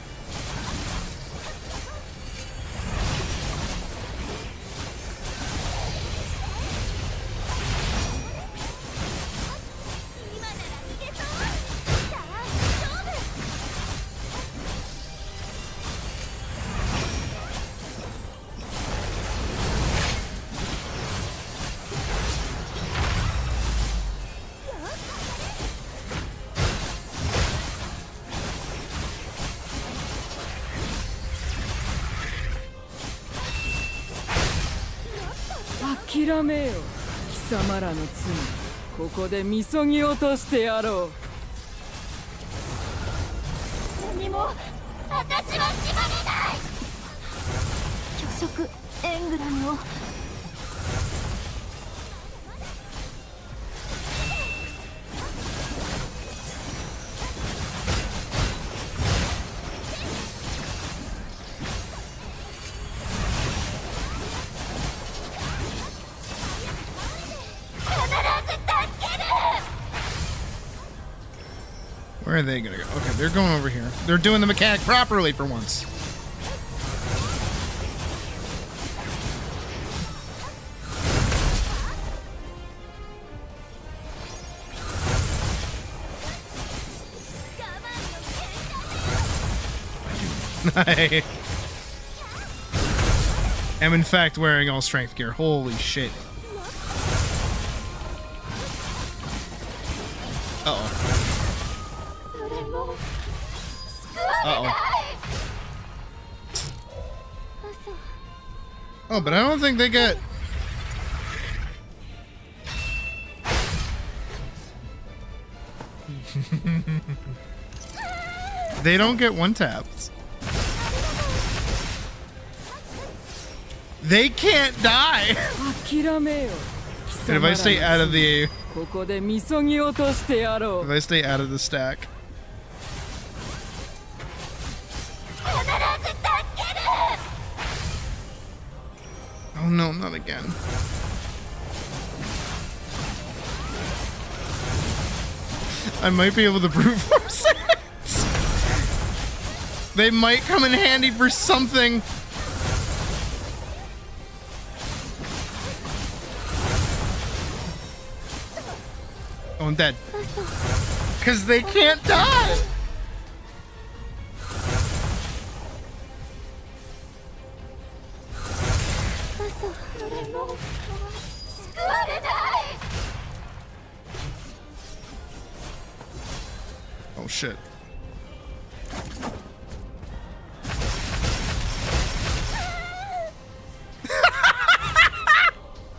Speaker 3: 諦めよ貴様らの罪。ここでみそぎ落としてやろう。
Speaker 2: 何も私は縛れない巨食エングラムを
Speaker 1: Where are they gonna go? Okay, they're going over here. They're doing the mechanic properly for once. I am in fact wearing all strength gear. Holy shit. Uh-oh. Uh-oh. Oh, but I don't think they get... They don't get one-tapped. They can't die! And if I stay out of the... If I stay out of the stack... Oh no, not again. I might be able to brute force it. They might come in handy for something. Oh, I'm dead. Because they can't die. Oh shit.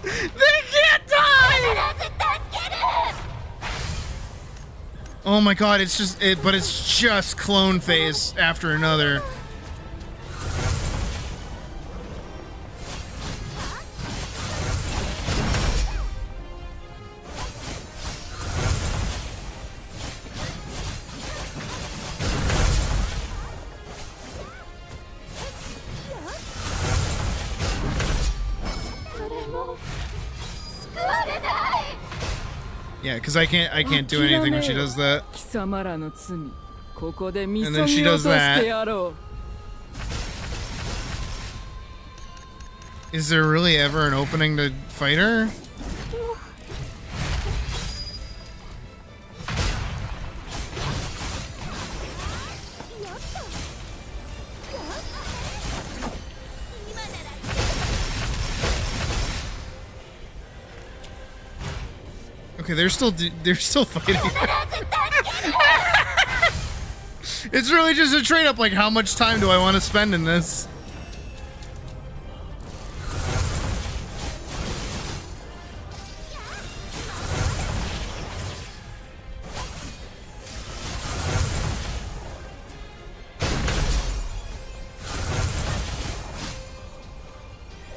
Speaker 1: They can't die! Oh my god, it's just it, but it's just clone phase after another. Yeah, because I can't do anything when she does that.
Speaker 3: ここでみそ
Speaker 1: And then
Speaker 3: ぎ
Speaker 1: she
Speaker 3: 落
Speaker 1: does
Speaker 3: とし
Speaker 1: that.
Speaker 3: てやろう。
Speaker 1: Is there really ever an opening to fight her? Okay, they're still fighting. It's really just a trade-up. Like, how much time do I want to spend in this?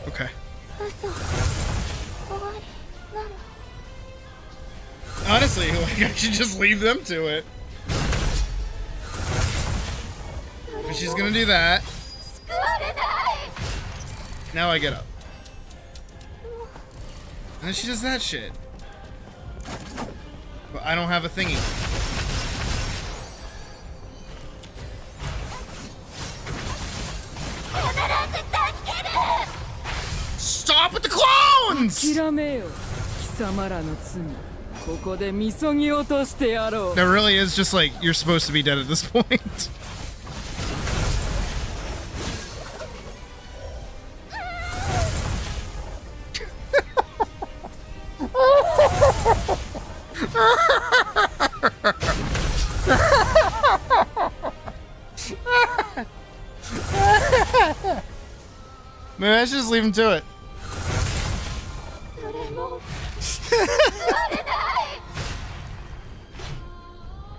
Speaker 1: Okay.
Speaker 2: 嘘終わりなの。
Speaker 1: Honestly, like, I should just leave them to it. But she's gonna do that.
Speaker 2: 救われない。
Speaker 1: Now I get up. And then she does that shit. But I don't have a thingy. Stop with the clones!
Speaker 3: 諦めよ貴様らの罪。ここでみそぎ落としてやろう。
Speaker 1: That really is just like, you're supposed to be dead at this point. Maybe I should just leave him to it.
Speaker 2: 誰も救われない。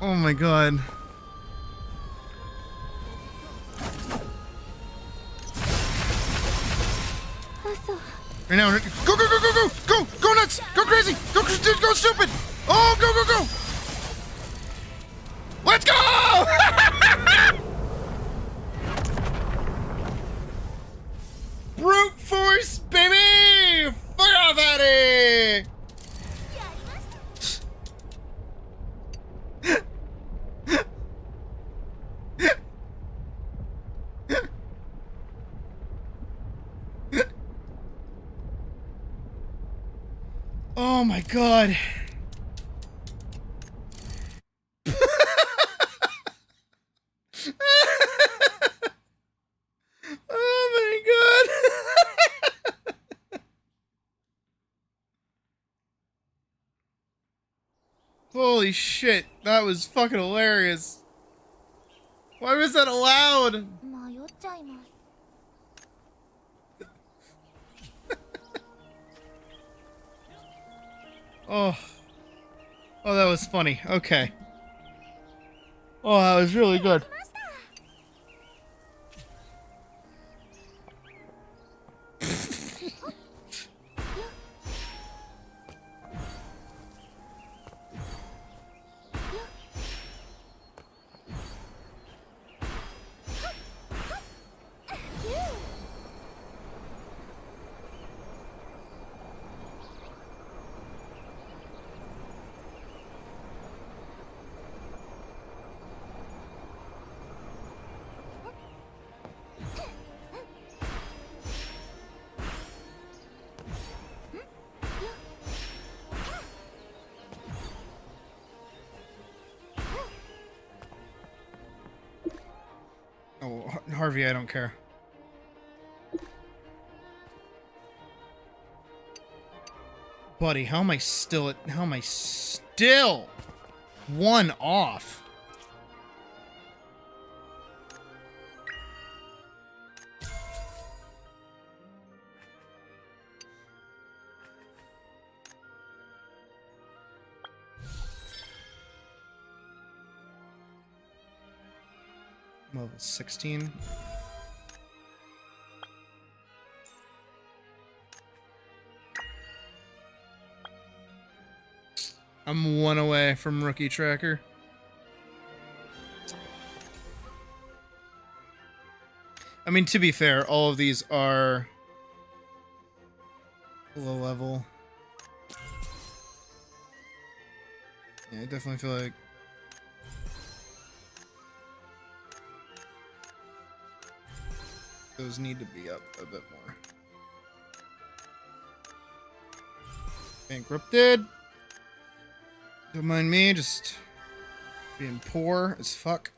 Speaker 1: Oh my god. Right now, go, go, go, go, go, go, go nuts, go crazy, go, go stupid. Oh, go, go, go. Let's go! Brute force, baby! Fuck off, Eddie! Oh my god. Oh my god. Holy shit, that was fucking hilarious. Why was that allowed?
Speaker 2: 迷っちゃいます。
Speaker 1: Oh. Oh, that was funny. Okay. Oh, that was really good. Oh, Harvey, I don't care. Buddy, how am I still one off? Level 16. I'm one away from rookie tracker. I mean, to be fair, all of these are low level. Yeah, I definitely feel like Those need to be up a bit more. Bankrupted. Don't mind me, just being poor as fuck.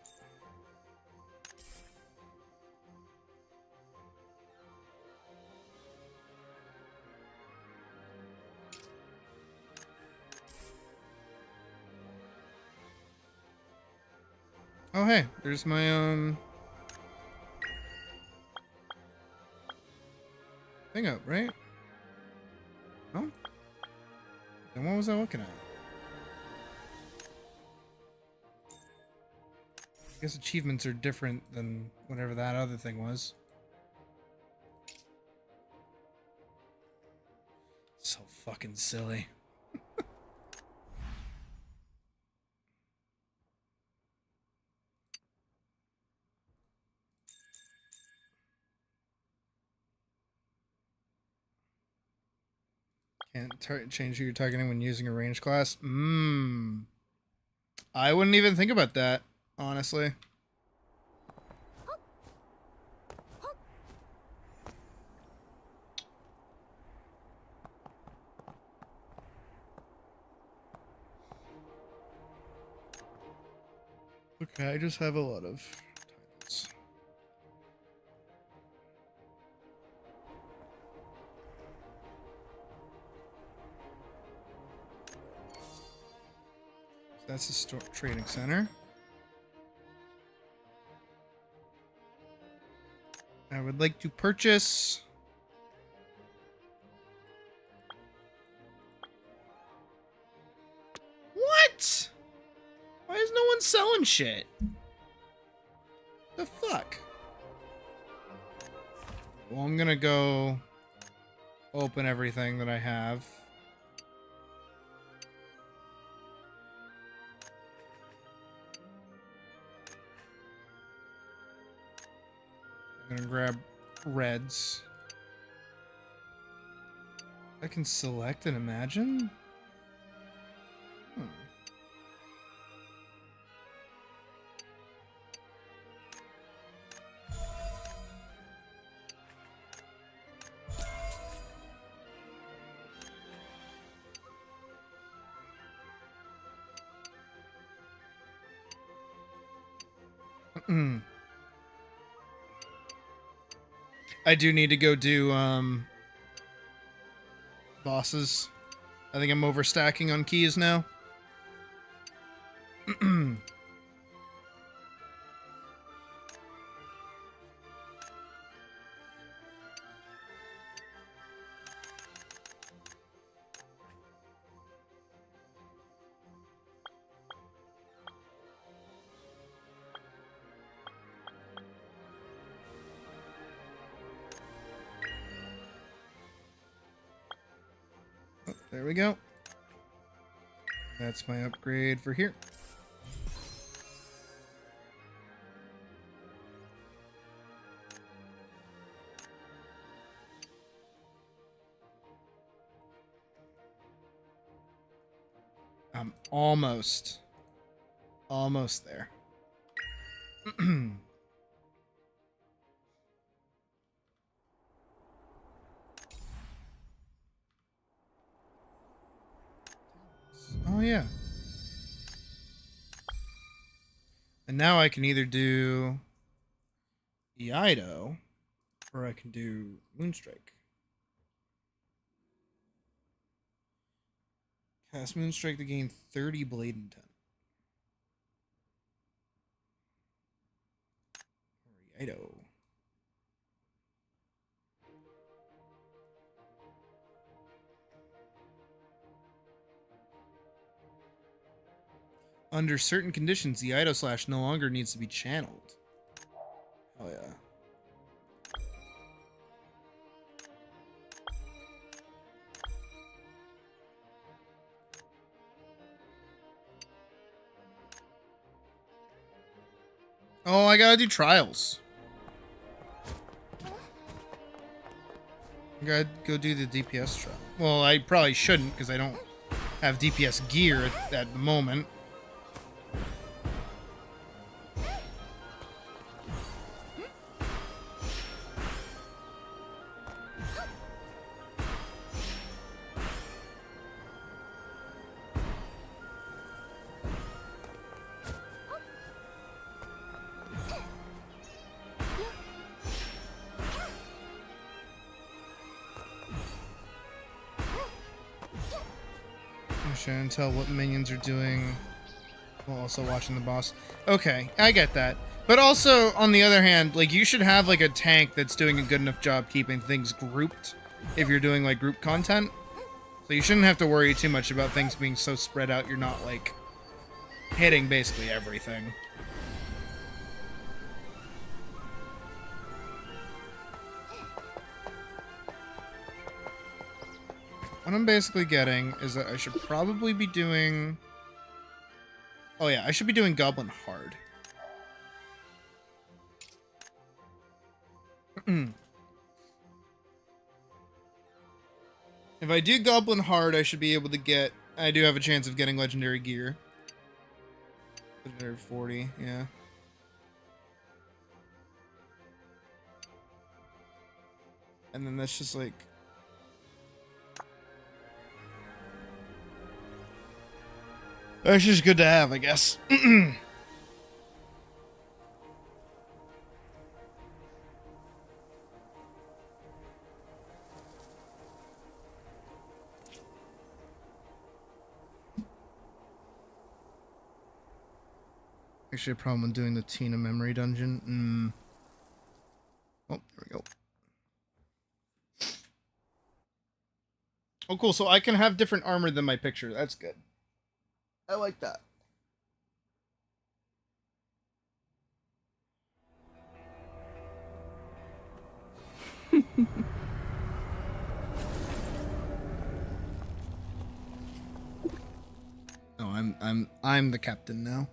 Speaker 1: Oh hey, there's my thing up, right? Oh? Then what was I looking at? I guess achievements are different than whatever that other thing was. So fucking silly. Can't change who you're targeting when using a range class. I wouldn't even think about that, honestly. Okay, I just have a lot of titles. So that's the store trading center. I would like to purchase what? Why is no one selling shit? The fuck? Well, I'm gonna go open everything that I have. I'm gonna grab reds. I can select and imagine? I do need to go do bosses. I think I'm overstacking on keys now. Oh, there we go. That's my upgrade for here. I'm almost there. Oh yeah. And now I can either do Iaido or I can do Moonstrike. Cast Moonstrike to gain 30 blade intent. Or Iaido. Under certain conditions, the Ido Slash no longer needs to be channeled. Oh yeah. Oh, I gotta do trials. I gotta go do the DPS trial. Well, I probably shouldn't because I don't have DPS gear at the moment. trying to tell what minions are doing while also watching the boss. Okay, I get that. But also, on the other hand, like, you should have, like, a tank that's doing a good enough job keeping things grouped if you're doing, like, group content. So you shouldn't have to worry too much about things being so spread out you're not, like, hitting basically everything. What I'm basically getting is that I should probably be doing... Oh yeah, I should be doing Goblin Hard. If I do Goblin Hard, I should be able to get... I do have a chance of getting Legendary Gear. Legendary 40, yeah. And then that's just like... That's just good to have, I guess. Actually, a problem with doing the Tina memory dungeon. Oh, there we go. Oh, cool. So I can have different armor than my picture. That's good. I like that. Oh, I'm the captain now.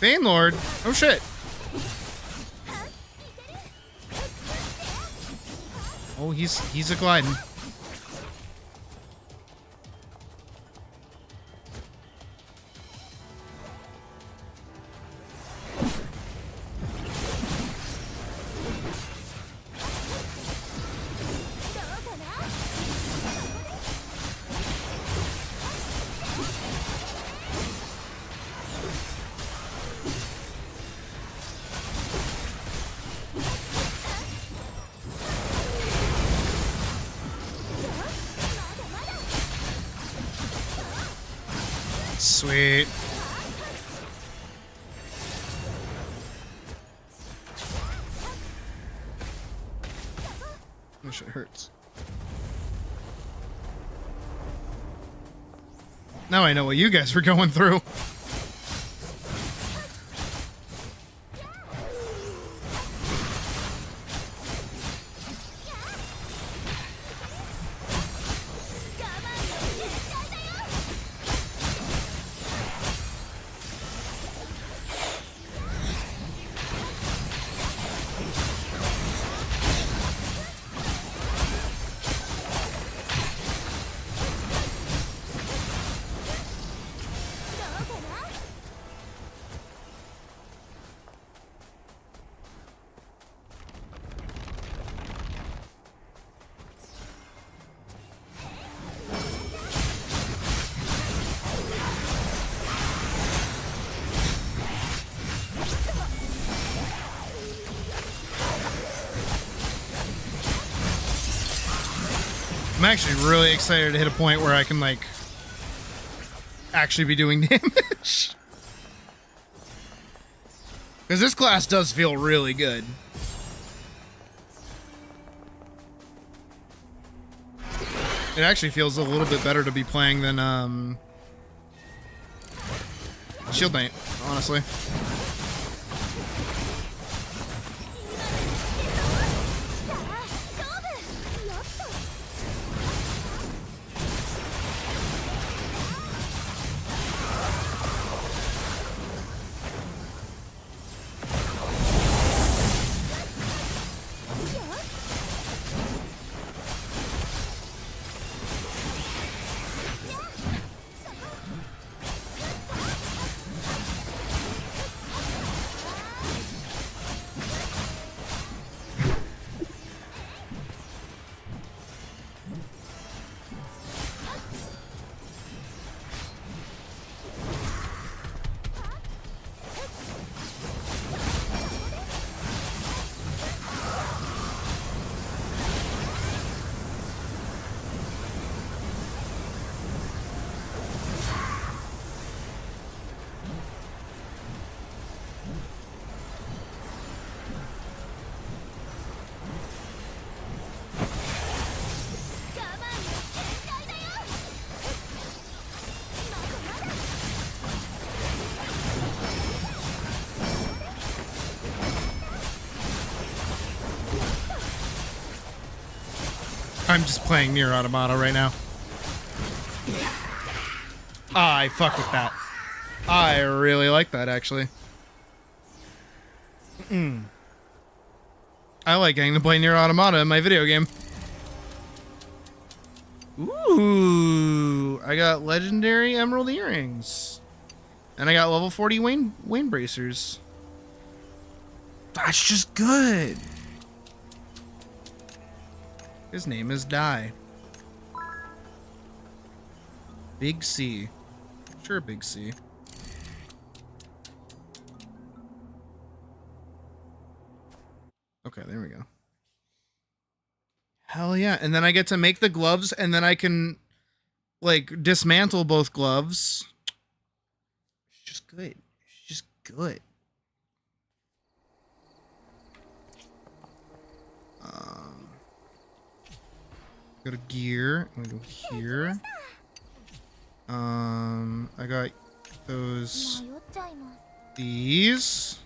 Speaker 1: Banelord? Oh shit. Oh, he's a gliding. Sweet. This shit hurts. Now I know what you guys were going through. I'm actually really excited to hit a point where I can, like, actually be doing damage. Because this class does feel really good. It actually feels a little bit better to be playing than, Shield Knight, honestly. I'm just playing Nier Automata right now. I fuck with that. I really like that, actually. I like getting to play Nier Automata in my video game. Ooh, I got legendary emerald earrings. And I got level 40 Wayne bracers. That's just good. His name is Dai. Big C. Sure, Big C. Okay, there we go. Hell yeah. And then I get to make the gloves, and then I can, like, dismantle both gloves. It's just good. It's just good. Go to gear. I'm gonna go here. I got those. These.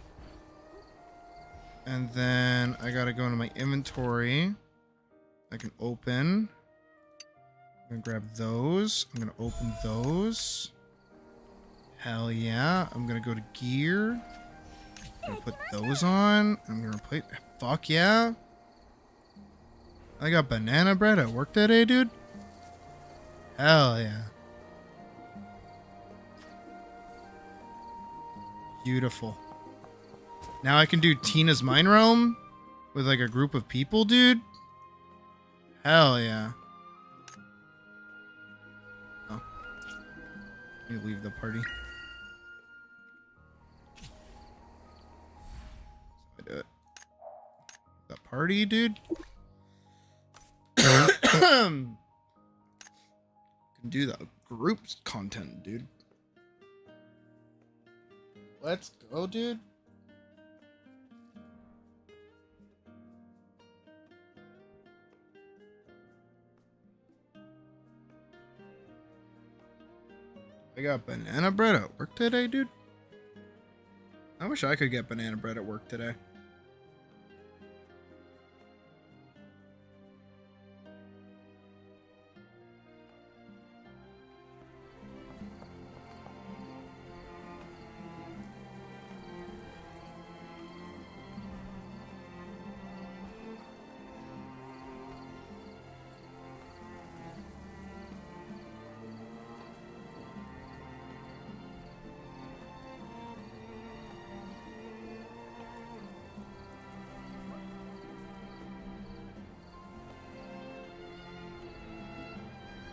Speaker 1: And then I gotta go into my inventory. I can open. I'm gonna grab those. I'm gonna open those. Hell yeah. I'm gonna go to gear. I'm gonna put those on. I'm gonna play. Fuck yeah. I got banana bread at work today, dude. Hell yeah. Beautiful. Now I can do Tina's Mine Realm with like a group of people, dude. Hell yeah. Oh. Let me leave the party. So I do it. That party, dude. Can do that groups content, dude. Let's go, dude. I got banana bread at work today, dude. I wish I could get banana bread at work today.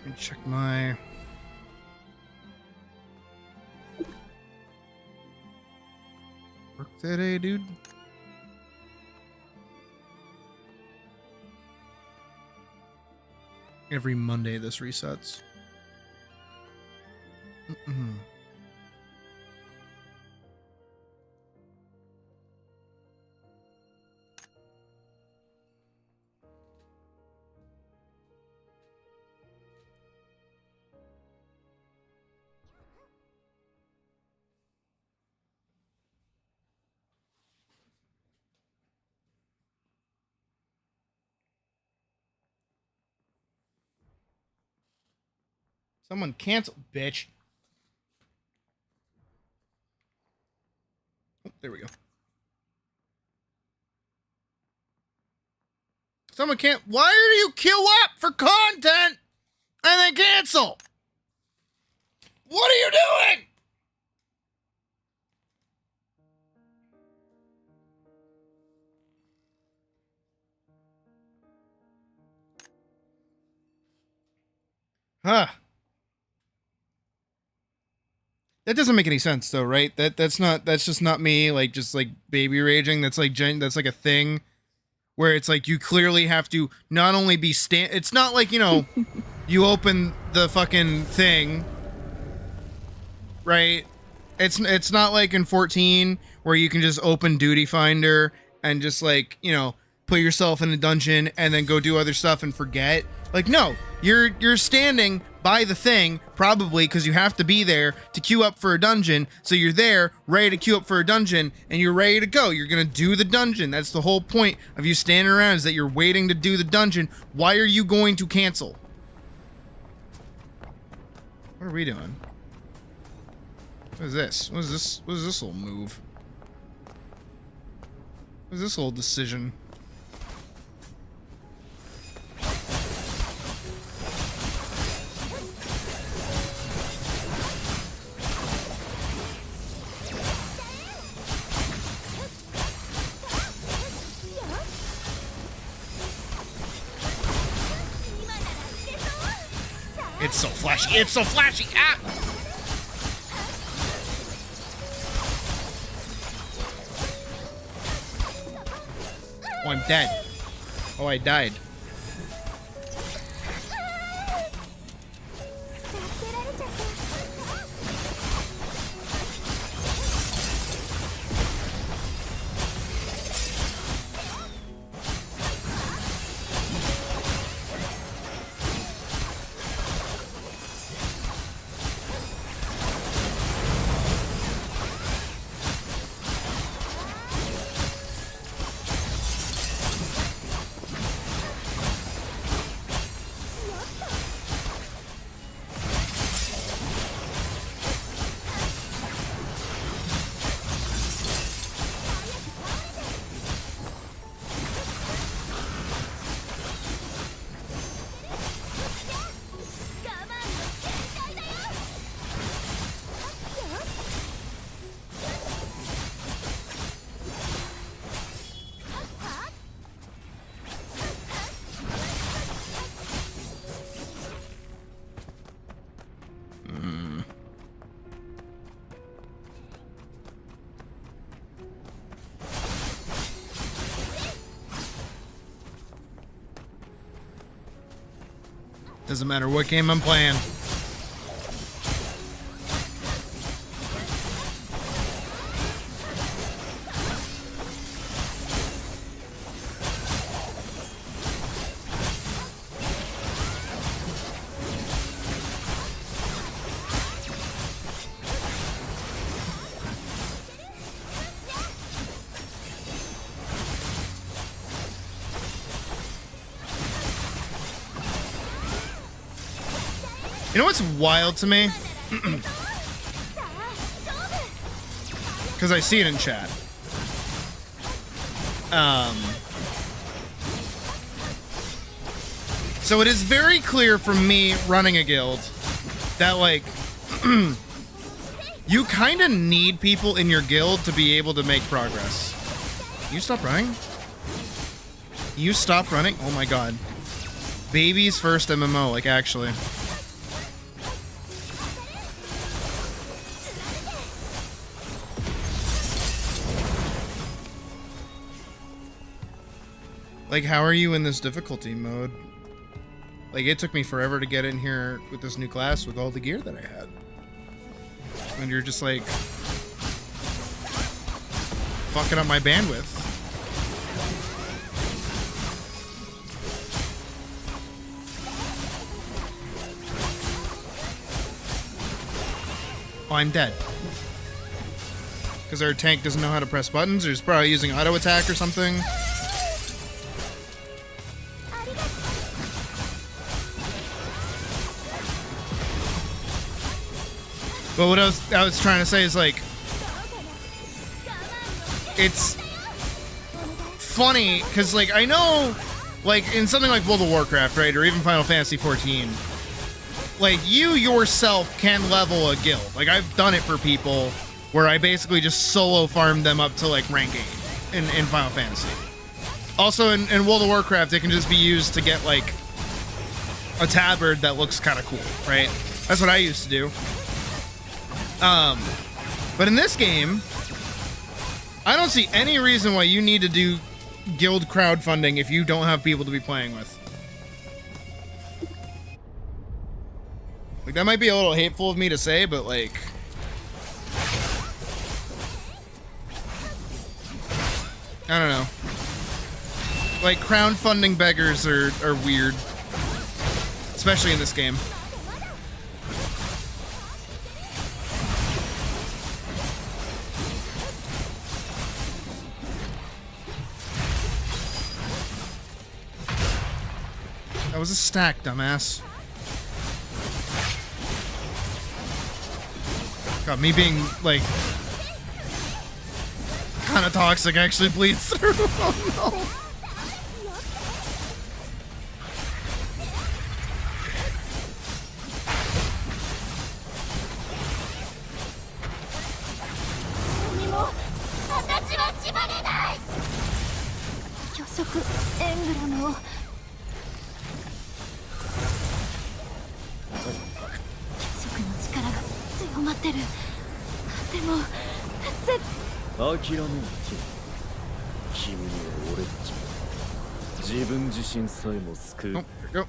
Speaker 1: Let me check my... work today, dude. Every Monday this resets. Someone cancel, bitch. Oh, there we go. Someone can't. Why do you queue up for content and then cancel? What are you doing? Huh. That doesn't make any sense though, right? That's just not me like just like baby raging. That's like a thing where it's like you clearly have to not only be it's not like, you know, you open the fucking thing, right? It's not like in 14 where you can just open Duty Finder and just like, you know, put yourself in a dungeon and then go do other stuff and forget. Like no, you're standing buy the thing, probably because you have to be there to queue up for a dungeon. So you're there, ready to queue up for a dungeon, and you're ready to go. You're gonna do the dungeon. That's the whole point of you standing around, is that you're waiting to do the dungeon. Why are you going to cancel? What are we doing? What is this? What is this? What is this little move? What is this little decision? It's so flashy. It's so flashy. Ah! Oh, I'm dead. Oh, I died. Doesn't matter what game I'm playing. You know what's wild to me? Because I see it in chat. So it is very clear from me running a guild that, like, you kind of need people in your guild to be able to make progress. You stop running? You stop running? Oh my god. Baby's first MMO, like, actually. Like, how are you in this difficulty mode? Like, it took me forever to get in here with this new class with all the gear that I had. And you're just like fucking up my bandwidth. Oh, I'm dead. Because our tank doesn't know how to press buttons, or he's probably using auto attack or something. But what I was trying to say is, like, it's funny because, like, I know, like, in something like World of Warcraft, right, or even Final Fantasy 14, like, you yourself can level a guild. Like, I've done it for people where I basically just solo farmed them up to, like, rank 8 in Final Fantasy. Also, in World of Warcraft, it can just be used to get, like, a tabard that looks kind of cool, right? That's what I used to do. But in this game, I don't see any reason why you need to do guild crowdfunding if you don't have people to be playing with. Like, that might be a little hateful of me to say, but, like, I don't know. Like, crowdfunding beggars are weird. Especially in this game. was a stack, dumbass. God, me being, like, kind of toxic actually bleeds through. Oh, no.
Speaker 4: 諦めないティ君には俺たち自分自身さえも救う。
Speaker 1: Oh, there we go.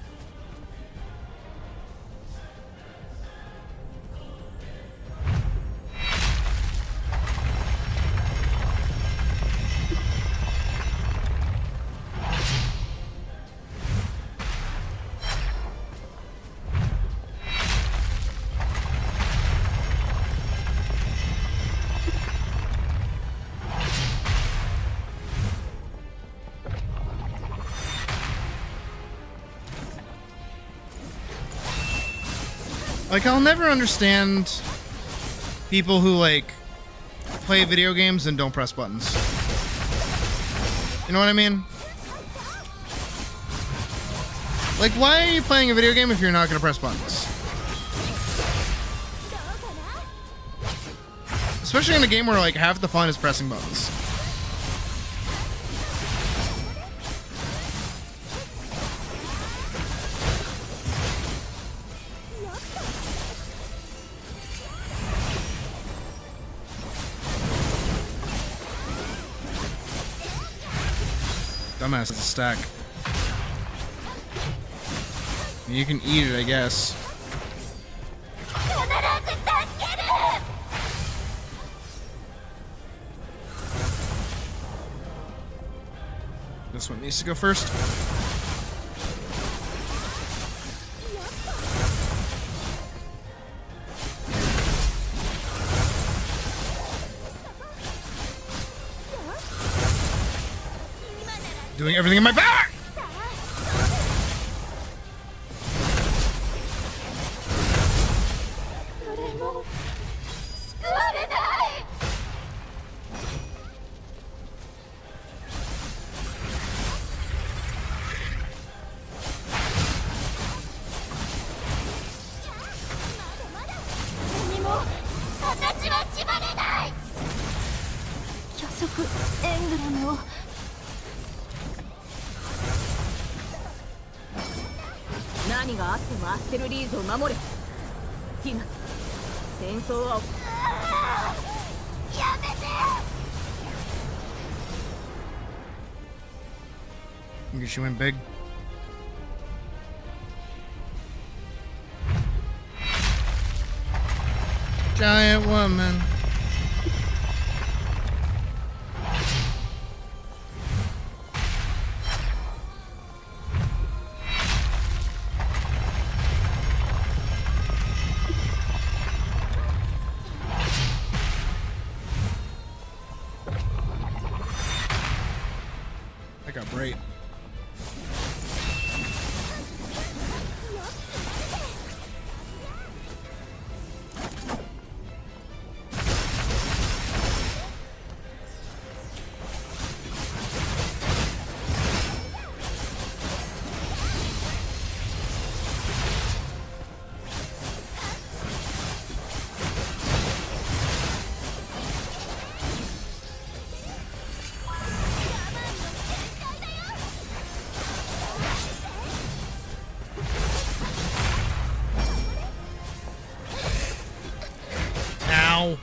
Speaker 1: Like, I'll never understand people who, like, play video games and don't press buttons. You know what I mean? Like, why are you playing a video game if you're not gonna press buttons? Especially in a game where, like, half the fun is pressing buttons. Dumbass, it's a stack. You can eat it, I guess. This one needs to go first. Doing everything in my back! I guess she went big. Giant woman. I got great. Ow.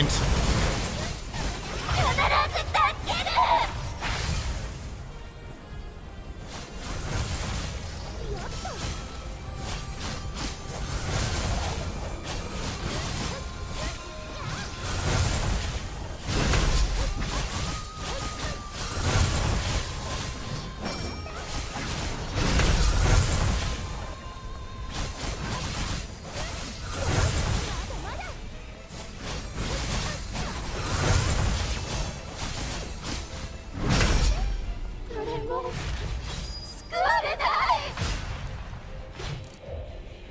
Speaker 1: mind.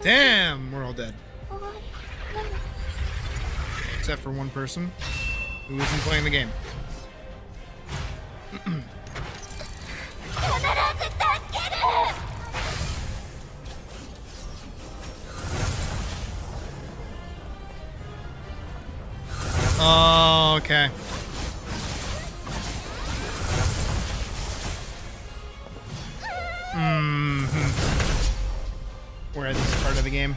Speaker 1: Damn, we're all dead. Except for one person who isn't playing the game. Oh, okay. We're at this part of the game.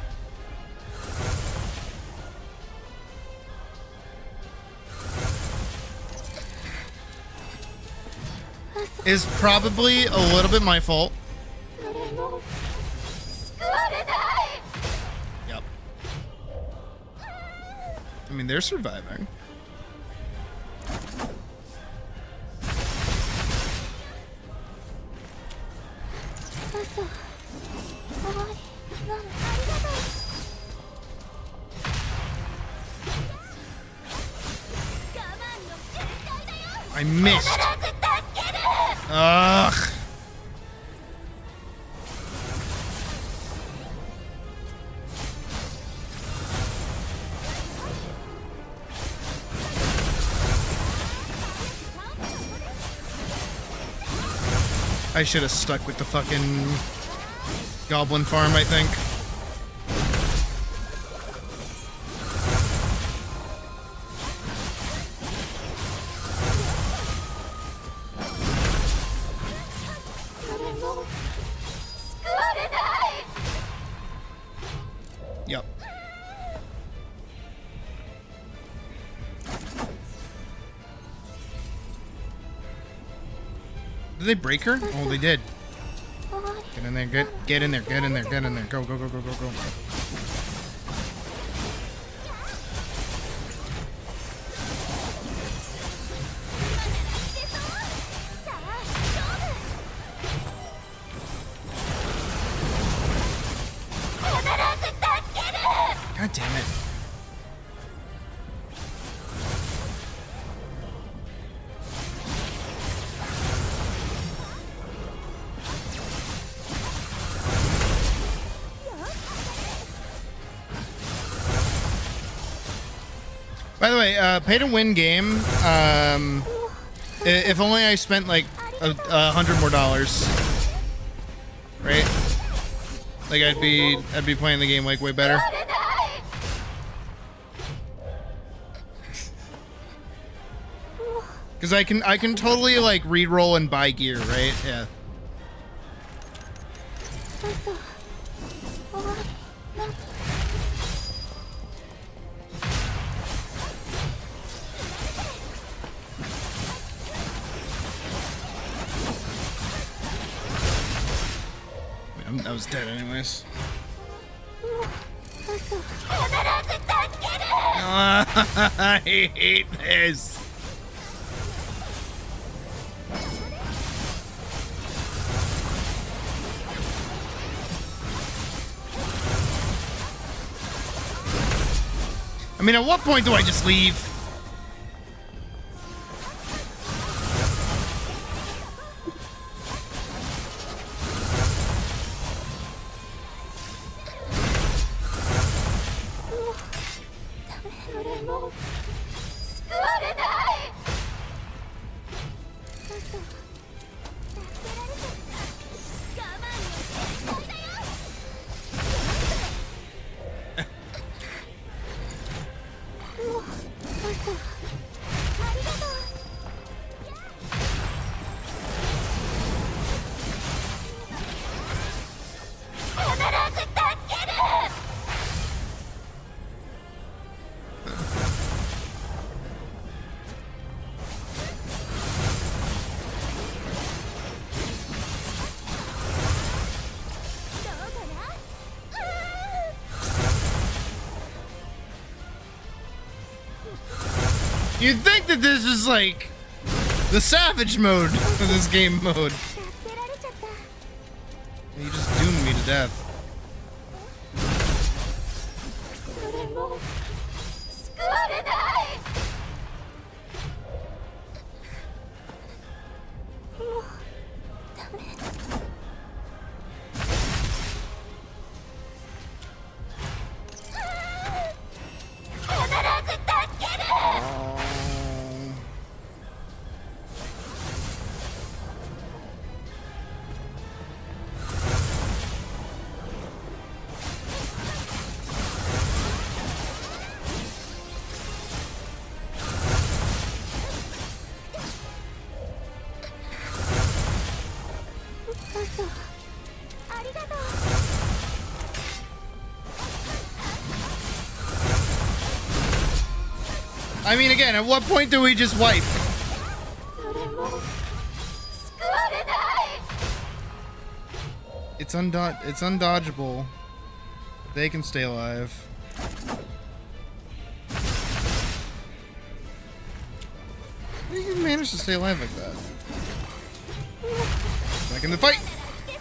Speaker 1: Is probably a little bit my fault. Yep. I mean, they're surviving. I missed. Ugh. I should have stuck with the fucking goblin farm, I think. Yep. Did they break her? Oh, they did. Get in there, get in there, get in there, get in there. Go, go, go, go, go, go. God damn it. By the way, pay to win game. If only I spent like $100 more, right? Like I'd be playing the game like way better. Because I can totally like re-roll and buy gear, right? Yeah. I was dead anyways. I hate this. I mean, at what point do I just leave? You'd think that this is like the savage mode for this game mode.
Speaker 2: 助けられちゃった。
Speaker 1: You just doomed me to death.
Speaker 2: それも救われない。もうダメ。必ず助ける。 嘘。ありがとう。
Speaker 1: I mean, again, at what point do we just wipe?
Speaker 2: それも救われない。
Speaker 1: It's undodgeable. They can stay alive. How do you manage to stay alive like that? Back in the fight!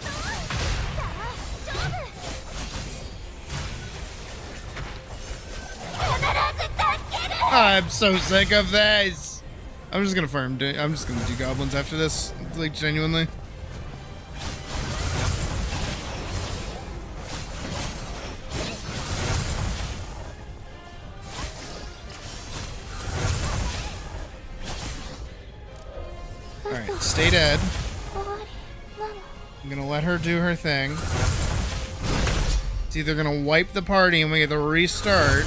Speaker 2: さあ勝負。必ず助ける。
Speaker 1: I'm so sick of this. I'm just gonna farm. I'm just gonna do goblins after this. Like genuinely. All right, stay dead.
Speaker 2: 終わりなの。
Speaker 1: I'm gonna let her do her thing. It's either gonna wipe the party and we get to restart.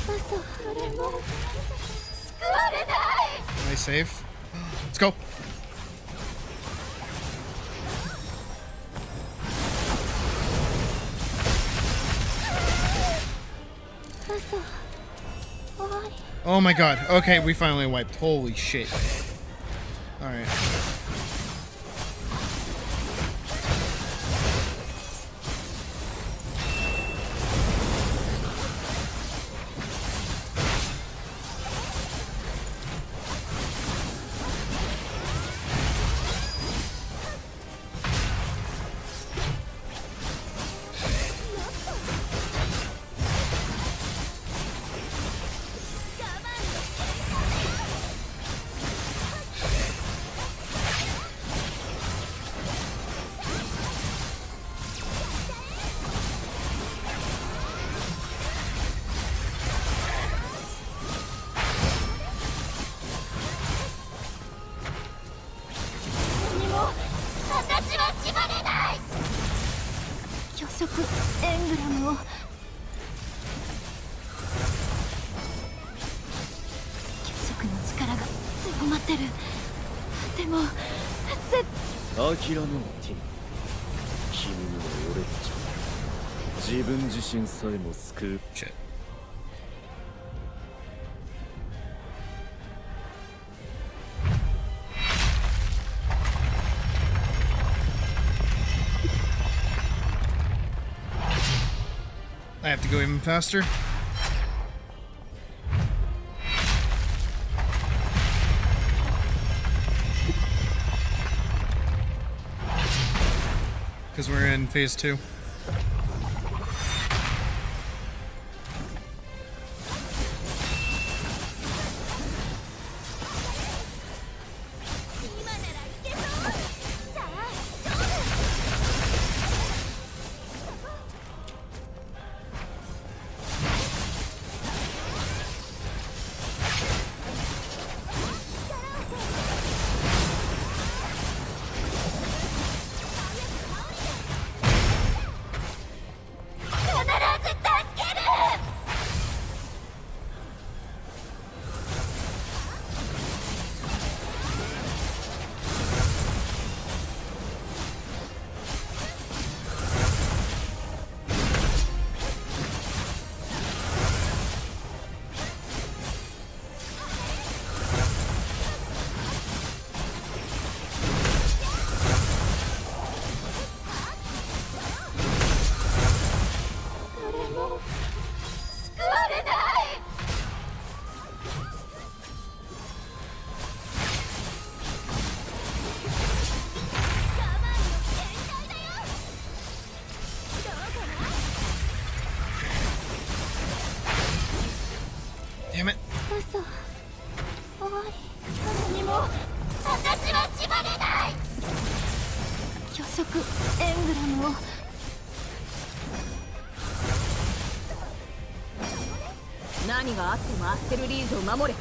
Speaker 2: 嘘。それも救われない。
Speaker 1: Am I safe? Let's go. Oh my god. Okay, we finally wiped. Holy shit. Alright.
Speaker 4: 諦めろティム。君には俺たちを自分自身さえも救う。
Speaker 1: Shit. I have to go even faster. Because we're in phase 2. Damn it.
Speaker 2: 嘘終わり何も私は縛れない虚飾エングラムを何があってもアステルリーズを守れ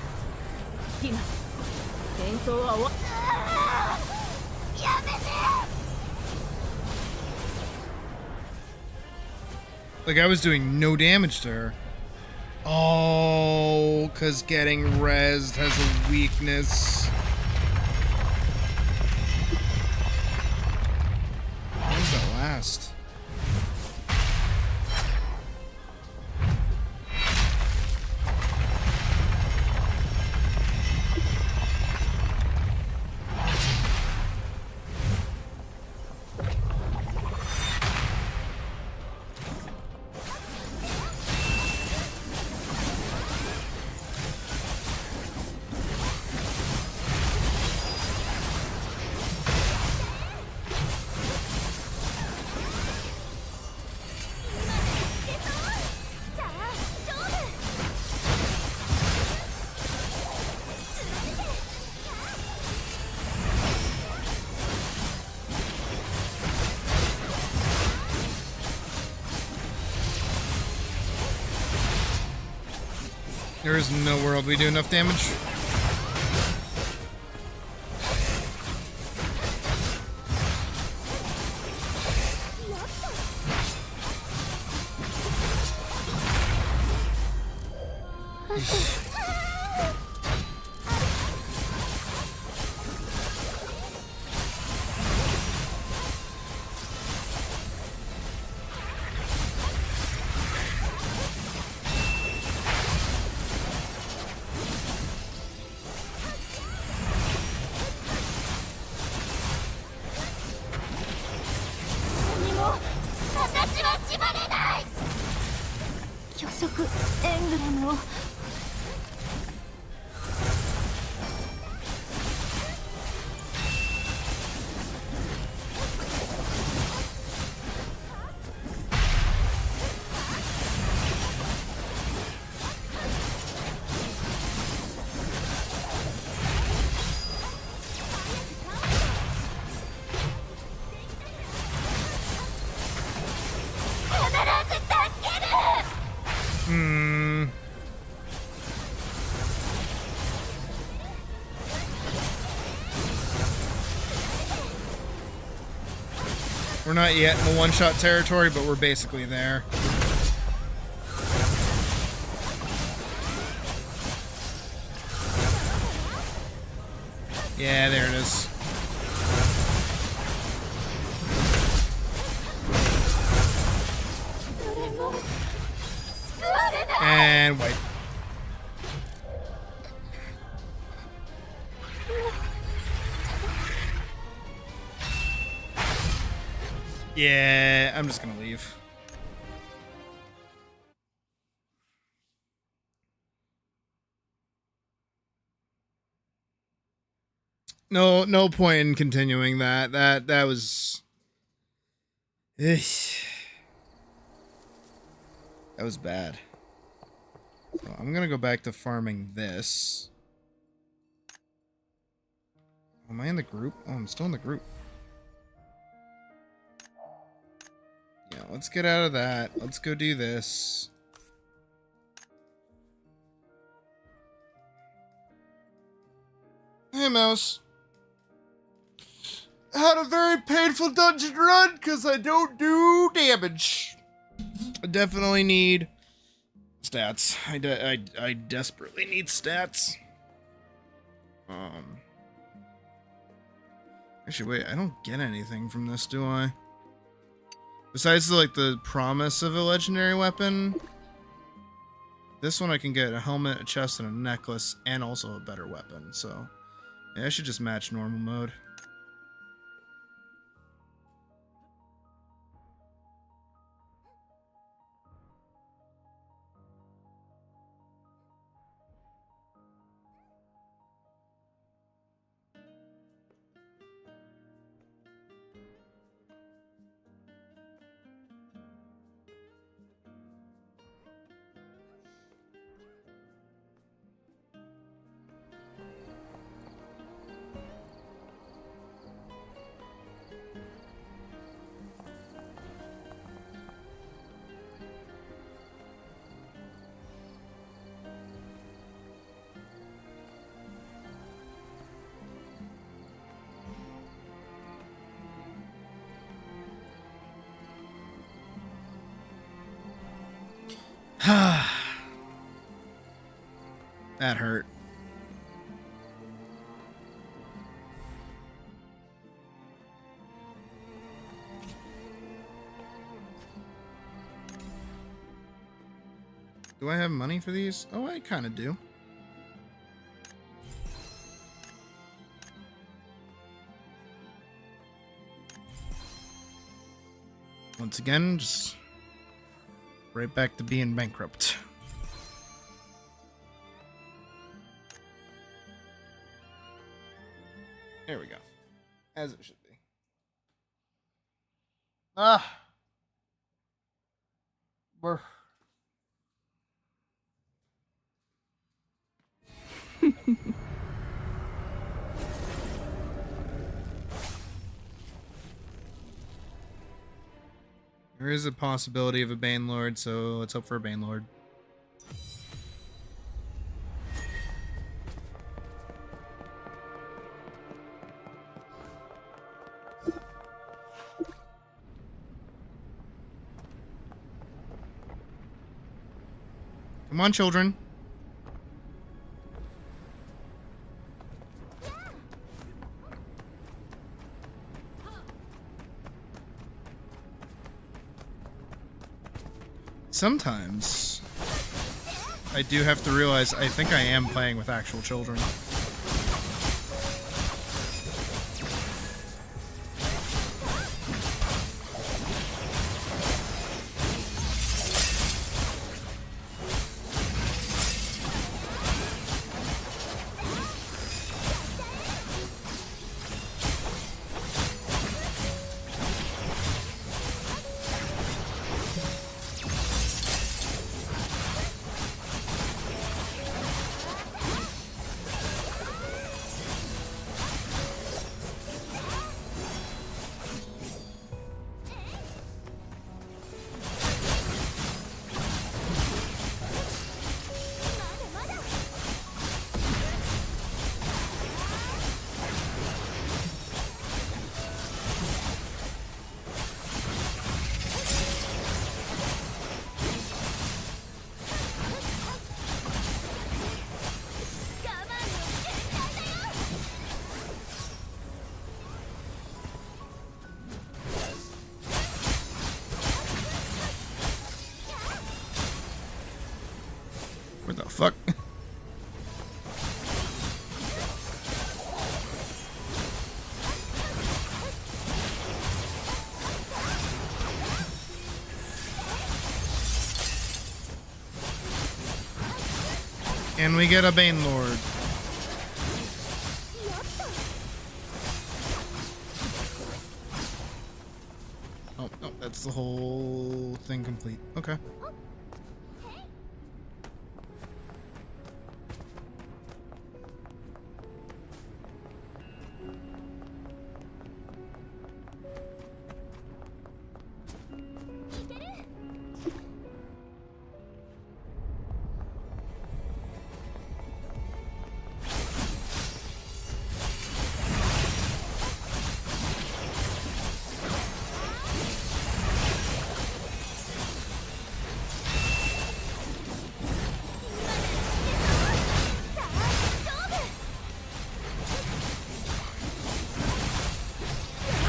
Speaker 2: ティナ戦争は終わやめて
Speaker 1: Like I was doing no damage to her. Oh, because getting rezzed has a weakness. How does that last? There is no world we do enough damage. We're not yet in the one-shot territory, but we're basically there. Yeah, there it is. And wipe. Yeah, I'm just gonna leave. No point in continuing that. That was... That was bad. So I'm gonna go back to farming this. Am I in the group? Oh, I'm still in the group. Yeah, let's get out of that. Let's go do this. Hey, Mouse. Had a very painful dungeon run because I don't do damage. I definitely need stats. I desperately need stats. Actually, wait. I don't get anything from this, do I? Besides, like, the promise of a legendary weapon. This one I can get a helmet, a chest, and a necklace, and also a better weapon. So, yeah, I should just match normal mode. That hurt. Do I have money for these? Oh, I kind of do. Once again, just right back to being bankrupt. There we go. As it should be. Ah. We're... There is a possibility of a Banelord, so let's hope for a Banelord. Come on, children. Sometimes I do have to realize I think I am playing with actual children. What the fuck? And we get a Banelord. Oh, no, that's the whole thing complete. Okay.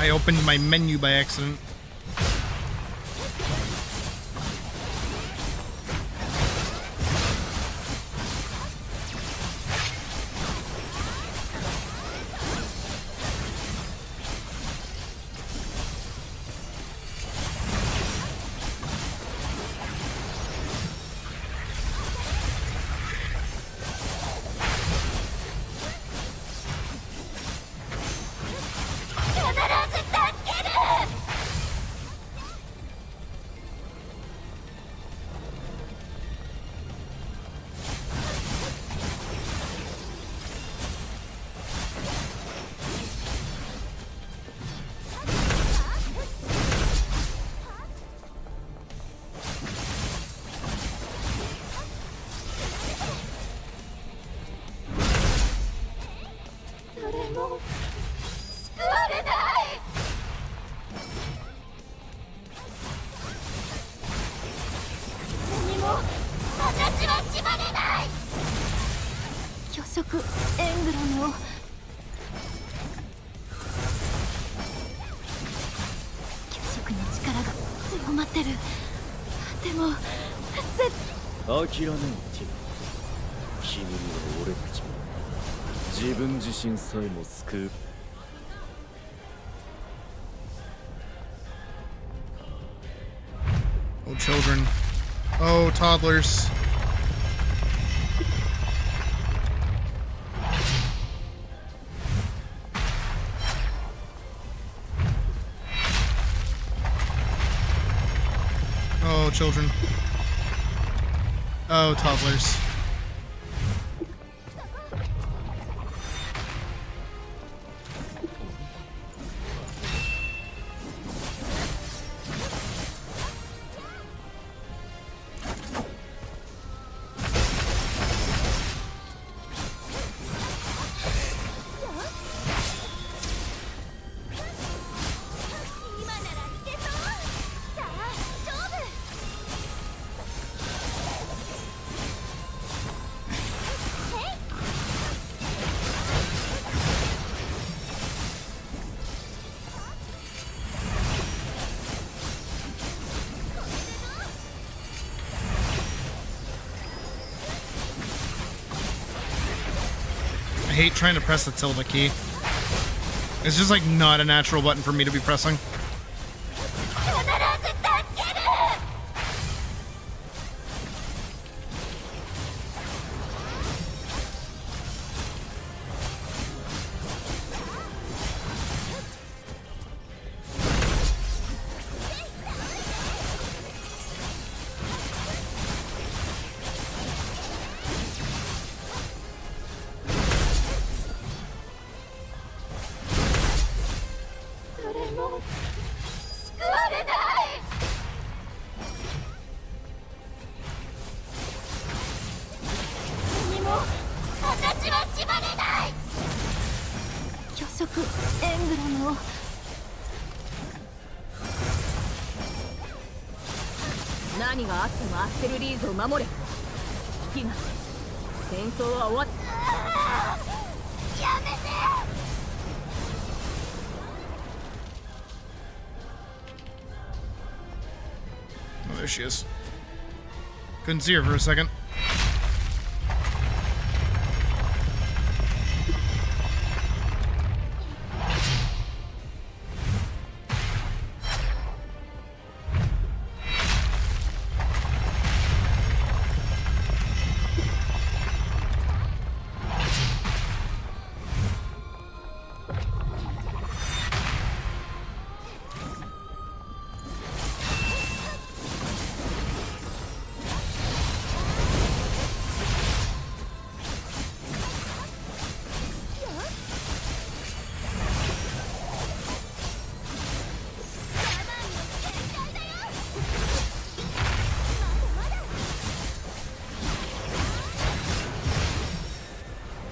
Speaker 1: I opened my menu by accident.
Speaker 2: エングラムを巨食の力が強まってる。でも
Speaker 4: 諦めろティノ。君には俺たちも自分自身さえも救う。
Speaker 1: Oh, children. Oh, toddlers. Oh, children. Oh, toddlers. I hate trying to press the tilde key. It's just like not a natural button for me to be pressing. Oh, there she is. Couldn't see her for a second.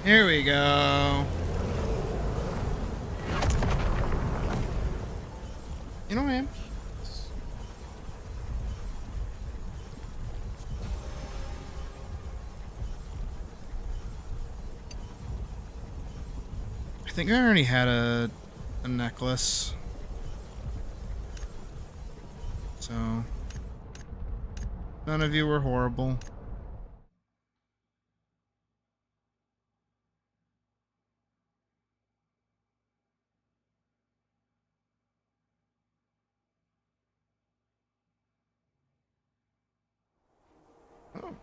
Speaker 1: Here we go. You know what I am? I think I already had a necklace. So none of you were horrible. Oh.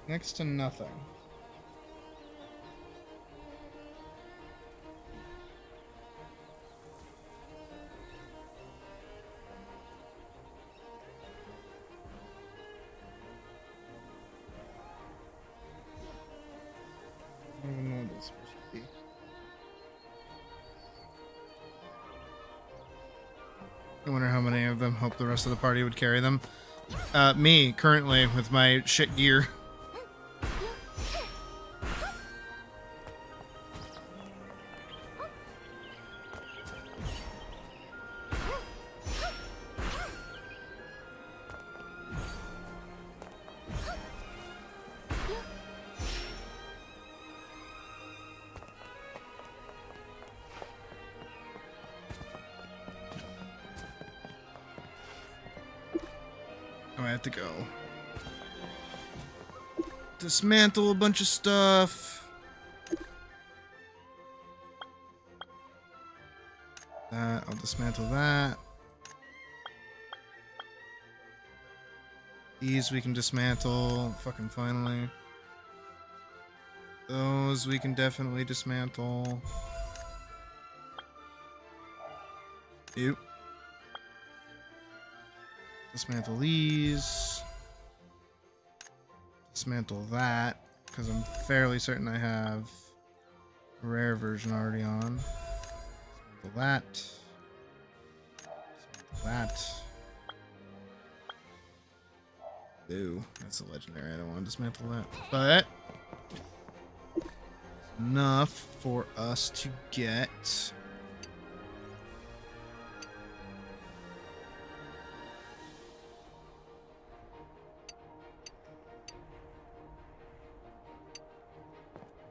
Speaker 1: Next to nothing. I don't even know what this is supposed to be. I wonder how many of them hope the rest of the party would carry them. Me, currently, with my shit gear. I have to go dismantle a bunch of stuff. I'll dismantle that. These we can dismantle. Fucking finally. Those we can definitely dismantle. Ew. Dismantle these. Dismantle that, because I'm fairly certain I have a rare version already on. Dismantle that. Dismantle that. Ooh, that's a legendary. I don't want to dismantle that. But enough for us to get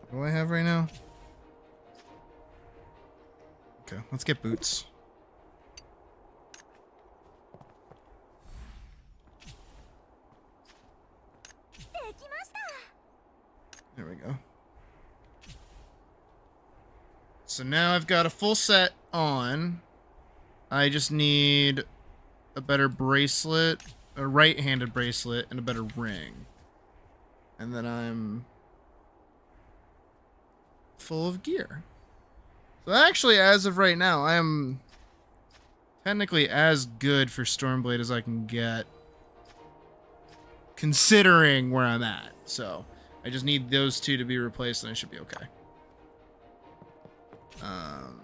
Speaker 1: what do I have right now? Okay, let's get boots. There we go. So now I've got a full set on. I just need a better bracelet, a right-handed bracelet, and a better ring. And then I'm full of gear. So actually, as of right now, I am technically as good for Stormblade as I can get, considering where I'm at. So I just need those two to be replaced and I should be okay. In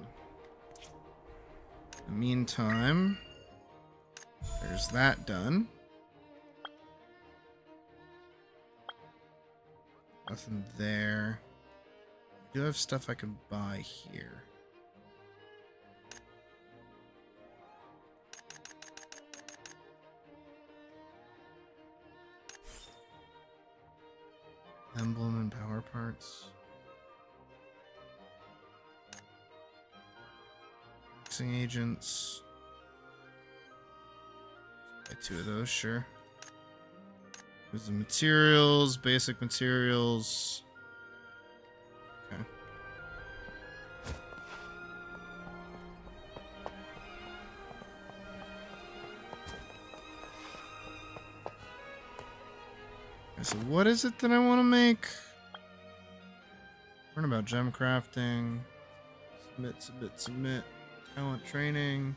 Speaker 1: the meantime, there's that done. Nothing there. I do have stuff I can buy here. Emblem and power parts. Mixing agents. Buy 2 of those, sure. There's the materials, basic materials. Okay. So what is it that I want to make? Learn about gem crafting. Submit. Talent training.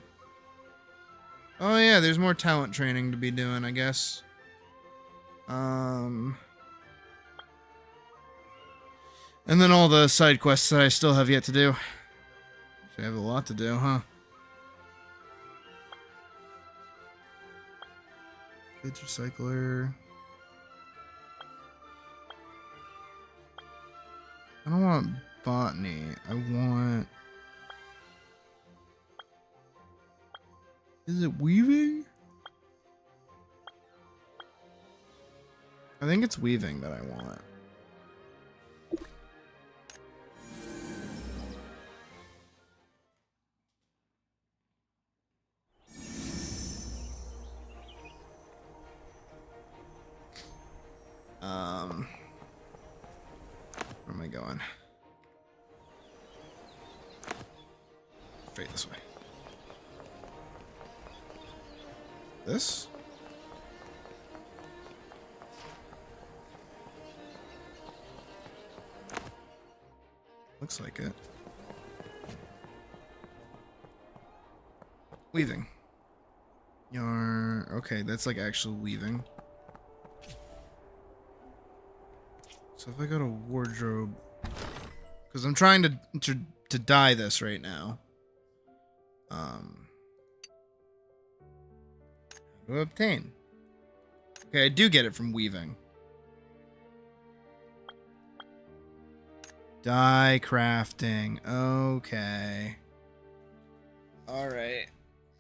Speaker 1: Oh yeah, there's more talent training to be doing, I guess. And then all the side quests that I still have yet to do. Actually, I have a lot to do, huh? Kids recycler. I don't want botany. I want... Is it weaving? I think it's weaving that I want. Where am I going? Straight this way. This? Looks like it. Weaving. Yarn. Okay, that's like actual weaving. So if I go to wardrobe, because I'm trying to dye this right now. How to obtain. Okay, I do get it from weaving. Dye crafting. Okay. Alright.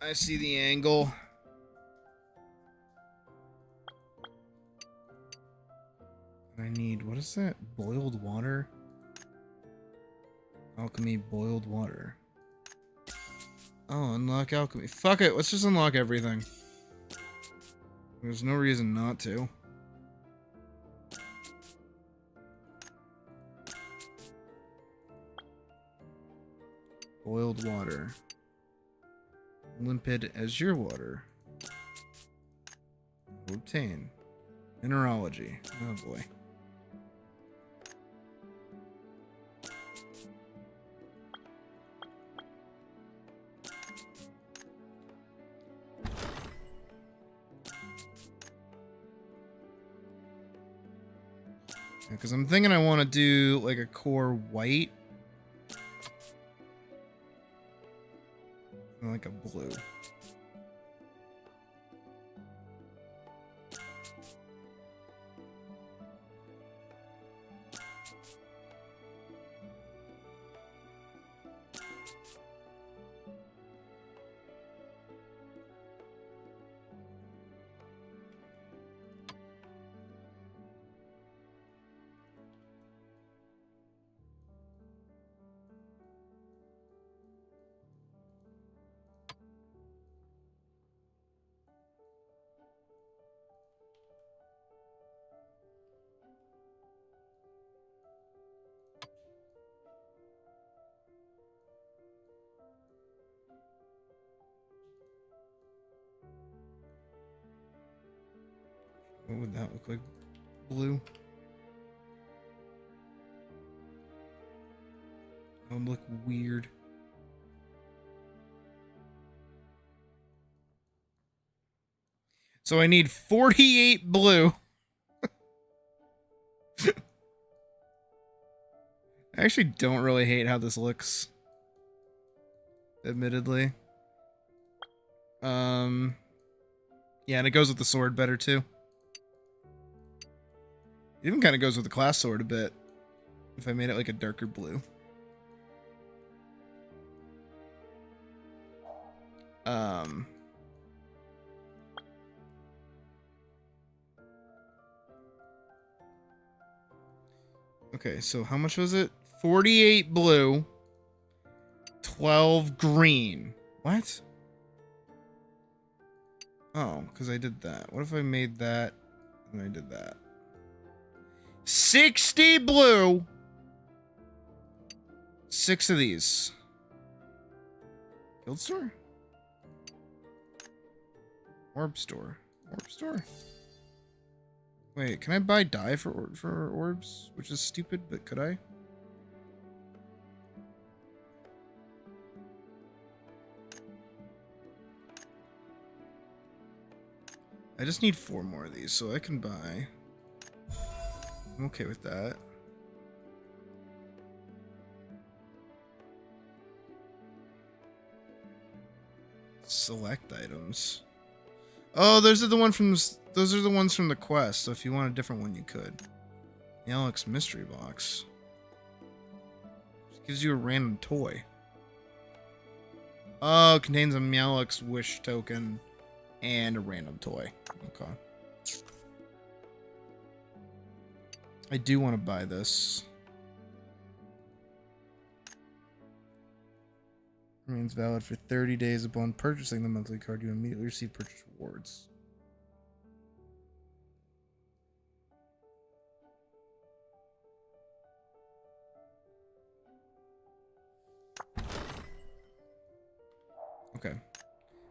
Speaker 1: I see the angle. I need, what is that? Boiled water? Alchemy boiled water. Oh, unlock alchemy. Fuck it, let's just unlock everything. There's no reason not to. Boiled water. Limpid as your water. Obtain. Mineralogy. Oh boy. Because I'm thinking I want to do like a core white. And like a blue. What would that look like? Blue? That would look weird. So I need 48 blue. I actually don't really hate how this looks. Admittedly. Yeah, and it goes with the sword better too. It even kind of goes with the class sword a bit. If I made it like a darker blue. Okay, so how much was it? 48 blue, 12 green. What? Oh, because I did that. What if I made that and I did that? 60 blue. 6 of these. Guild store? Orb store. Orb store. Wait, can I buy dye for orbs? Which is stupid, but could I? I just need 4 more of these, so I can buy. I'm okay with that. Select items. Oh, those are the ones from the quest. So if you want a different one, you could. The Alex mystery box. Just gives you a random toy. Oh, it contains a Meowlix wish token and a random toy. Okay. I do want to buy this. Remains valid for 30 days. Upon purchasing the monthly card, you immediately receive purchase rewards. Okay.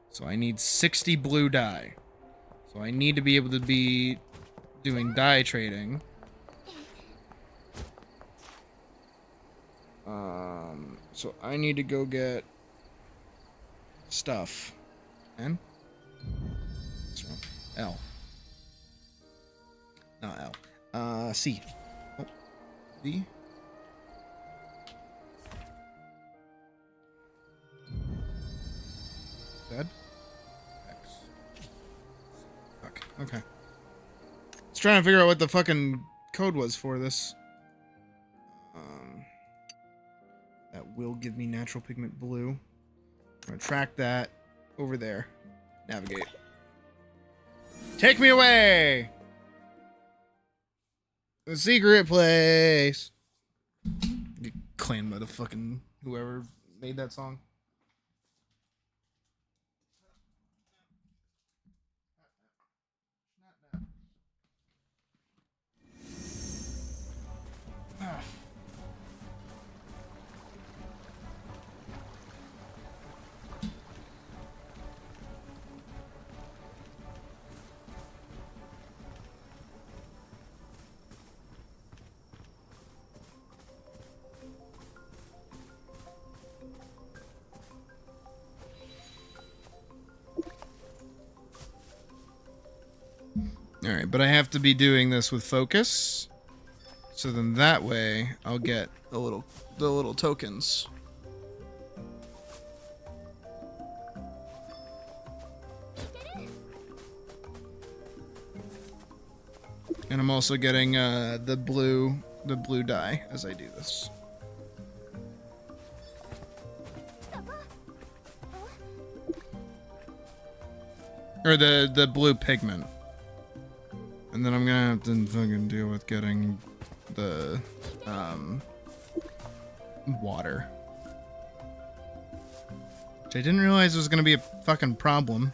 Speaker 1: So I need 60 blue dye. So I need to be able to be doing dye trading. So I need to go get stuff. N? What's wrong? L. Not L. C. Oh. V. Dead? X. Fuck. Okay. Let's try and figure out what the fucking code was for this. That will give me natural pigment blue. I'm gonna track that over there. Navigate. Take me away! The secret place! Get claimed by the fucking whoever made that song. Alright, but I have to be doing this with focus. So then that way I'll get the little tokens. And I'm also getting the blue dye as I do this. Or the blue pigment. And then I'm gonna have to fucking deal with getting the water. Which I didn't realize was gonna be a fucking problem.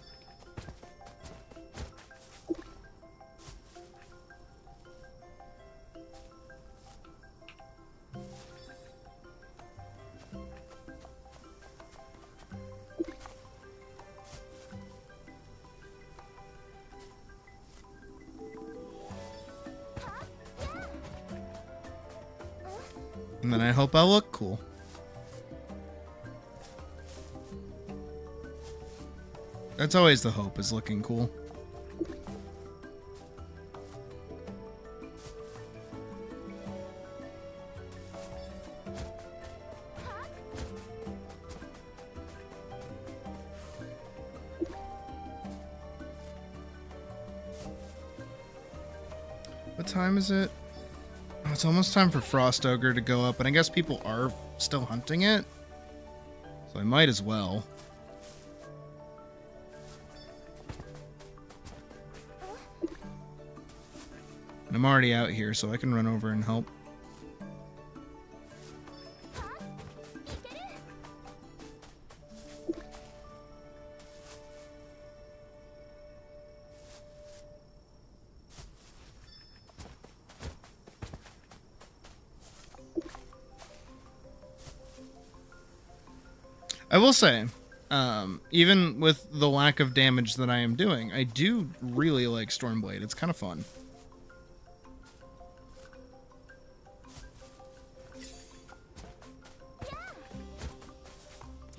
Speaker 1: And then I hope I'll look cool. That's always the hope, is looking cool. What time is it? Oh, it's almost time for Frost Ogre to go up, and I guess people are still hunting it. So I might as well. And I'm already out here, so I can run over and help. I will say, even with the lack of damage that I am doing, I do really like Stormblade. It's kind of fun.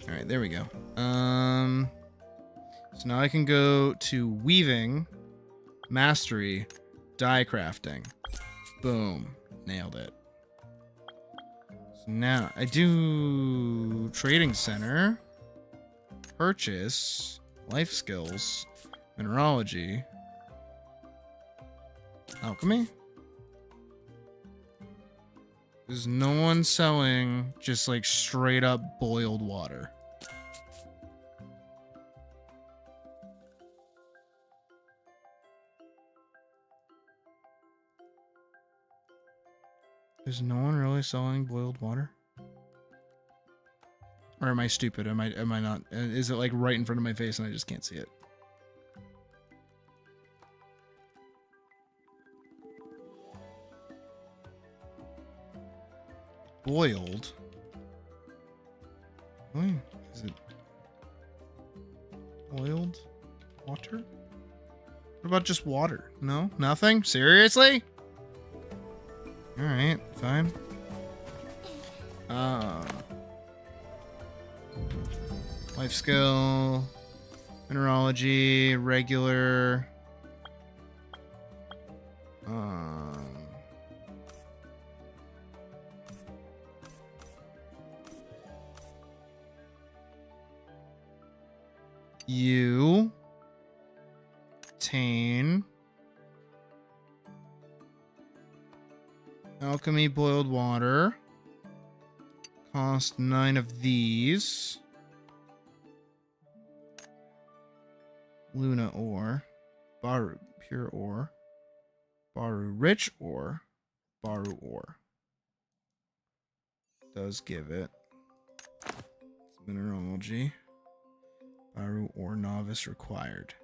Speaker 1: Alright, there we go. So now I can go to Weaving, Mastery, Die Crafting. Boom. Nailed it. Now, I do Trading Center, Purchase, Life Skills, Mineralogy, Alchemy. There's no one selling just like straight up boiled water. Is no one really selling boiled water? Or am I stupid? Am I not? Is it like right in front of my face and I just can't see it? Boiled? Really? Is it boiled water? What about just water? No? Nothing? Seriously? Alright, fine. Life skill, mineralogy, regular. You obtain alchemy boiled water. Cost 9 of these. Luna ore. Baru pure ore. Baru rich ore. Baru ore. Does give it. Mineralogy. Baru ore novice required.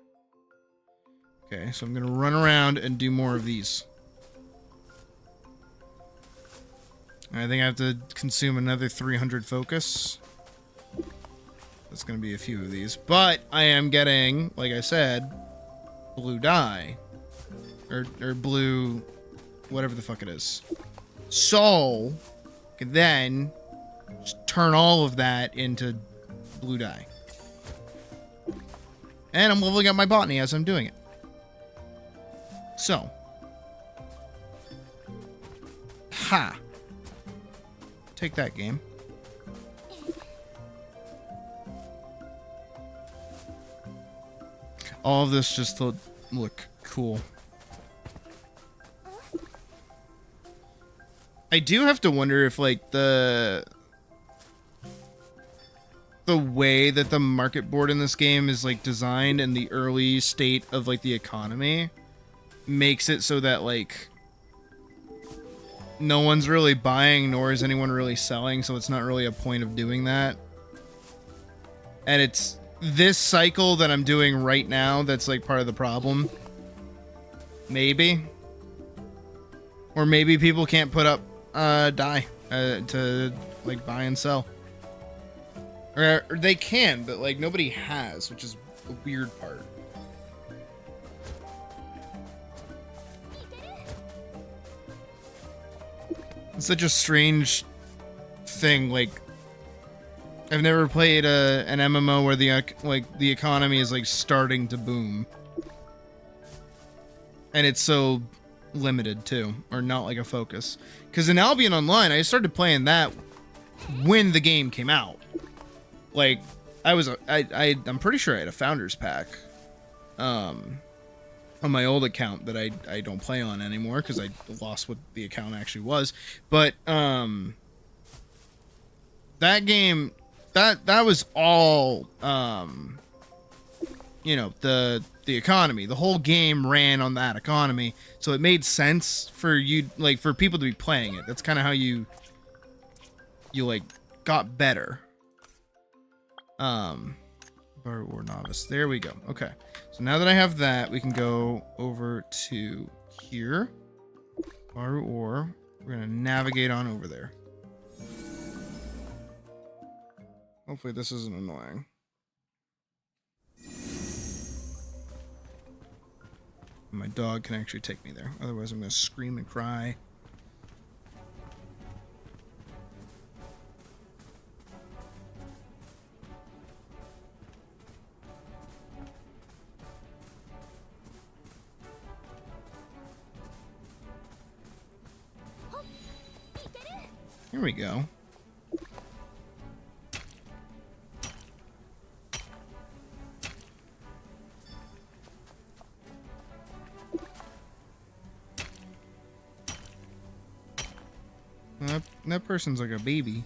Speaker 1: Okay, so I'm gonna run around and do more of these. I think I have to consume another 300 focus. That's going to be a few of these. But I am getting, like I said, blue dye. Or blue... whatever the fuck it is. So, I can then just turn all of that into blue dye. And I'm leveling up my botany as I'm doing it. So. Ha. Take that, game. All of this just to look cool. I do have to wonder if, like, the way that the market board in this game is, like, designed in the early state of, like, the economy makes it so that, like, no one's really buying, nor is anyone really selling, so it's not really a point of doing that. And it's this cycle that I'm doing right now that's, like, part of the problem. Maybe. Or maybe people can't put up dye to, like, buy and sell. Or they can, but, like, nobody has, which is a weird part. It's such a strange thing. Like, I've never played an MMO where the economy is, like, starting to boom, and it's so limited too, or not like a focus. Because in Albion Online, I started playing that when the game came out. Like, I'm pretty sure I had a founder's pack on my old account that I don't play on anymore because I lost what the account actually was. But that game, that was all you know, the economy. The whole game ran on that economy, so it made sense for you, like, for people to be playing it. That's kind of how you like got better. Bar or novice. There we go. Okay. So now that I have that, we can go over to here. Baru Ore. We're gonna navigate on over there. Hopefully this isn't annoying. My dog can actually take me there. Otherwise I'm gonna scream and cry. Here we go. That person's like a baby.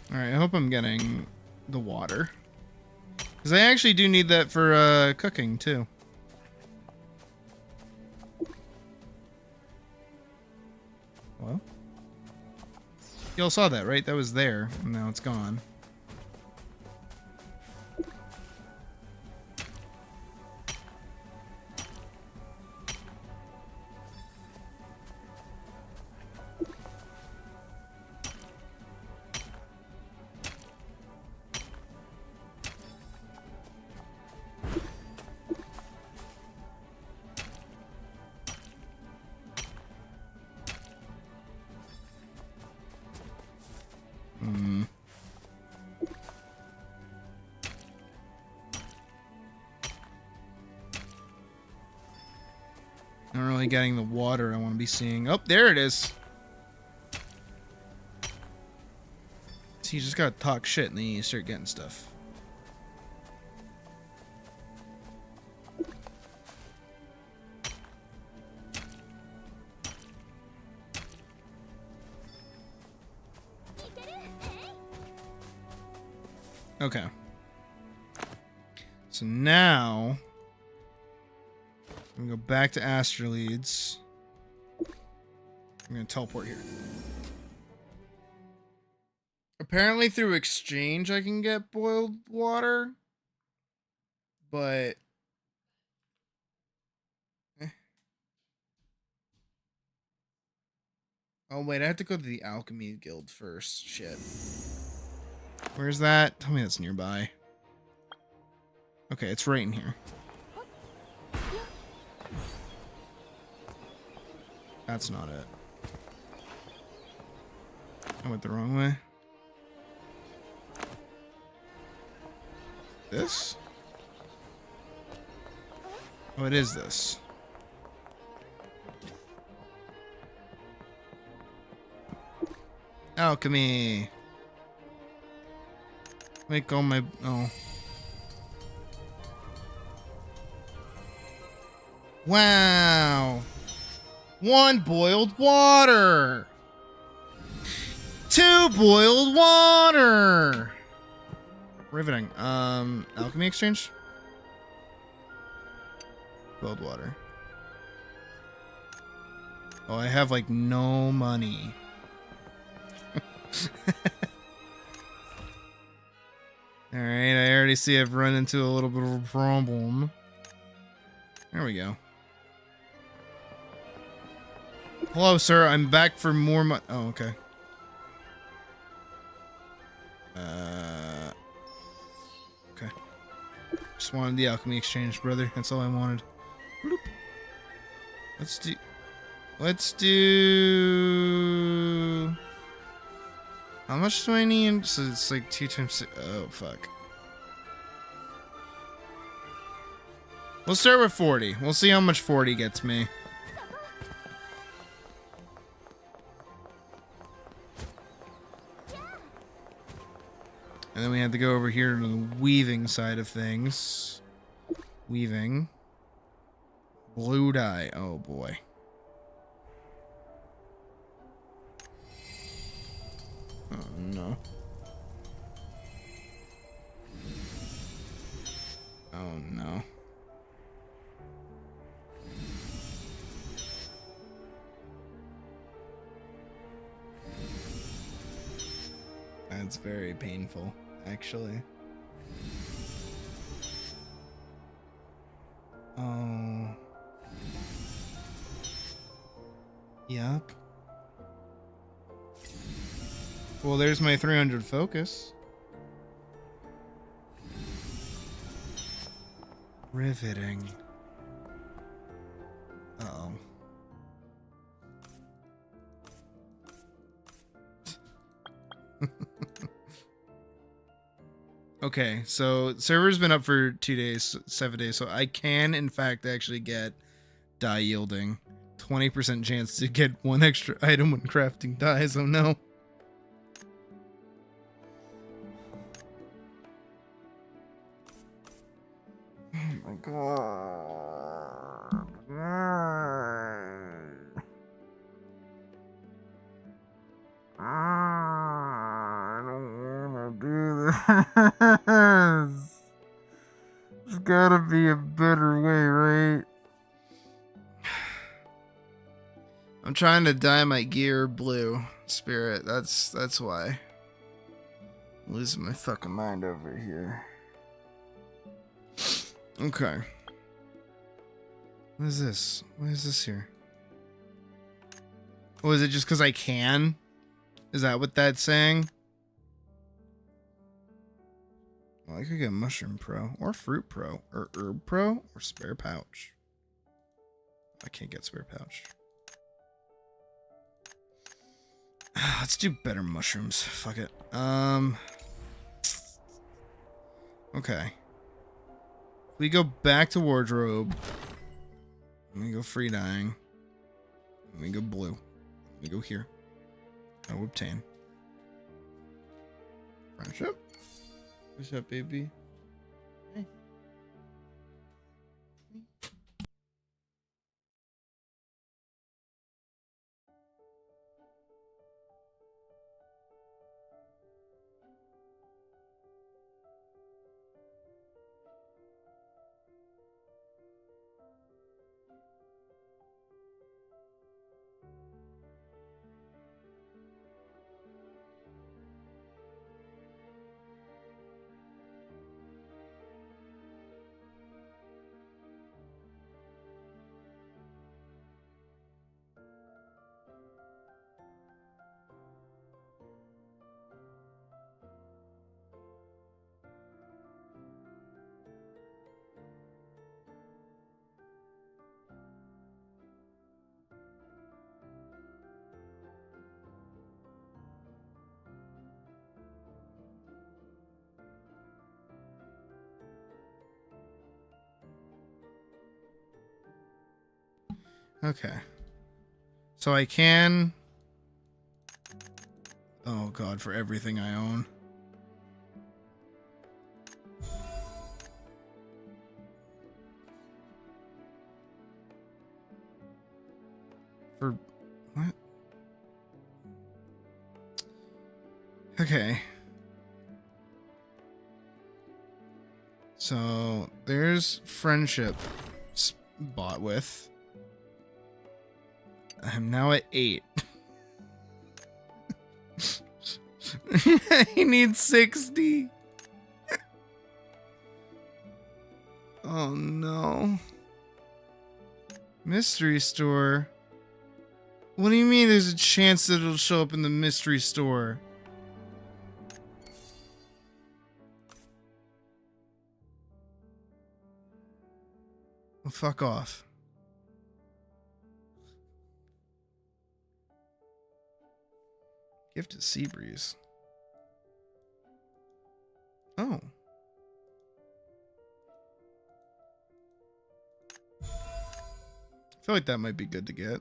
Speaker 1: Alright, I hope I'm getting the water. Because I actually do need that for cooking, too. Well, y'all saw that, right? That was there, and now it's gone. Not really getting the water I want to be seeing. Oh, there it is. See, you just gotta talk shit and then you start getting stuff. Okay. So now I'm gonna go back to Astraleads. I'm gonna teleport here. Apparently through exchange I can get boiled water, but Oh, wait, I have to go to the Alchemy Guild first. Shit. Where's that? Tell me that's nearby. Okay, it's right in here. That's not it. I went the wrong way. This? Oh, it is this. Alchemy. Make all my... Oh. Wow. 1 boiled water. 2 boiled water. Riveting. Alchemy exchange? Boiled water. Oh, I have like no money. Alright, I already see I've run into a little bit of a problem. There we go. Hello, sir. I'm back for more money. Oh, okay. Okay. Just wanted the alchemy exchange, brother. That's all I wanted. Bloop. Let's do... How much do I need? So it's like 2 times 6. Oh, fuck. We'll start with 40. We'll see how much 40 gets me. And then we have to go over here to the weaving side of things. Weaving. Blue dye. Oh, boy. Oh, no. Oh, no. That's very painful, actually. Oh. Yuck. Well, there's my 300 focus. Riveting. Uh-oh. Okay, so server's been up for 2 days, 7 days, so I can, in fact, actually get dye yielding. 20% chance to get 1 extra item when crafting dyes. Oh no. Oh my god. I don't wanna do this. There's gotta be a better way, right? I'm trying to dye my gear blue, Spirit. That's why. I'm losing my fucking mind over here. Okay. What is this? What is this here? Oh, is it just because I can? Is that what that's saying? Well, I could get Mushroom Pro, or Fruit Pro, or Herb Pro, or Spare Pouch. I can't get Spare Pouch. Let's do better mushrooms. Fuck it. Okay. We go back to wardrobe. We go free dyeing. We go blue. We go here. Oh, obtain. Friendship? What's up, baby? Hey. Okay. So I can... Oh god, for everything I own. For... What? Okay. So, there's friendship bought with. I'm now at 8. I need 60. Oh no. Mystery store. What do you mean there's a chance that it'll show up in the mystery store? Well, fuck off. Gift of Seabreeze. Oh. I feel like that might be good to get.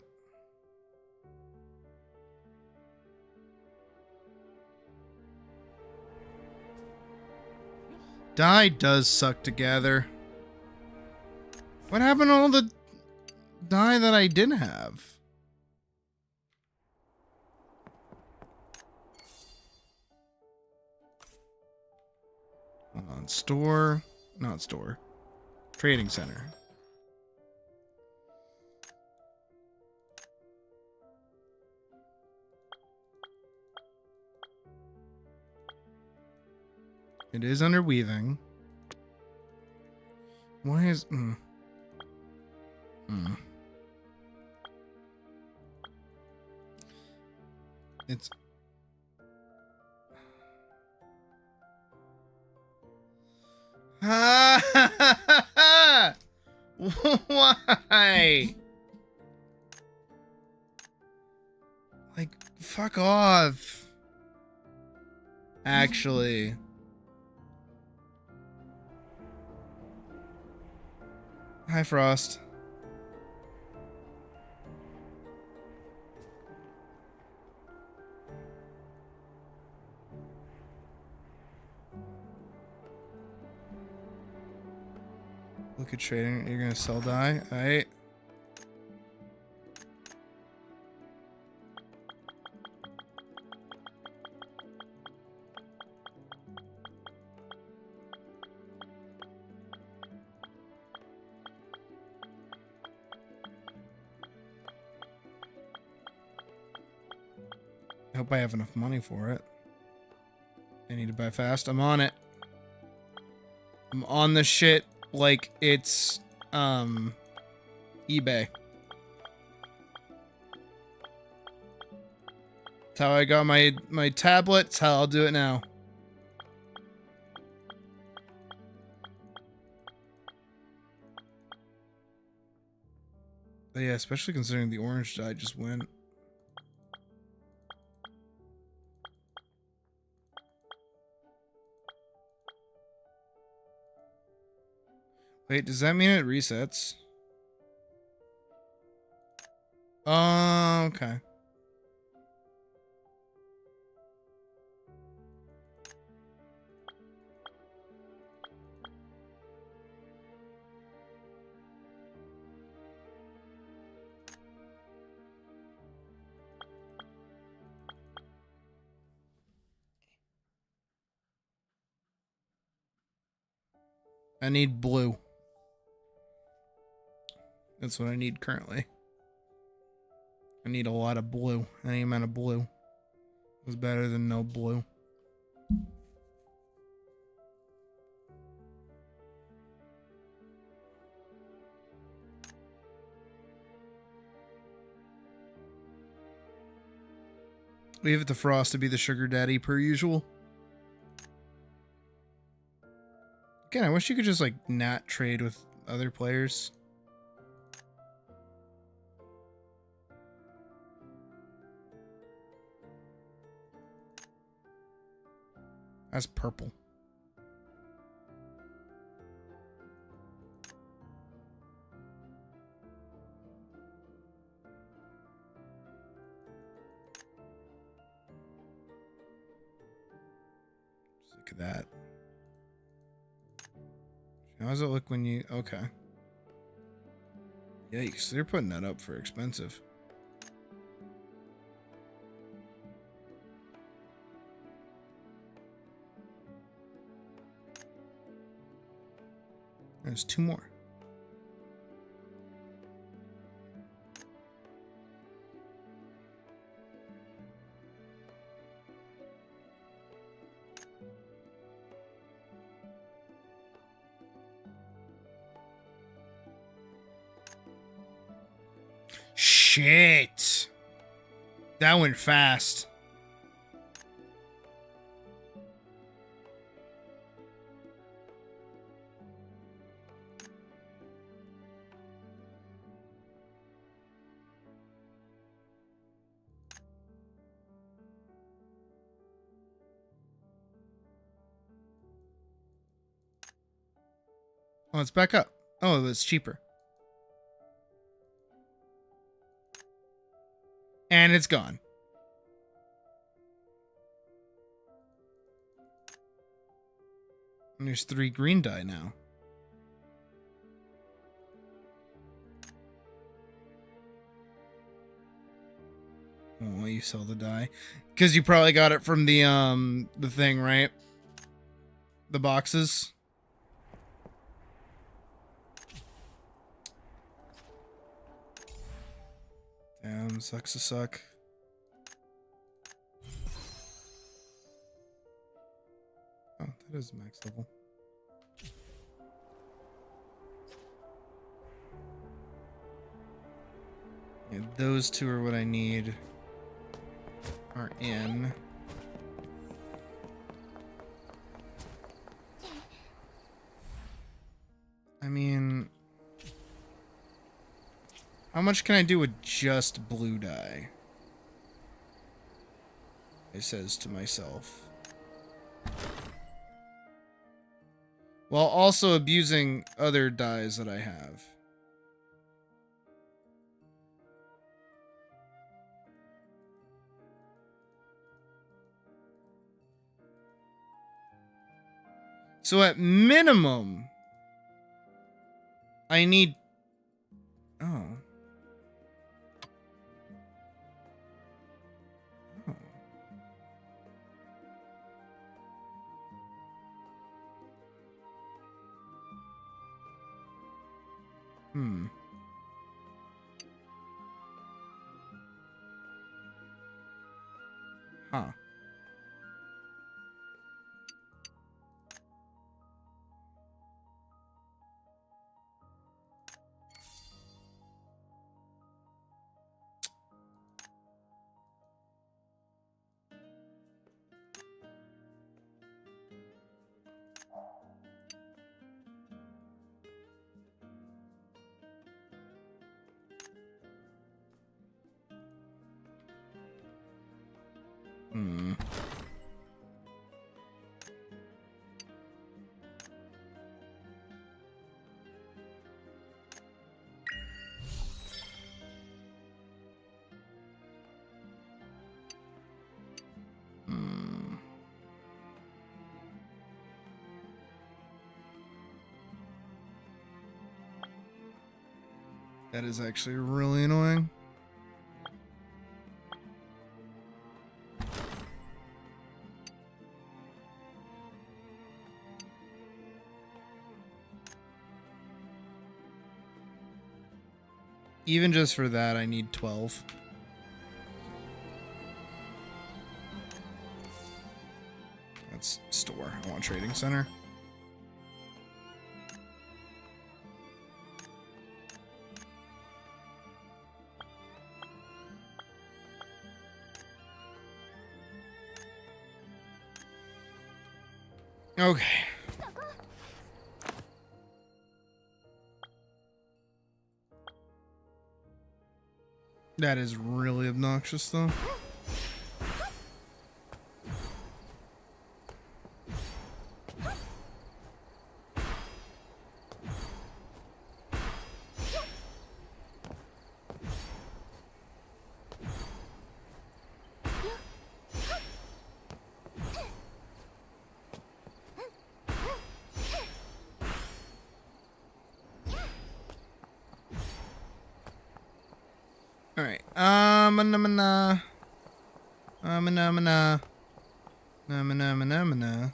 Speaker 1: Die does suck together. What happened to all the die that I didn't have? Hold on. Store. Not store. Trading center. It is under weaving. Why is... It's... Why? Like, fuck off. Actually. Hi, Frost. Look at trading. You're gonna sell die. Alright. I hope I have enough money for it. I need to buy fast. I'm on it. I'm on the shit like it's eBay. That's how I got my tablet. That's how I'll do it now. But yeah, especially considering the orange dye just went. Wait, does that mean it resets? Oh, okay. I need blue. That's what I need currently. I need a lot of blue. Any amount of blue is better than no blue. Leave it to Frost to be the sugar daddy per usual. Again, I wish you could just like not trade with other players. That's purple. look at that. How does it look when you... Okay. Yikes, they're putting that up for expensive. There's 2 more. Shit. That went fast. Oh, it's back up. Oh, it's cheaper. And it's gone. And there's 3 green dye now. Oh, you sell the dye. Because you probably got it from the thing, right? The boxes. Damn, sucks to suck. Oh, that is max level. Yeah, those 2 are what I need. Are in. I mean... How much can I do with just blue dye? It says to myself. While also abusing other dyes that I have. So at minimum, I need... Oh. Hmm. Huh. Hmm. Hmm. That is actually really annoying. Even just for that, I need 12. That's store. I want trading center. Okay. That is really obnoxious, though. Mana. Mana mana. Mana mana mana.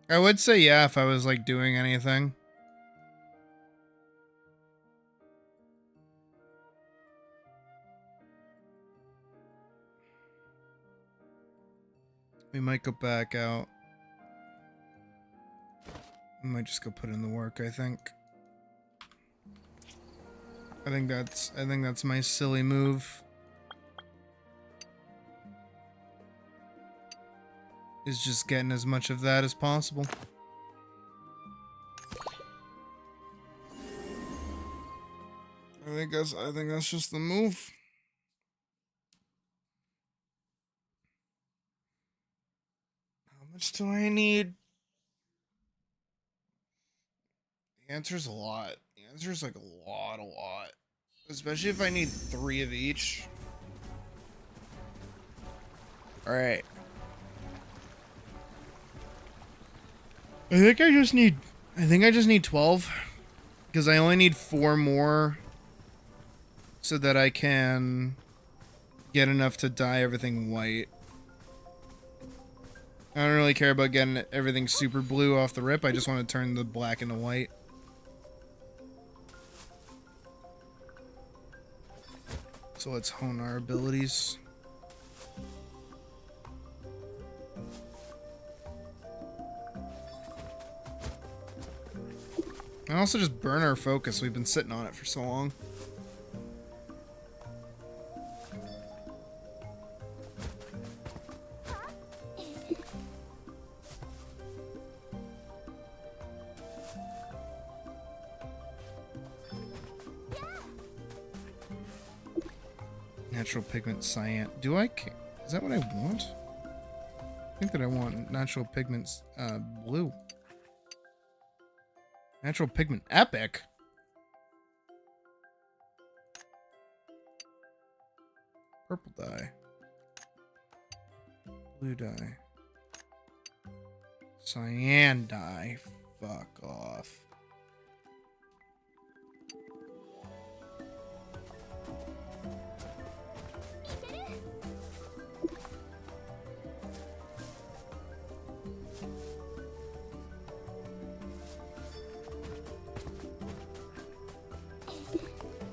Speaker 1: I would say yeah if I was like doing anything. We might go back out. We might just go put in the work, I think. I think that's my silly move. Is just getting as much of that as possible. I think that's just the move. How much do I need? The answer's a lot. The answer's like a lot. Especially if I need 3 of each. Alright. I think I just need 12. Because I only need 4 more. So that I can get enough to dye everything white. I don't really care about getting everything super blue off the rip. I just want to turn the black into white. So let's hone our abilities. And also just burn our focus. We've been sitting on it for so long. Natural pigment cyan. Is that what I want? I think that I want natural pigments blue. Natural pigment epic. Purple dye. Blue dye. Cyan dye. Fuck off.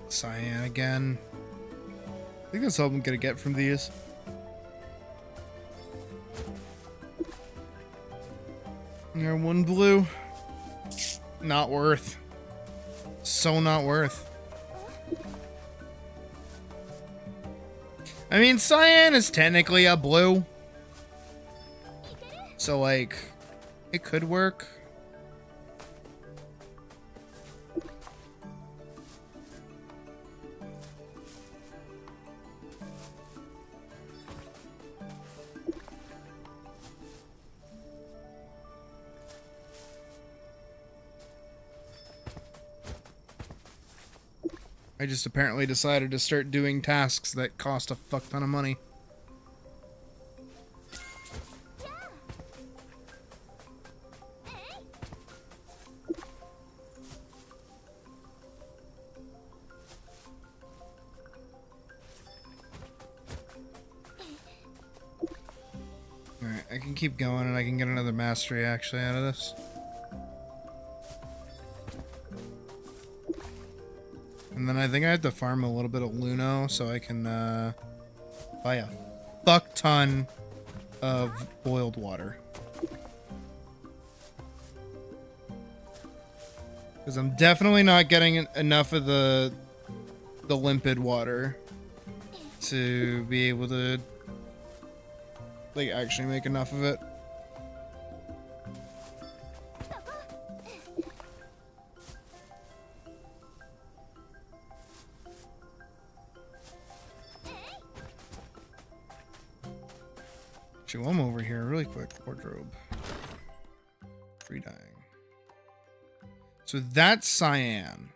Speaker 1: Cyan again. I think that's all I'm gonna get from these. Yeah, 1 blue. Not worth. So not worth. I mean, cyan is technically a blue. So, like, it could work. I just apparently decided to start doing tasks that cost a fuck ton of money. Alright, I can keep going and I can get another mastery actually out of this. And then I think I have to farm a little bit of Luno so I can buy a fuck ton of boiled water. Because I'm definitely not getting enough of the limpid water to be able to like actually make enough of it. Actually, I'm over here really quick. Wardrobe. Free dyeing. So that's cyan.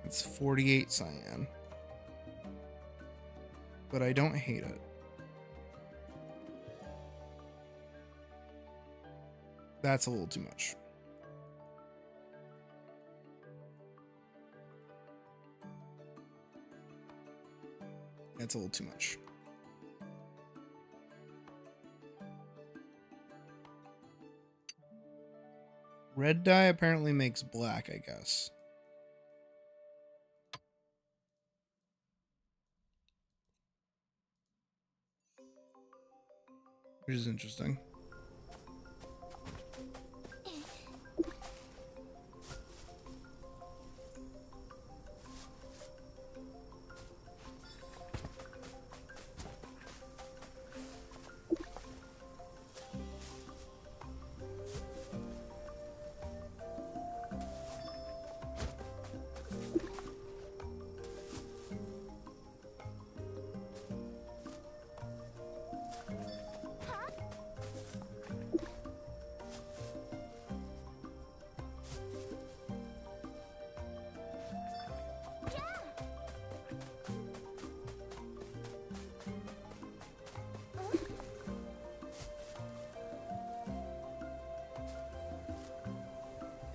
Speaker 1: It's 48 cyan. But I don't hate it. That's a little too much. That's a little too much. Red dye apparently makes black, I guess. Which is interesting.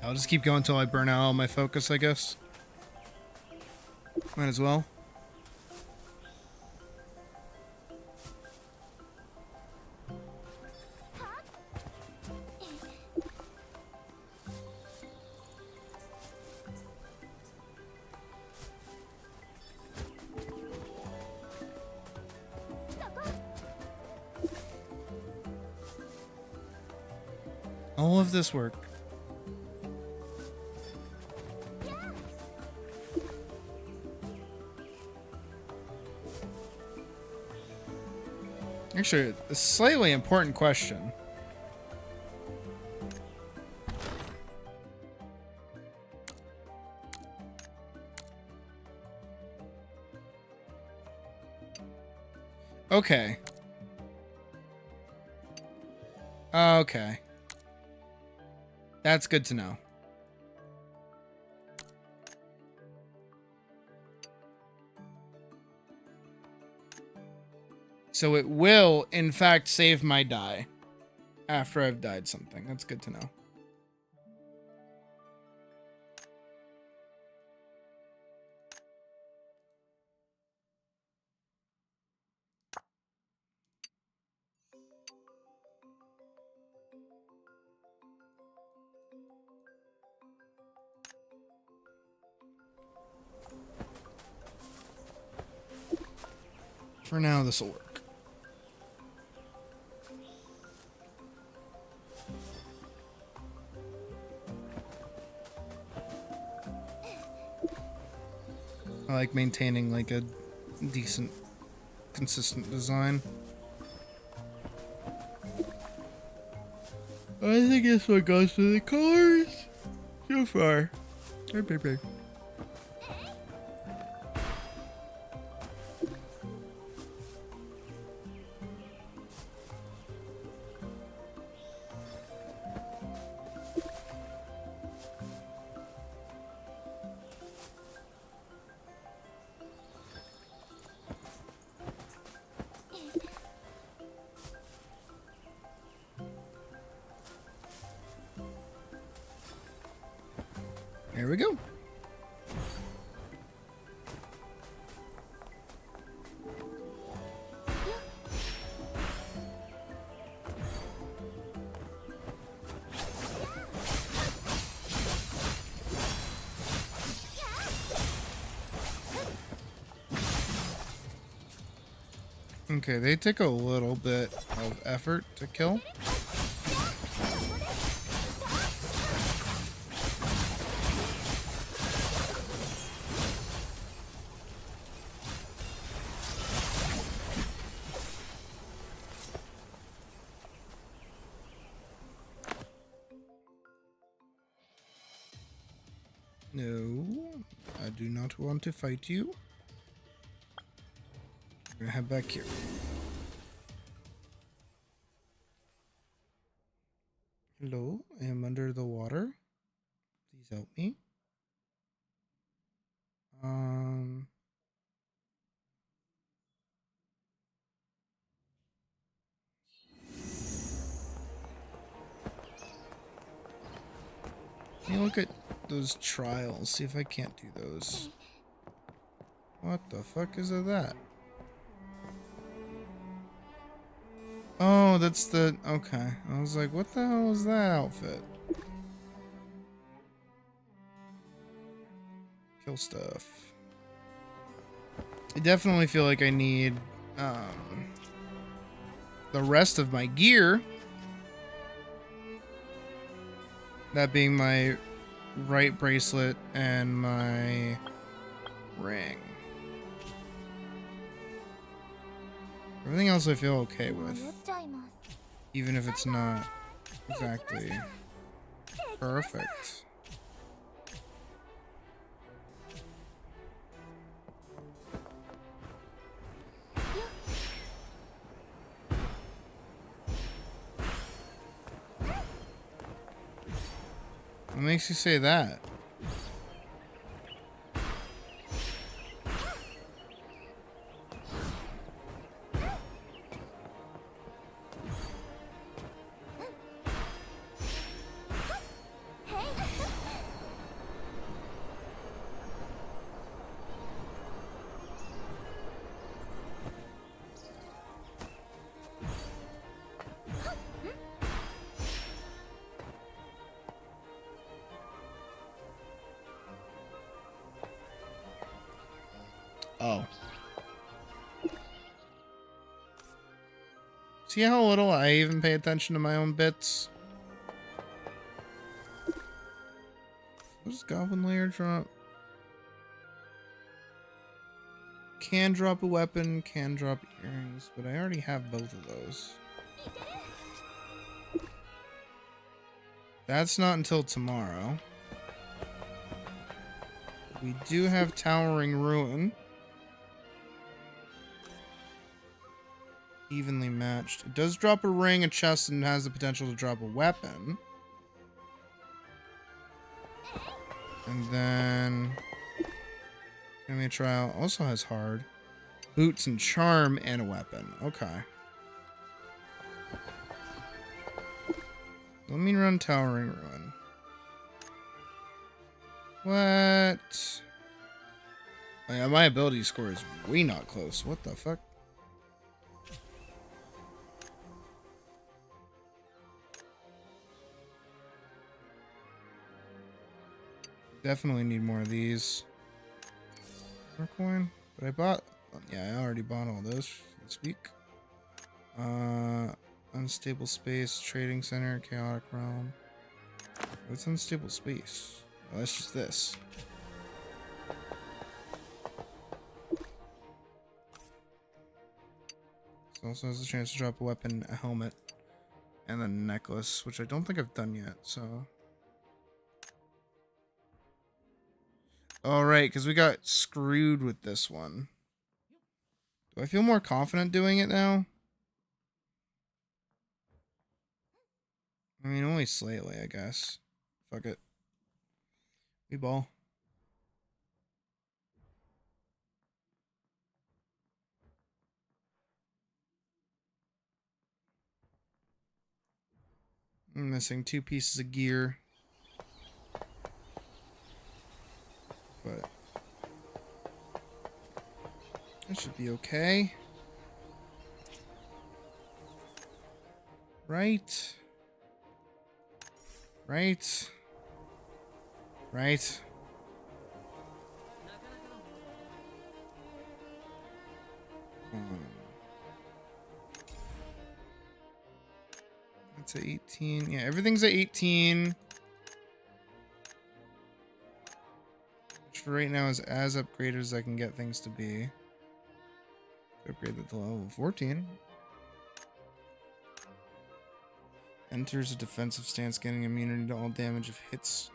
Speaker 1: I'll just keep going until I burn out all my focus, I guess. Might as well. All of this work. Actually, a slightly important question. Okay. Okay. That's good to know. So it will, in fact, save my die after I've dyed something. That's good to know. For now, this will work. I like maintaining like a decent, consistent design. I think this one goes to the colors so far. Here we go. Okay, they take a little bit of effort to kill. No, I do not want to fight you. I'm gonna head back here. Hello, I am under the water. Please help me. Um. Let me look at those trials, see if I can't do those. What the fuck is that? Oh, that's the... Okay. I was like, what the hell is that outfit? Kill stuff. I definitely feel like I need the rest of my gear. That being my right bracelet and my ring. Everything else I feel okay with. Even if it's not exactly perfect. What makes you say that? Oh. See how little I even pay attention to my own bits? What does Goblin Layer drop? Can drop a weapon, can drop earrings, but I already have both of those. That's not until tomorrow. We do have Towering Ruin. Evenly matched. It does drop a ring, a chest, and has the potential to drop a weapon. And then Enemy Trial also has hard. Boots and charm and a weapon. Okay. Let me run Towering Ruin. What? Oh yeah, my ability score is way not close. What the fuck? Definitely need more of these. More coin? But I bought... Yeah, I already bought all those this week. Unstable Space, Trading Center, Chaotic Realm. What's Unstable Space? Oh, that's just this. This also has a chance to drop a weapon, a helmet, and a necklace, which I don't think I've done yet, so... Alright, because we got screwed with this one. Do I feel more confident doing it now? I mean, only slightly, I guess. Fuck it. We ball. I'm missing 2 pieces of gear. But that should be okay. Right. Right. Right. That's at 18. Yeah, everything's at 18. Which for right now is as upgraded as I can get things to be. Upgrade that to level 14. Enters a defensive stance, gaining immunity to all damage if hits.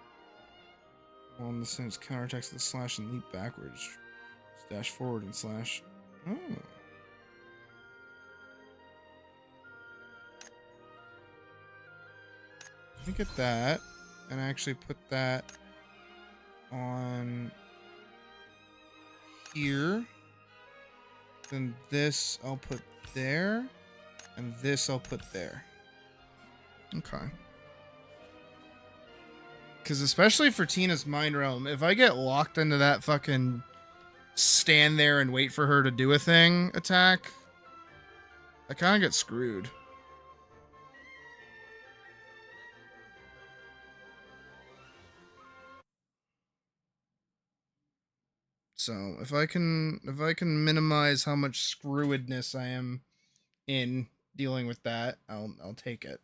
Speaker 1: While in the sense counterattacks the slash and leap backwards. Dash forward and slash. Oh. Let me get that and actually put that on here. Then this I'll put there. And this I'll put there. Okay. Because especially for Tina's Mind Realm, if I get locked into that fucking stand there and wait for her to do a thing attack, I kind of get screwed. So if I can minimize how much screwedness I am in dealing with that, I'll take it.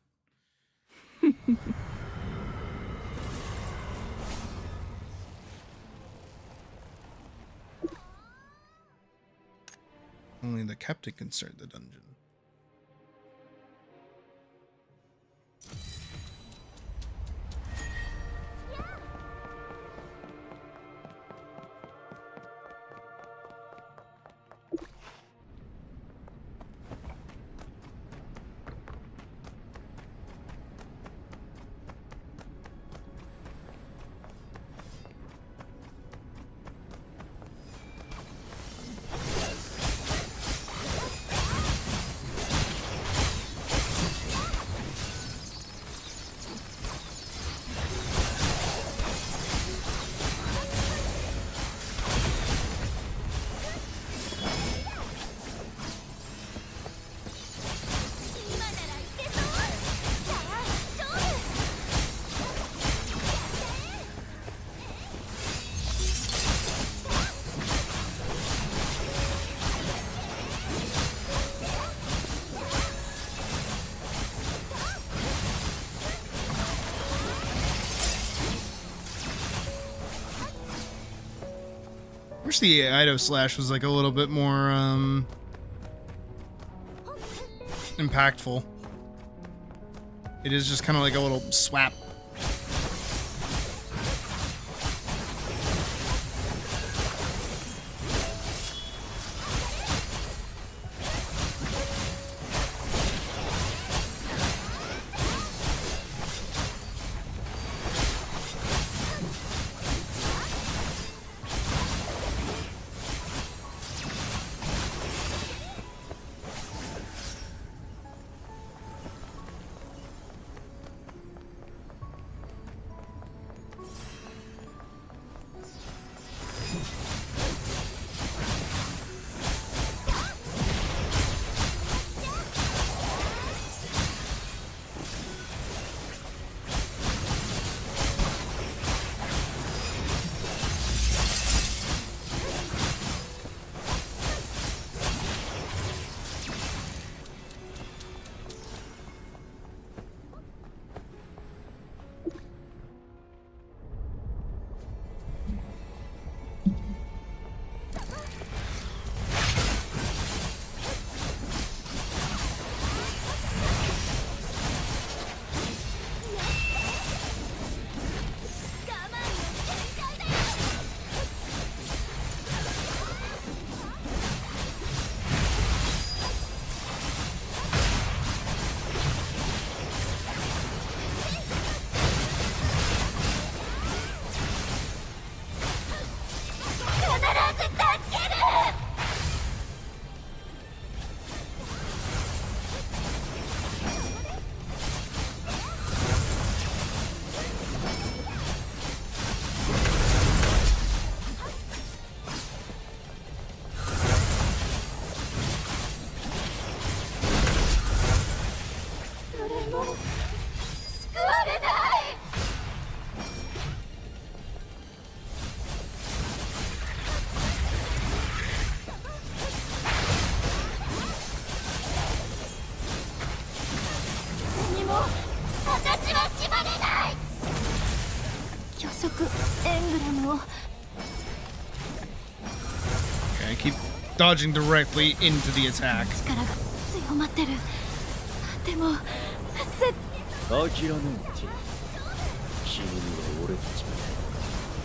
Speaker 1: Only the captain can start the dungeon. Wish the Ido slash was like a little bit more impactful. It is just kind of like a little swap. Okay, I keep dodging directly into the attack.
Speaker 2: 力が強まってる。でも
Speaker 4: 諦めんティ君には俺たちも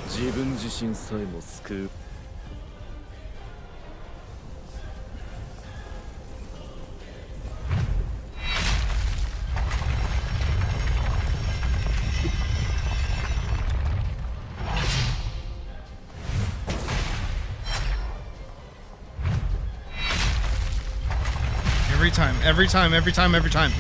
Speaker 4: 自分自身さえも救う。
Speaker 1: Every time, every time, every time, every time.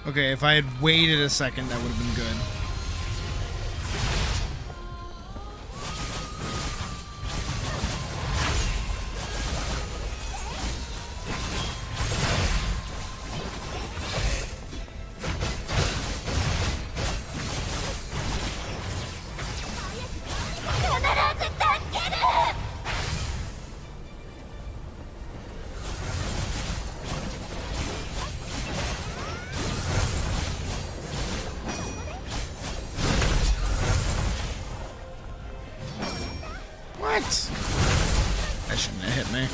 Speaker 1: Okay, if I had waited a second, that would have been good. That shouldn't have hit me.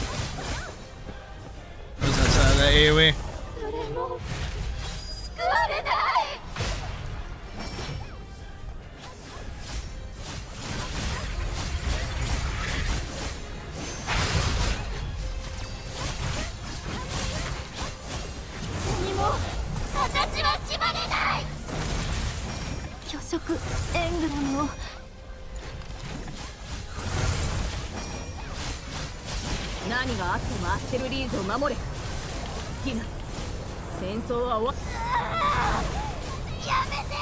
Speaker 1: What was that side of that AoE?
Speaker 2: 誰も救われない。何も私は縛れない。虚飾エングラムを。何があってもアステルリーズを守れ。ティナ、戦争は終わっ。やめて。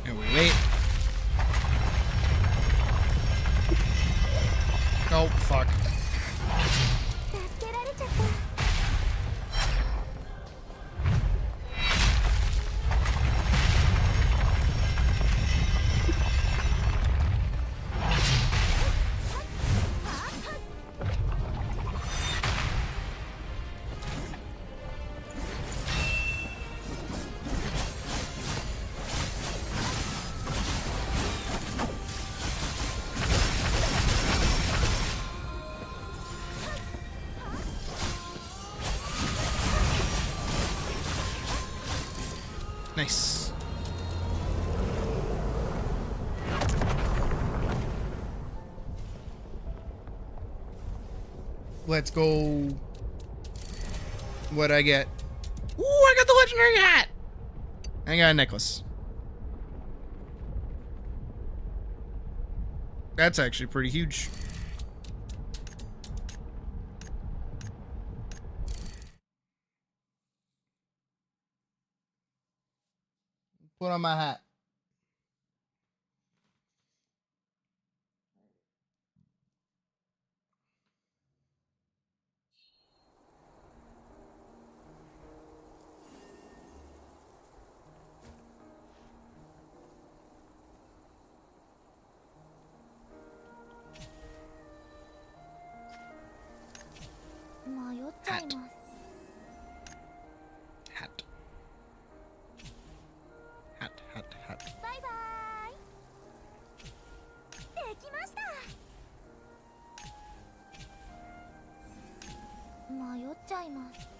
Speaker 1: And we wait. Oh, fuck.
Speaker 2: 助けられちゃった。
Speaker 1: Nice. Let's go. What'd I get? Ooh, I got the legendary hat! I got a necklace. That's actually pretty huge. Put on my hat. Hat. Hat. Hat, hat, hat.
Speaker 2: バイバイ。できました。迷っちゃいます。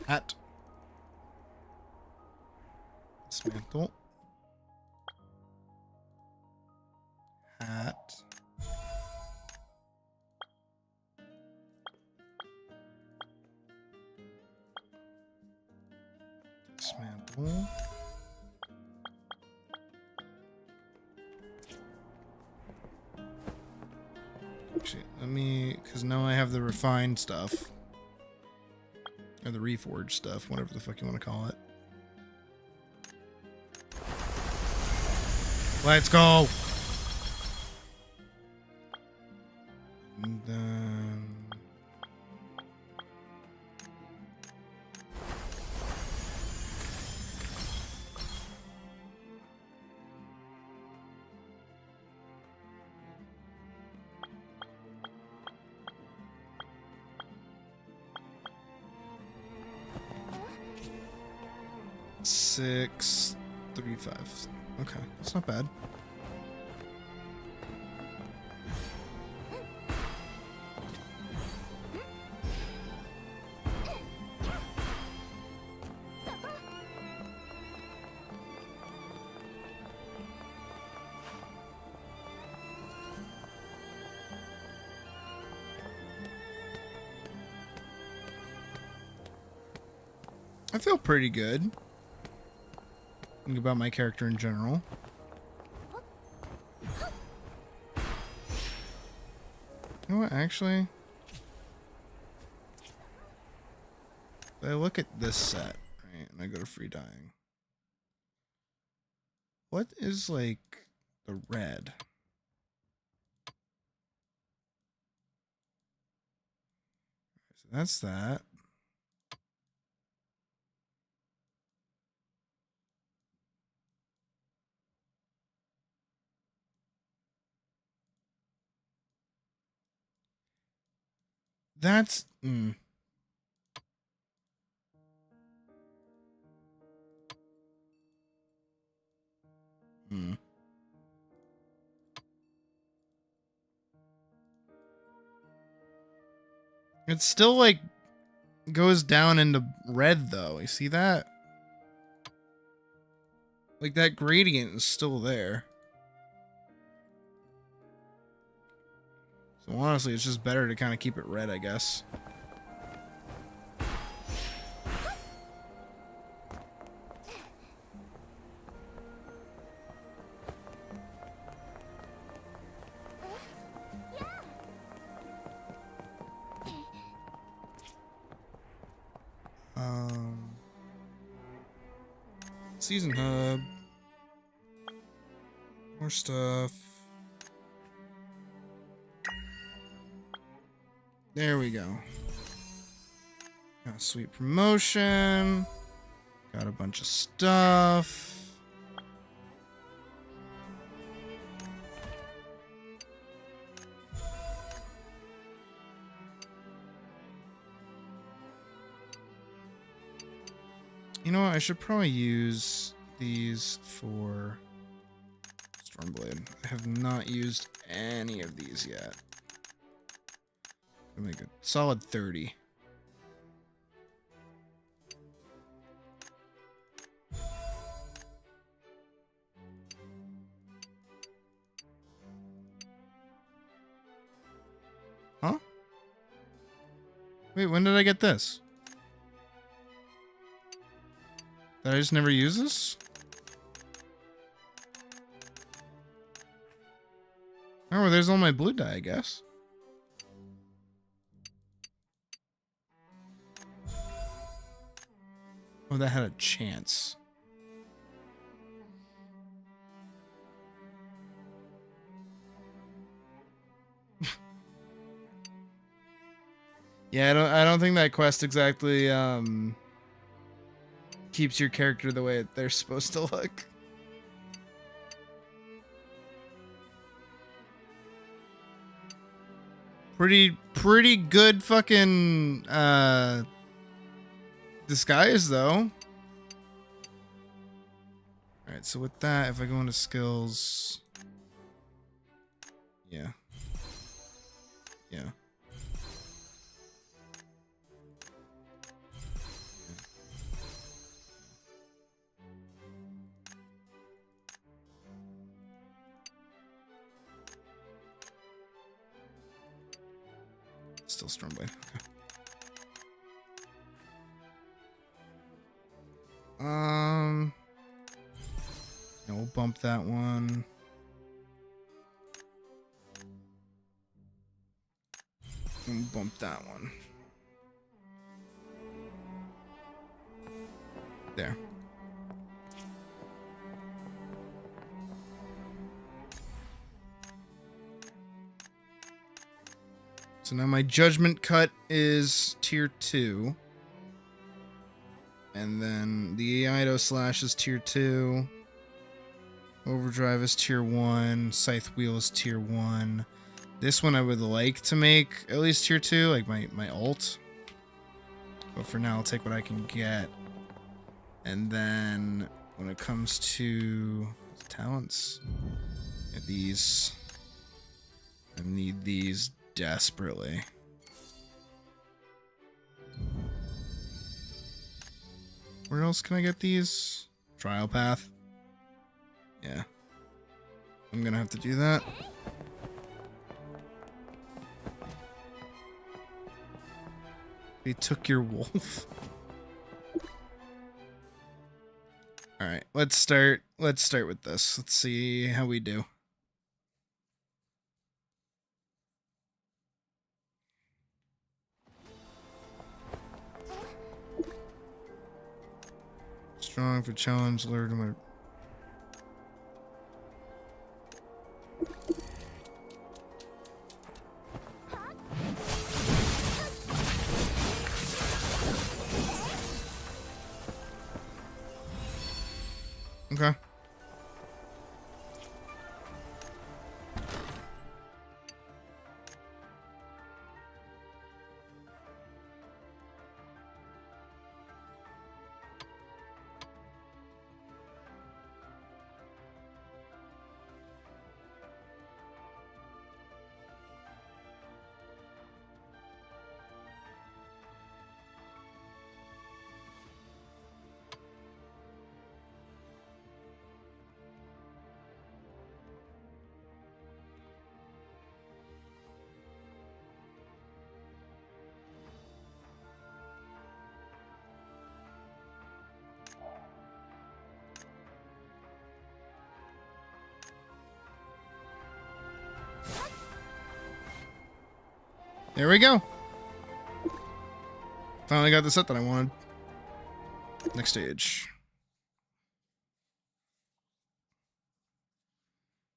Speaker 1: Hat. Dismantle. Hat. Dismantle. Actually, let me, because now I have the refined stuff. Or the reforged stuff, whatever the fuck you want to call it. Let's go! And then... 635. Okay, that's not bad. I feel pretty good. Think about my character in general. You know what, actually? If I look at this set, right, and I go to free dying. What is, like, the red? So that's that. That's It still like goes down into red though. You see that? Like that gradient is still there. So honestly, it's just better to kind of keep it red, I guess. Season hub. More stuff. There we go. Got a sweet promotion. Got a bunch of stuff. You know what? I should probably use these for Stormblade. I have not used any of these yet. I'll make a solid 30. Huh? Wait, when did I get this? Did I just never use this? Oh, well, there's all my blue dye, I guess. Oh, that had a chance. Yeah, I don't think that quest exactly keeps your character the way they're supposed to look. Pretty good fucking disguise though. Alright, so with that, if I go into skills, yeah. Still Stormblade. Okay. Yeah, we'll bump that one. And we'll bump that one. There. So now my judgment cut is tier 2. And then the Ido slash is tier 2. Overdrive is tier 1. Scythe wheel is tier 1. This one I would like to make at least tier 2, like my ult. But for now I'll take what I can get. And then when it comes to talents, these, I need these desperately. Where else can I get these? Trial path. Yeah. I'm gonna have to do that. They took your wolf. All right, let's start with this. Let's see how we do. Strong for challenge, alert to my okay. There we go. Finally got the set that I wanted. Next stage.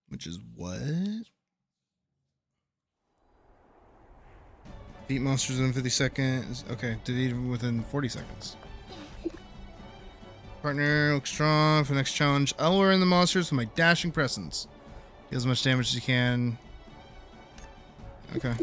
Speaker 1: Which is what? Beat monsters within 50 seconds. Okay, defeat within 40 seconds. Partner looks strong for the next challenge. I'll lure in the monsters with my dashing presence. Deal as much damage as you can. Okay.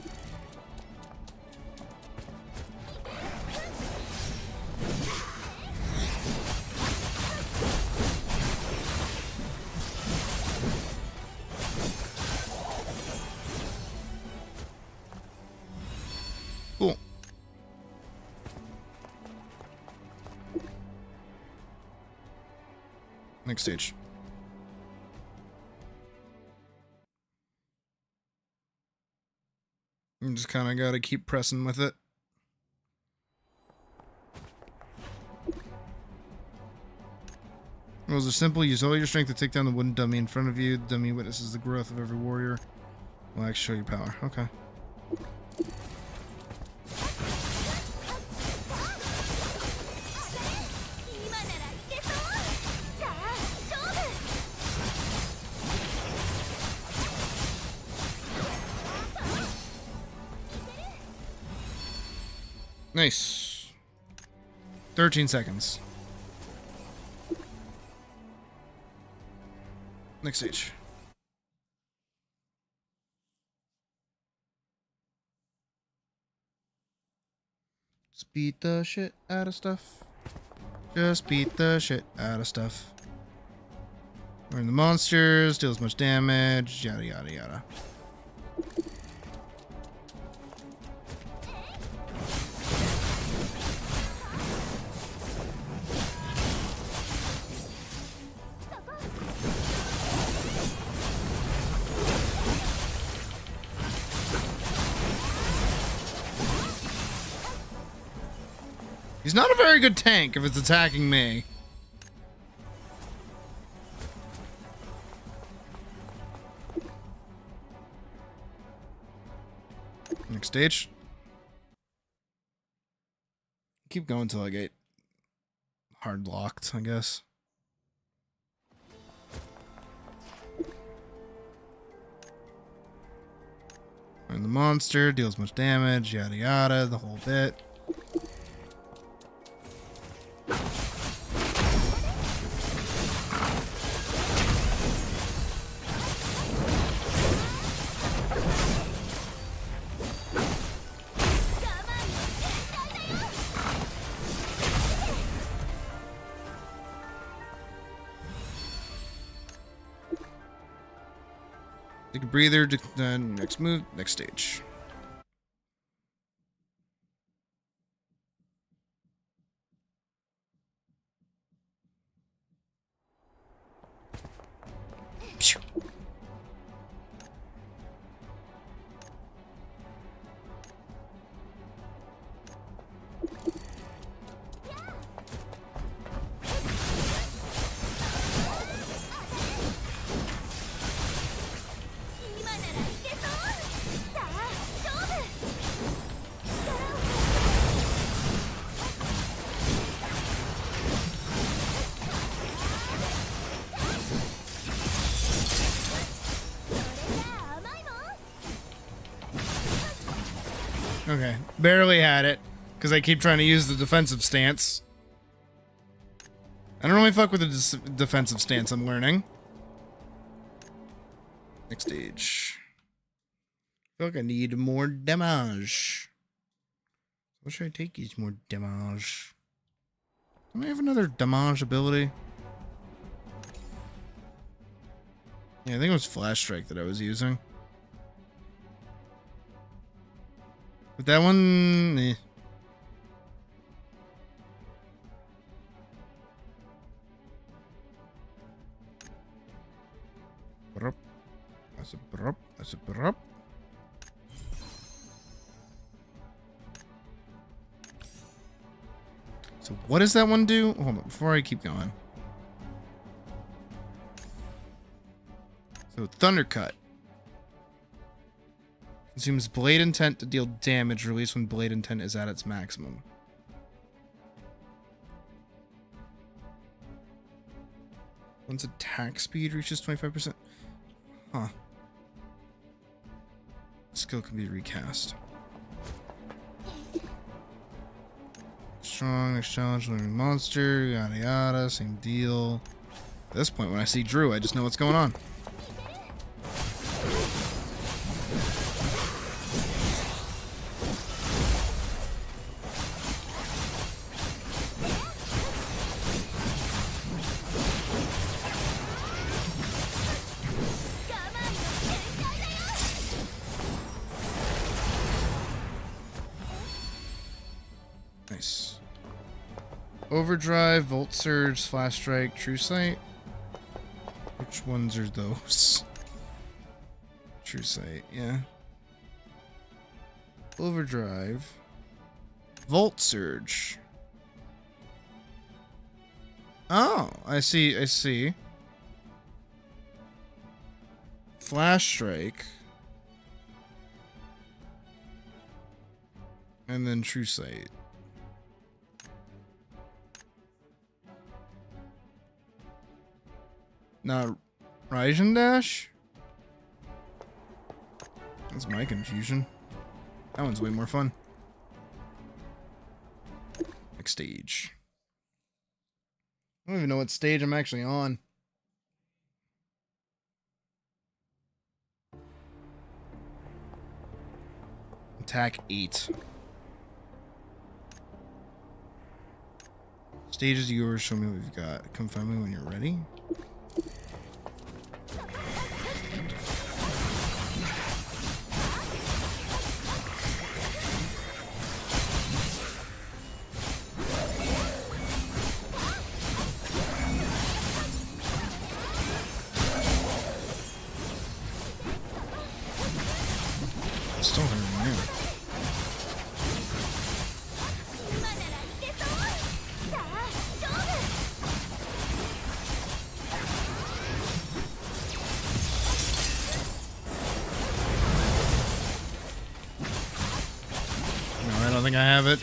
Speaker 1: Cool. Next stage. You just kind of got to keep pressing with it. Rules are simple. Use all your strength to take down the wooden dummy in front of you. The dummy witnesses the growth of every warrior. Will actually show you power. Okay. Nice. 13 seconds. Next stage. Just beat the shit out of stuff. Just beat the shit out of stuff. Learn the monsters, deal as much damage, yada yada yada. He's not a very good tank if it's attacking me. Next stage. Keep going till I get hard locked, I guess. And the monster deals much damage, yada yada, the whole bit. Take a breather. Next move. Next stage. Phew. Okay, barely had it, because I keep trying to use the defensive stance. I don't really fuck with the defensive stance, I'm learning. Next stage. I feel like I need more damage. What should I take is more damage? Do I have another damage ability? Yeah, I think it was Flash Strike that I was using. But that one, eh. So what does that one do? Hold on, before I keep going. So Thundercut. Consumes Blade Intent to deal damage released when Blade Intent is at its maximum. Once attack speed reaches 25%. Huh. Skill can be recast. Strong, next challenge, learning monster, yada yada, same deal. At this point, when I see Drew, I just know what's going on. Nice. Overdrive, Volt Surge, Flash Strike, True Sight. Which ones are those? True Sight, yeah. Overdrive. Volt Surge. Oh, I see, I see. Flash Strike. And then True Sight. Not Raijin Dash? That's my confusion. That one's way more fun. Next stage. I don't even know what stage I'm actually on. Attack 8. Stage is yours. Show me what you've got. Come find me when you're ready. Still hurting me. No, I don't think I have it.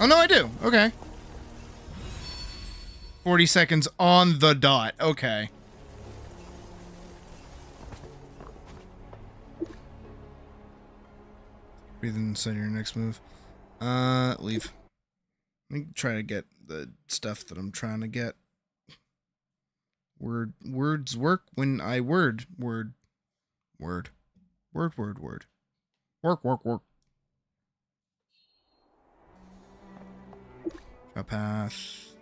Speaker 1: Oh, no, I do. Okay. 40 seconds on the dot. Okay. Breathe inside your next move. Leave. Let me try to get the stuff that I'm trying to get. Words work when I word. Work. A path.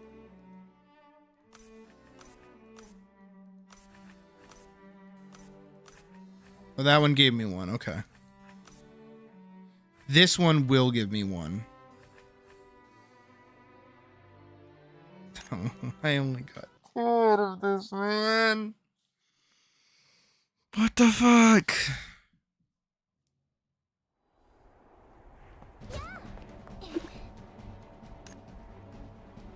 Speaker 1: Oh, that one gave me one. Okay. This one will give me one. I only got quarter of this, man. What the fuck?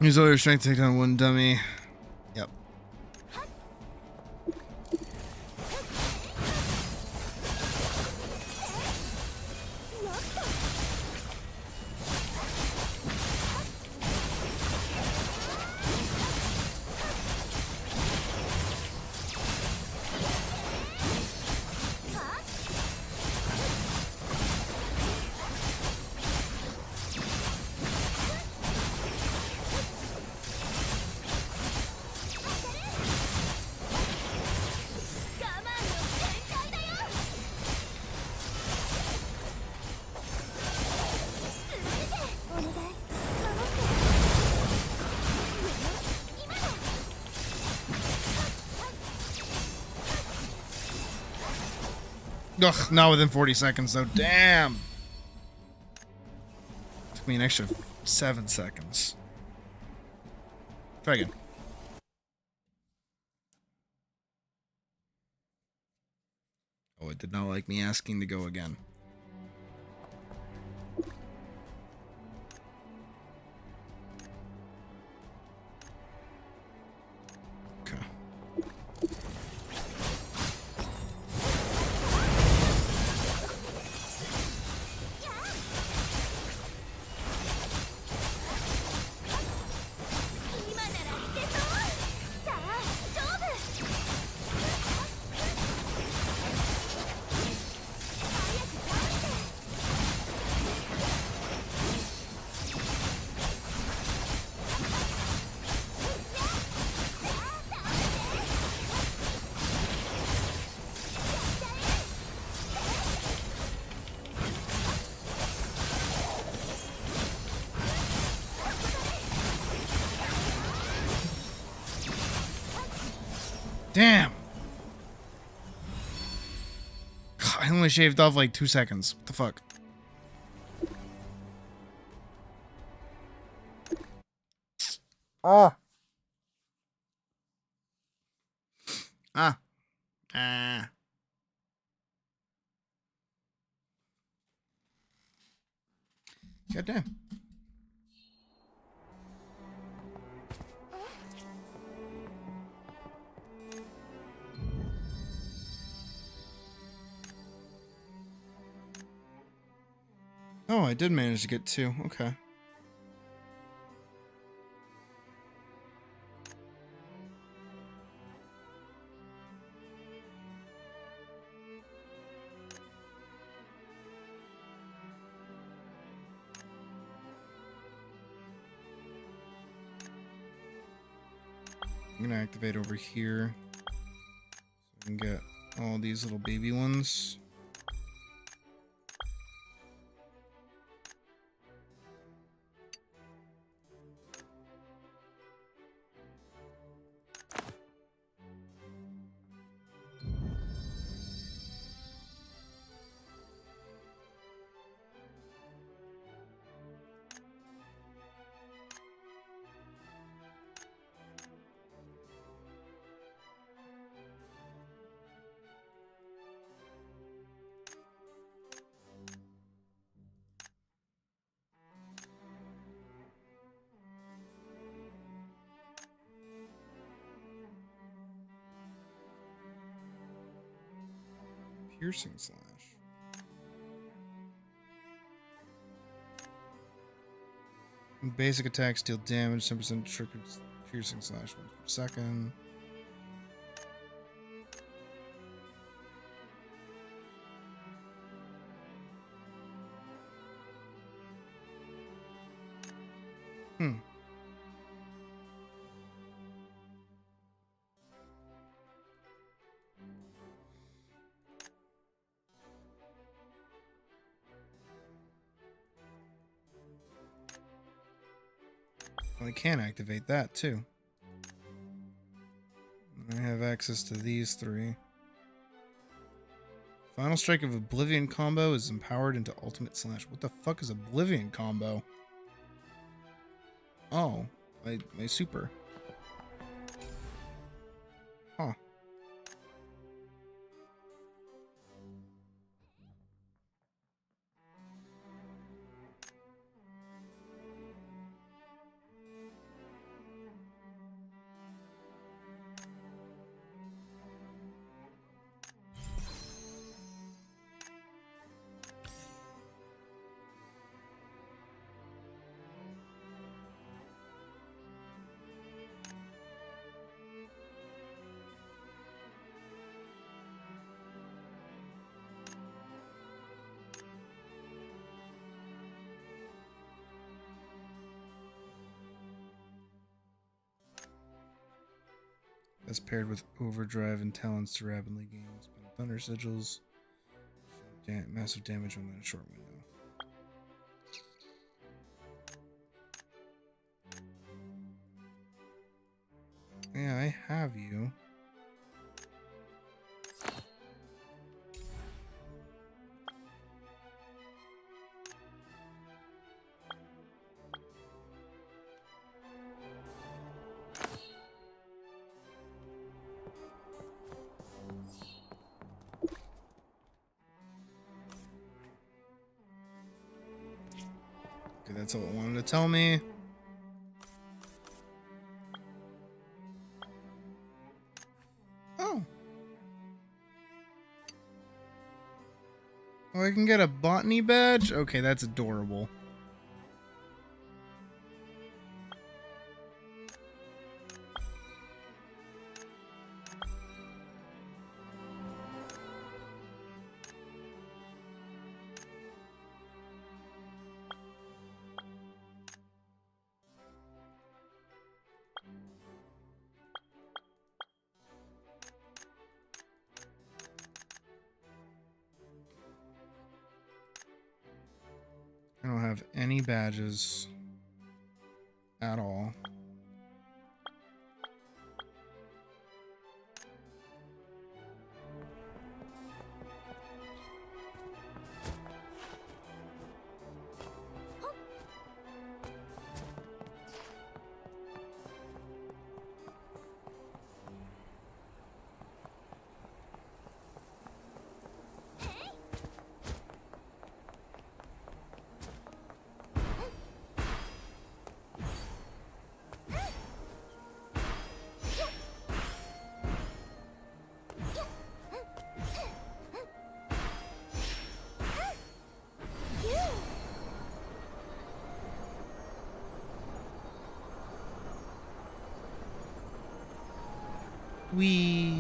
Speaker 1: Use all your strength to take down one dummy. Yep. Ugh, not within 40 seconds though. Damn. Took me an extra 7 seconds. Try again. Oh, it did not like me asking to go again. Okay. Damn. I only shaved off like 2 seconds. What the fuck? Ah. Ah. Ah. Goddamn. Oh, I did manage to get 2. Okay. I'm gonna activate over here so I can get all these little baby ones. Piercing slash. Basic attacks deal damage, 10% triggered piercing slash 1 per second. Well, I can activate that too. I have access to these 3. Final strike of Oblivion combo is empowered into ultimate slash. What the fuck is Oblivion combo? Oh, my super. Huh. As paired with overdrive and talents to rapidly gain spend thunder sigils. Massive damage within a short window. Yeah, I have you. Okay, that's all it wanted to tell me. Oh. Oh, I can get a botany badge? Okay, that's adorable. I don't have any badges at all. We.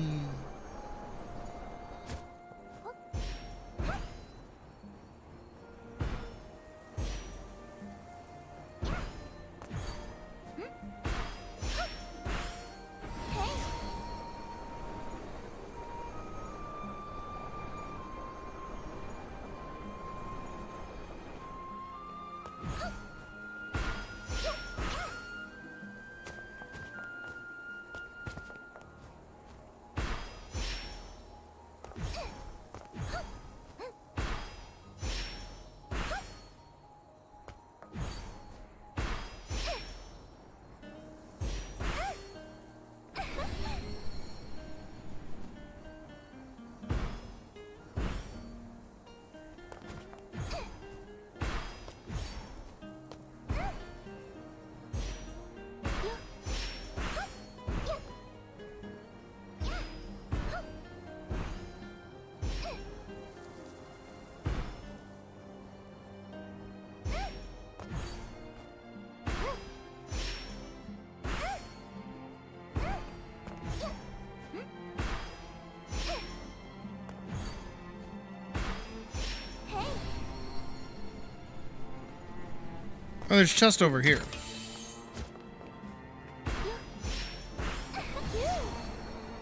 Speaker 1: Oh, there's a chest over here.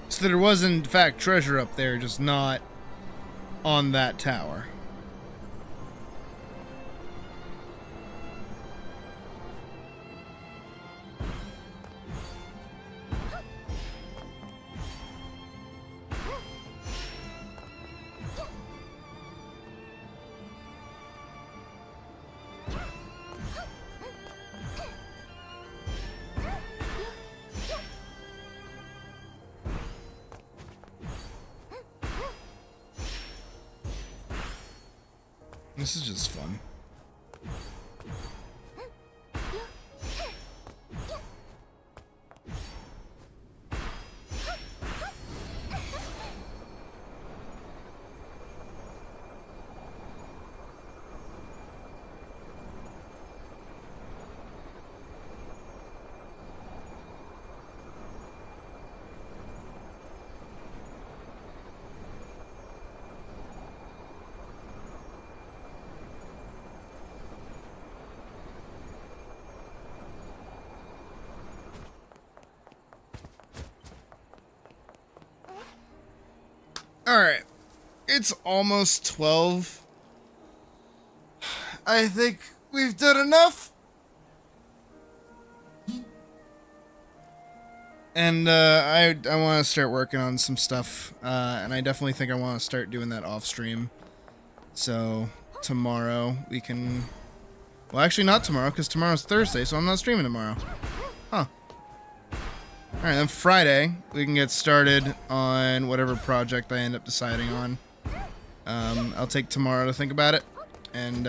Speaker 1: So there was, in fact, treasure up there, just not on that tower. This is just fun. Alright. It's almost 12. I think we've done enough. And I want to start working on some stuff. And I definitely think I want to start doing that off stream. So tomorrow we can... Well, actually not tomorrow, because tomorrow's Thursday, so I'm not streaming tomorrow. Huh. Alright, then Friday, we can get started on whatever project I end up deciding on. I'll take tomorrow to think about it. And,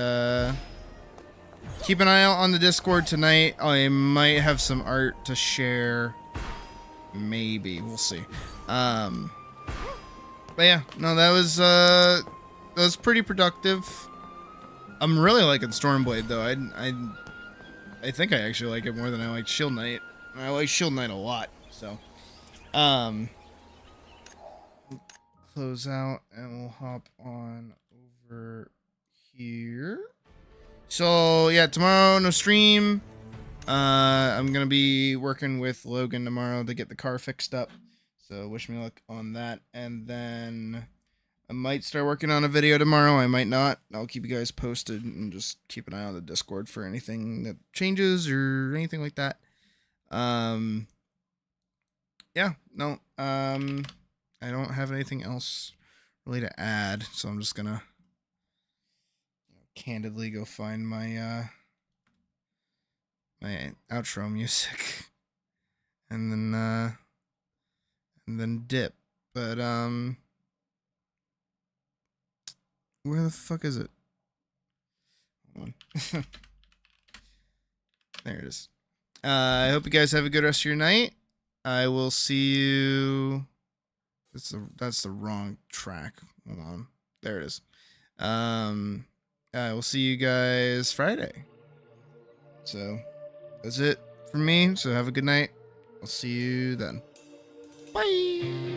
Speaker 1: keep an eye out on the Discord tonight. I might have some art to share. Maybe. We'll see. But yeah, no, that was pretty productive. I'm really liking Stormblade, though. I think I actually like it more than I like Shield Knight. I like Shield Knight a lot. So, close out and we'll hop on over here. So yeah, tomorrow no stream. I'm gonna be working with Logan tomorrow to get the car fixed up. So wish me luck on that. And then I might start working on a video tomorrow. I might not. I'll keep you guys posted and just keep an eye on the Discord for anything that changes or anything like that. Yeah, no, I don't have anything else really to add, so I'm just gonna candidly go find my my outro music and then dip. But where the fuck is it? Hold on. There it is. I hope you guys have a good rest of your night. I will see you. That's the wrong track. Hold on. There it is. I will see you guys Friday. So that's it for me. So have a good night. I'll see you then. Bye.